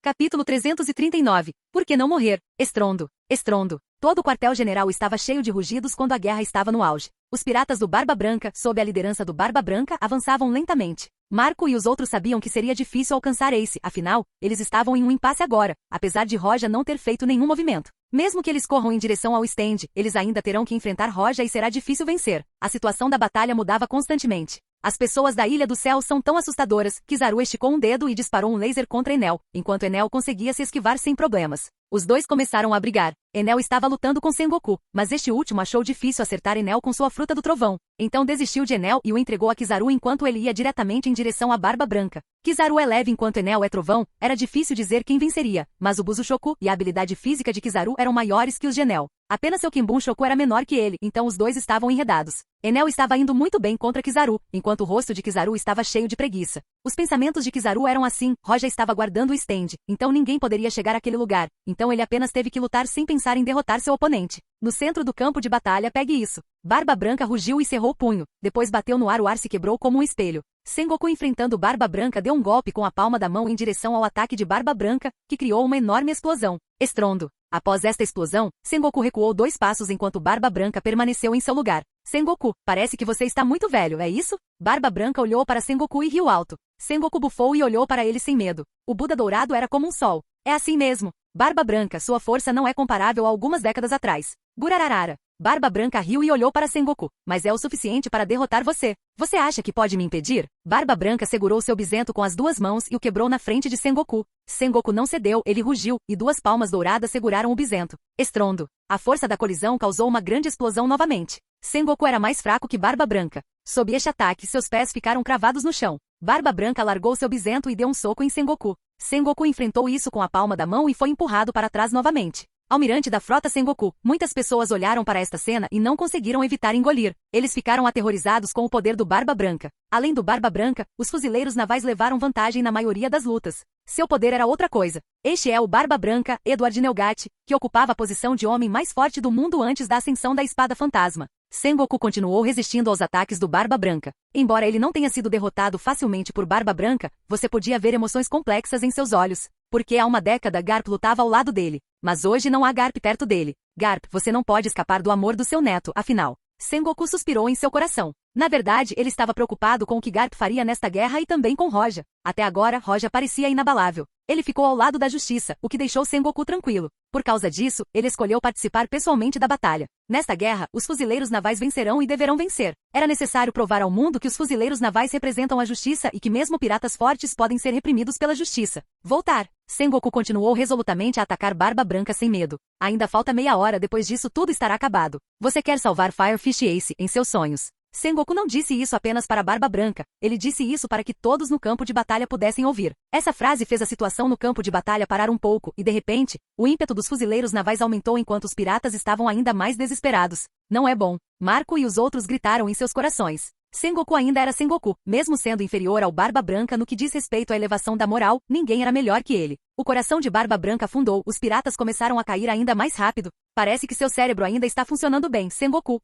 Capítulo 339. Por que não morrer? Estrondo. Estrondo. Todo o quartel-general estava cheio de rugidos quando a guerra estava no auge. Os piratas do Barba Branca, sob a liderança do Barba Branca, avançavam lentamente. Marco e os outros sabiam que seria difícil alcançar Ace, afinal, eles estavam em um impasse agora, apesar de Roja não ter feito nenhum movimento. Mesmo que eles corram em direção ao stand, eles ainda terão que enfrentar Roja e será difícil vencer. A situação da batalha mudava constantemente. As pessoas da Ilha do Céu são tão assustadoras que Kizaru esticou um dedo e disparou um laser contra Enel, enquanto Enel conseguia se esquivar sem problemas. Os dois começaram a brigar. Enel estava lutando com Sengoku, mas este último achou difícil acertar Enel com sua fruta do trovão. Então desistiu de Enel e o entregou a Kizaru enquanto ele ia diretamente em direção à Barba Branca. Kizaru é leve enquanto Enel é trovão, era difícil dizer quem venceria, mas o Buzushoku e a habilidade física de Kizaru eram maiores que os de Enel. Apenas seu Kenbun Shoku era menor que ele, então os dois estavam enredados. Enel estava indo muito bem contra Kizaru, enquanto o rosto de Kizaru estava cheio de preguiça. Os pensamentos de Kizaru eram assim: Roja estava guardando o stand, então ninguém poderia chegar àquele lugar, então ele apenas teve que lutar sem pensar em derrotar seu oponente. No centro do campo de batalha, pegue isso. Barba Branca rugiu e cerrou o punho, depois bateu no ar, o ar se quebrou como um espelho. Sengoku, enfrentando Barba Branca, deu um golpe com a palma da mão em direção ao ataque de Barba Branca, que criou uma enorme explosão. Estrondo. Após esta explosão, Sengoku recuou 2 passos enquanto Barba Branca permaneceu em seu lugar. Sengoku, parece que você está muito velho, é isso? Barba Branca olhou para Sengoku e riu alto. Sengoku bufou e olhou para ele sem medo. O Buda dourado era como um sol. É assim mesmo. Barba Branca, sua força não é comparável a algumas décadas atrás. Gurararara. Barba Branca riu e olhou para Sengoku. Mas é o suficiente para derrotar você. Você acha que pode me impedir? Barba Branca segurou seu bisento com as 2 mãos e o quebrou na frente de Sengoku. Sengoku não cedeu, ele rugiu, e 2 palmas douradas seguraram o bisento. Estrondo. A força da colisão causou uma grande explosão novamente. Sengoku era mais fraco que Barba Branca. Sob este ataque, seus pés ficaram cravados no chão. Barba Branca largou seu bisento e deu um soco em Sengoku. Sengoku enfrentou isso com a palma da mão e foi empurrado para trás novamente. Almirante da frota Sengoku. Muitas pessoas olharam para esta cena e não conseguiram evitar engolir. Eles ficaram aterrorizados com o poder do Barba Branca. Além do Barba Branca, os fuzileiros navais levaram vantagem na maioria das lutas. Seu poder era outra coisa. Este é o Barba Branca, Edward Nelgat, que ocupava a posição de homem mais forte do mundo antes da ascensão da Espada Fantasma. Sengoku continuou resistindo aos ataques do Barba Branca. Embora ele não tenha sido derrotado facilmente por Barba Branca, você podia ver emoções complexas em seus olhos. Porque há uma década Garp lutava ao lado dele. Mas hoje não há Garp perto dele. Garp, você não pode escapar do amor do seu neto, afinal. Sengoku suspirou em seu coração. Na verdade, ele estava preocupado com o que Garp faria nesta guerra e também com Roja. Até agora, Roja parecia inabalável. Ele ficou ao lado da justiça, o que deixou Sengoku tranquilo. Por causa disso, ele escolheu participar pessoalmente da batalha. Nesta guerra, os fuzileiros navais vencerão e deverão vencer. Era necessário provar ao mundo que os fuzileiros navais representam a justiça e que mesmo piratas fortes podem ser reprimidos pela justiça. Voltar. Sengoku continuou resolutamente a atacar Barba Branca sem medo. Ainda falta meia hora, depois disso tudo estará acabado. Você quer salvar Firefish Ace em seus sonhos. Sengoku não disse isso apenas para Barba Branca, ele disse isso para que todos no campo de batalha pudessem ouvir. Essa frase fez a situação no campo de batalha parar um pouco, e de repente, o ímpeto dos fuzileiros navais aumentou enquanto os piratas estavam ainda mais desesperados. Não é bom. Marco e os outros gritaram em seus corações. Sengoku ainda era Sengoku, mesmo sendo inferior ao Barba Branca no que diz respeito à elevação da moral, ninguém era melhor que ele. O coração de Barba Branca afundou, os piratas começaram a cair ainda mais rápido. Parece que seu cérebro ainda está funcionando bem. Sengoku,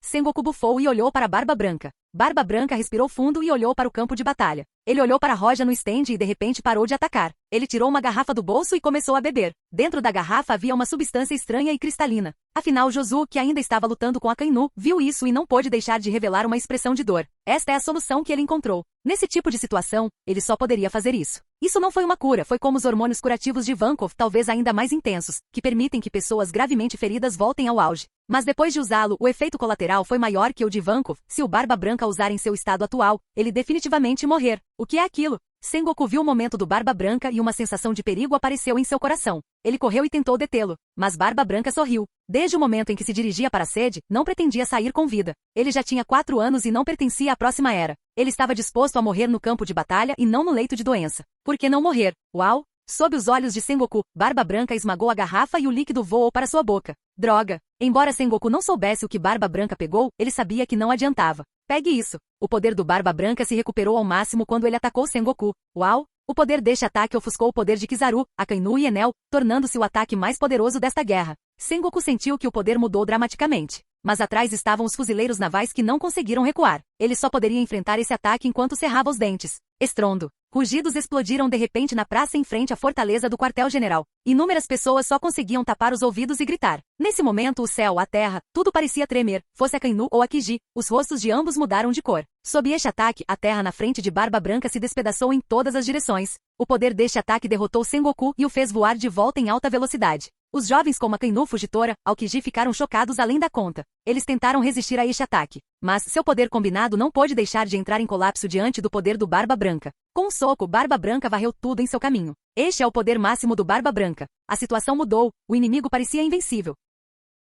Sengoku bufou e olhou para Barba Branca. Barba Branca respirou fundo e olhou para o campo de batalha. Ele olhou para Roja no stand e de repente parou de atacar. Ele tirou uma garrafa do bolso e começou a beber. Dentro da garrafa havia uma substância estranha e cristalina. Afinal, Josu, que ainda estava lutando com Akainu, viu isso e não pôde deixar de revelar uma expressão de dor. Esta é a solução que ele encontrou. Nesse tipo de situação, ele só poderia fazer isso. Isso não foi uma cura, foi como os hormônios curativos de Vankov, talvez ainda mais intensos, que permitem que pessoas gravemente feridas voltem ao auge. Mas depois de usá-lo, o efeito colateral foi maior que o de Vankov. Se o Barba Branca usar em seu estado atual, ele definitivamente morrer. O que é aquilo? Sengoku viu o momento do Barba Branca e uma sensação de perigo apareceu em seu coração. Ele correu e tentou detê-lo, mas Barba Branca sorriu. Desde o momento em que se dirigia para a sede, não pretendia sair com vida. Ele já tinha 4 anos e não pertencia à próxima era. Ele estava disposto a morrer no campo de batalha e não no leito de doença. Por que não morrer? Uau! Sob os olhos de Sengoku, Barba Branca esmagou a garrafa e o líquido voou para sua boca. Droga! Embora Sengoku não soubesse o que Barba Branca pegou, ele sabia que não adiantava. Pegue isso. O poder do Barba Branca se recuperou ao máximo quando ele atacou Sengoku. Uau! O poder deste ataque ofuscou o poder de Kizaru, Akainu e Enel, tornando-se o ataque mais poderoso desta guerra. Sengoku sentiu que o poder mudou dramaticamente. Mas atrás estavam os fuzileiros navais que não conseguiram recuar. Ele só poderia enfrentar esse ataque enquanto cerrava os dentes. Estrondo. Rugidos explodiram de repente na praça em frente à fortaleza do quartel-general. Inúmeras pessoas só conseguiam tapar os ouvidos e gritar. Nesse momento o céu, a terra, tudo parecia tremer, fosse Akainu ou Akiji, os rostos de ambos mudaram de cor. Sob este ataque, a terra na frente de Barba Branca se despedaçou em todas as direções. O poder deste ataque derrotou Sengoku e o fez voar de volta em alta velocidade. Os jovens como Akainu Fugitora, Aokiji ficaram chocados além da conta. Eles tentaram resistir a este ataque, mas seu poder combinado não pôde deixar de entrar em colapso diante do poder do Barba Branca. Com um soco, Barba Branca varreu tudo em seu caminho. Este é o poder máximo do Barba Branca. A situação mudou, o inimigo parecia invencível.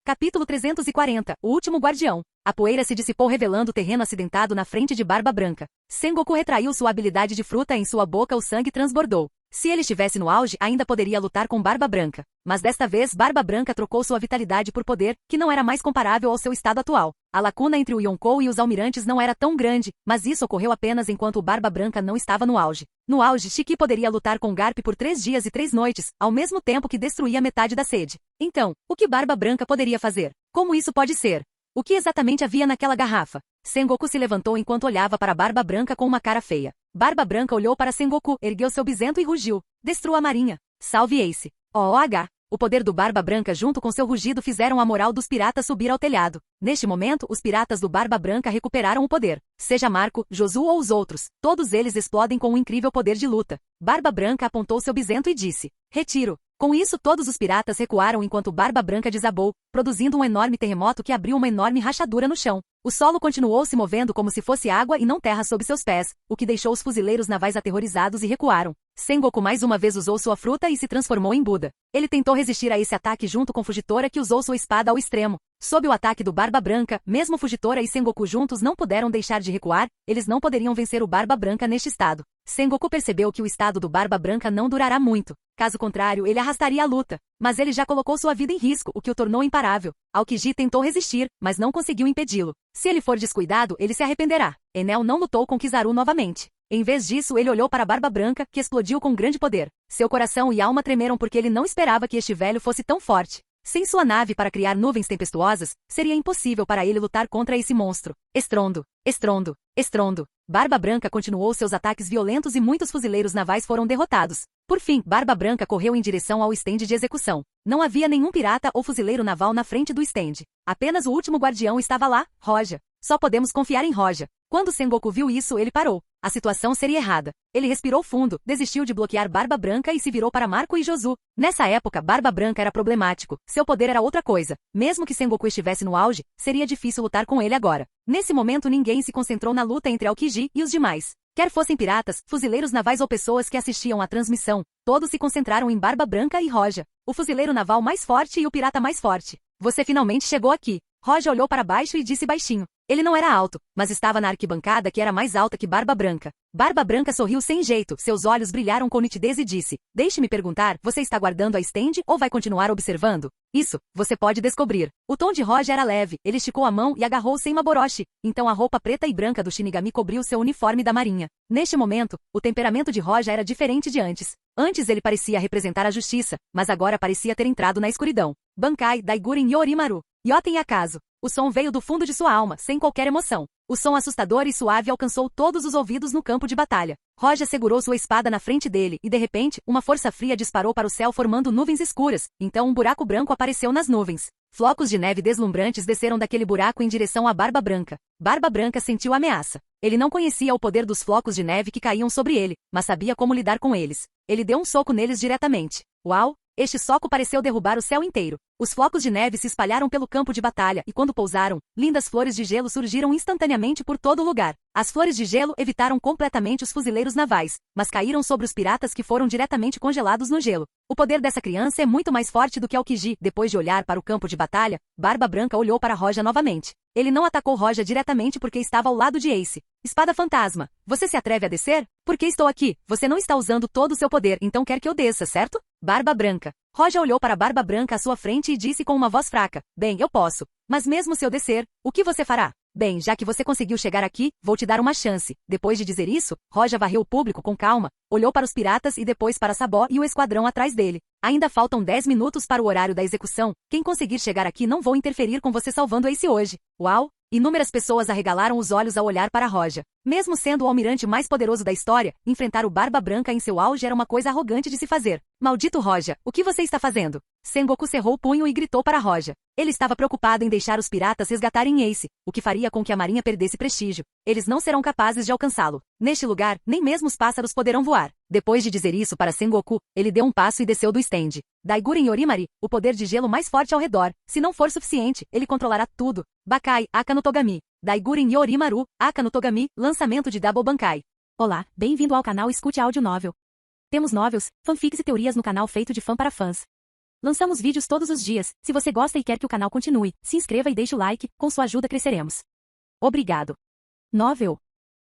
Capítulo 340, o último guardião. A poeira se dissipou revelando o terreno acidentado na frente de Barba Branca. Sengoku retraiu sua habilidade de fruta e em sua boca o sangue transbordou. Se ele estivesse no auge, ainda poderia lutar com Barba Branca. Mas desta vez, Barba Branca trocou sua vitalidade por poder, que não era mais comparável ao seu estado atual. A lacuna entre o Yonkou e os almirantes não era tão grande, mas isso ocorreu apenas enquanto o Barba Branca não estava no auge. No auge, Shiki poderia lutar com Garp por 3 dias e 3 noites, ao mesmo tempo que destruía metade da sede. Então, o que Barba Branca poderia fazer? Como isso pode ser? O que exatamente havia naquela garrafa? Sengoku se levantou enquanto olhava para Barba Branca com uma cara feia. Barba Branca olhou para Sengoku, ergueu seu bizento e rugiu. Destrua a marinha. Salve Ace. OOH. O poder do Barba Branca junto com seu rugido fizeram a moral dos piratas subir ao telhado. Neste momento, os piratas do Barba Branca recuperaram o poder. Seja Marco, Josu ou os outros, todos eles explodem com um incrível poder de luta. Barba Branca apontou seu bizento e disse: Retiro. Com isso todos os piratas recuaram enquanto Barba Branca desabou, produzindo um enorme terremoto que abriu uma enorme rachadura no chão. O solo continuou se movendo como se fosse água e não terra sob seus pés, o que deixou os fuzileiros navais aterrorizados e recuaram. Sengoku mais uma vez usou sua fruta e se transformou em Buda. Ele tentou resistir a esse ataque junto com Fugitora que usou sua espada ao extremo. Sob o ataque do Barba Branca, mesmo Fugitora e Sengoku juntos não puderam deixar de recuar, eles não poderiam vencer o Barba Branca neste estado. Sengoku percebeu que o estado do Barba Branca não durará muito. Caso contrário, ele arrastaria a luta. Mas ele já colocou sua vida em risco, o que o tornou imparável. Aokiji tentou resistir, mas não conseguiu impedi-lo. Se ele for descuidado, ele se arrependerá. Enel não lutou com Kizaru novamente. Em vez disso, ele olhou para Barba Branca, que explodiu com grande poder. Seu coração e alma tremeram porque ele não esperava que este velho fosse tão forte. Sem sua nave para criar nuvens tempestuosas, seria impossível para ele lutar contra esse monstro. Estrondo, estrondo, estrondo. Barba Branca continuou seus ataques violentos e muitos fuzileiros navais foram derrotados. Por fim, Barba Branca correu em direção ao estende de execução. Não havia nenhum pirata ou fuzileiro naval na frente do estende. Apenas o último guardião estava lá, Roja. Só podemos confiar em Roja. Quando Sengoku viu isso, ele parou. A situação seria errada. Ele respirou fundo, desistiu de bloquear Barba Branca e se virou para Marco e Josu. Nessa época, Barba Branca era problemático. Seu poder era outra coisa. Mesmo que Sengoku estivesse no auge, seria difícil lutar com ele agora. Nesse momento, ninguém se concentrou na luta entre Aokiji e os demais. Quer fossem piratas, fuzileiros navais ou pessoas que assistiam à transmissão, todos se concentraram em Barba Branca e Roja. O fuzileiro naval mais forte e o pirata mais forte. Você finalmente chegou aqui. Roja olhou para baixo e disse baixinho. Ele não era alto, mas estava na arquibancada que era mais alta que Barba Branca. Barba Branca sorriu sem jeito, seus olhos brilharam com nitidez e disse, deixe-me perguntar, você está guardando a stand ou vai continuar observando? Isso, você pode descobrir. O tom de Roja era leve, ele esticou a mão e agarrou sem Maboroshi, então a roupa preta e branca do Shinigami cobriu seu uniforme da marinha. Neste momento, o temperamento de Roja era diferente de antes. Antes ele parecia representar a justiça, mas agora parecia ter entrado na escuridão. Bankai, Daiguren e Orimaru. Yoten e Akazu. O som veio do fundo de sua alma, sem qualquer emoção. O som assustador e suave alcançou todos os ouvidos no campo de batalha. Roja segurou sua espada na frente dele e, de repente, uma força fria disparou para o céu formando nuvens escuras. Então um buraco branco apareceu nas nuvens. Flocos de neve deslumbrantes desceram daquele buraco em direção à Barba Branca. Barba Branca sentiu a ameaça. Ele não conhecia o poder dos flocos de neve que caíam sobre ele, mas sabia como lidar com eles. Ele deu um soco neles diretamente. Uau! Este soco pareceu derrubar o céu inteiro. Os flocos de neve se espalharam pelo campo de batalha e quando pousaram, lindas flores de gelo surgiram instantaneamente por todo o lugar. As flores de gelo evitaram completamente os fuzileiros navais, mas caíram sobre os piratas que foram diretamente congelados no gelo. O poder dessa criança é muito mais forte do que Aokiji. Depois de olhar para o campo de batalha, Barba Branca olhou para Roja novamente. Ele não atacou Roja diretamente porque estava ao lado de Ace. Espada fantasma, você se atreve a descer? Porque estou aqui, você não está usando todo o seu poder, então quer que eu desça, certo? Barba Branca. Roja olhou para Barba Branca à sua frente e disse com uma voz fraca, bem, eu posso. Mas mesmo se eu descer, o que você fará? Bem, já que você conseguiu chegar aqui, vou te dar uma chance. Depois de dizer isso, Roja varreu o público com calma, olhou para os piratas e depois para Sabó e o esquadrão atrás dele. Ainda faltam 10 minutos para o horário da execução. Quem conseguir chegar aqui não vou interferir com você salvando Ace hoje. Uau! Inúmeras pessoas arregalaram os olhos ao olhar para Roja. Mesmo sendo o almirante mais poderoso da história, enfrentar o Barba Branca em seu auge era uma coisa arrogante de se fazer. Maldito Roja, o que você está fazendo? Sengoku cerrou o punho e gritou para Roja. Ele estava preocupado em deixar os piratas resgatarem Ace, o que faria com que a marinha perdesse prestígio. Eles não serão capazes de alcançá-lo. Neste lugar, nem mesmo os pássaros poderão voar. Depois de dizer isso para Sengoku, ele deu um passo e desceu do stand. Daiguren e Orimari, o poder de gelo mais forte ao redor. Se não for suficiente, ele controlará tudo. Bakai, Aka no Togami. Daiguren e Orimaru, Aka no Togami, lançamento de Double Bankai. Olá, bem-vindo ao canal Escute Áudio Novel. Temos novels, fanfics e teorias no canal feito de fã para fãs. Lançamos vídeos todos os dias. Se você gosta e quer que o canal continue, se inscreva e deixe o like, com sua ajuda cresceremos. Obrigado. Novel.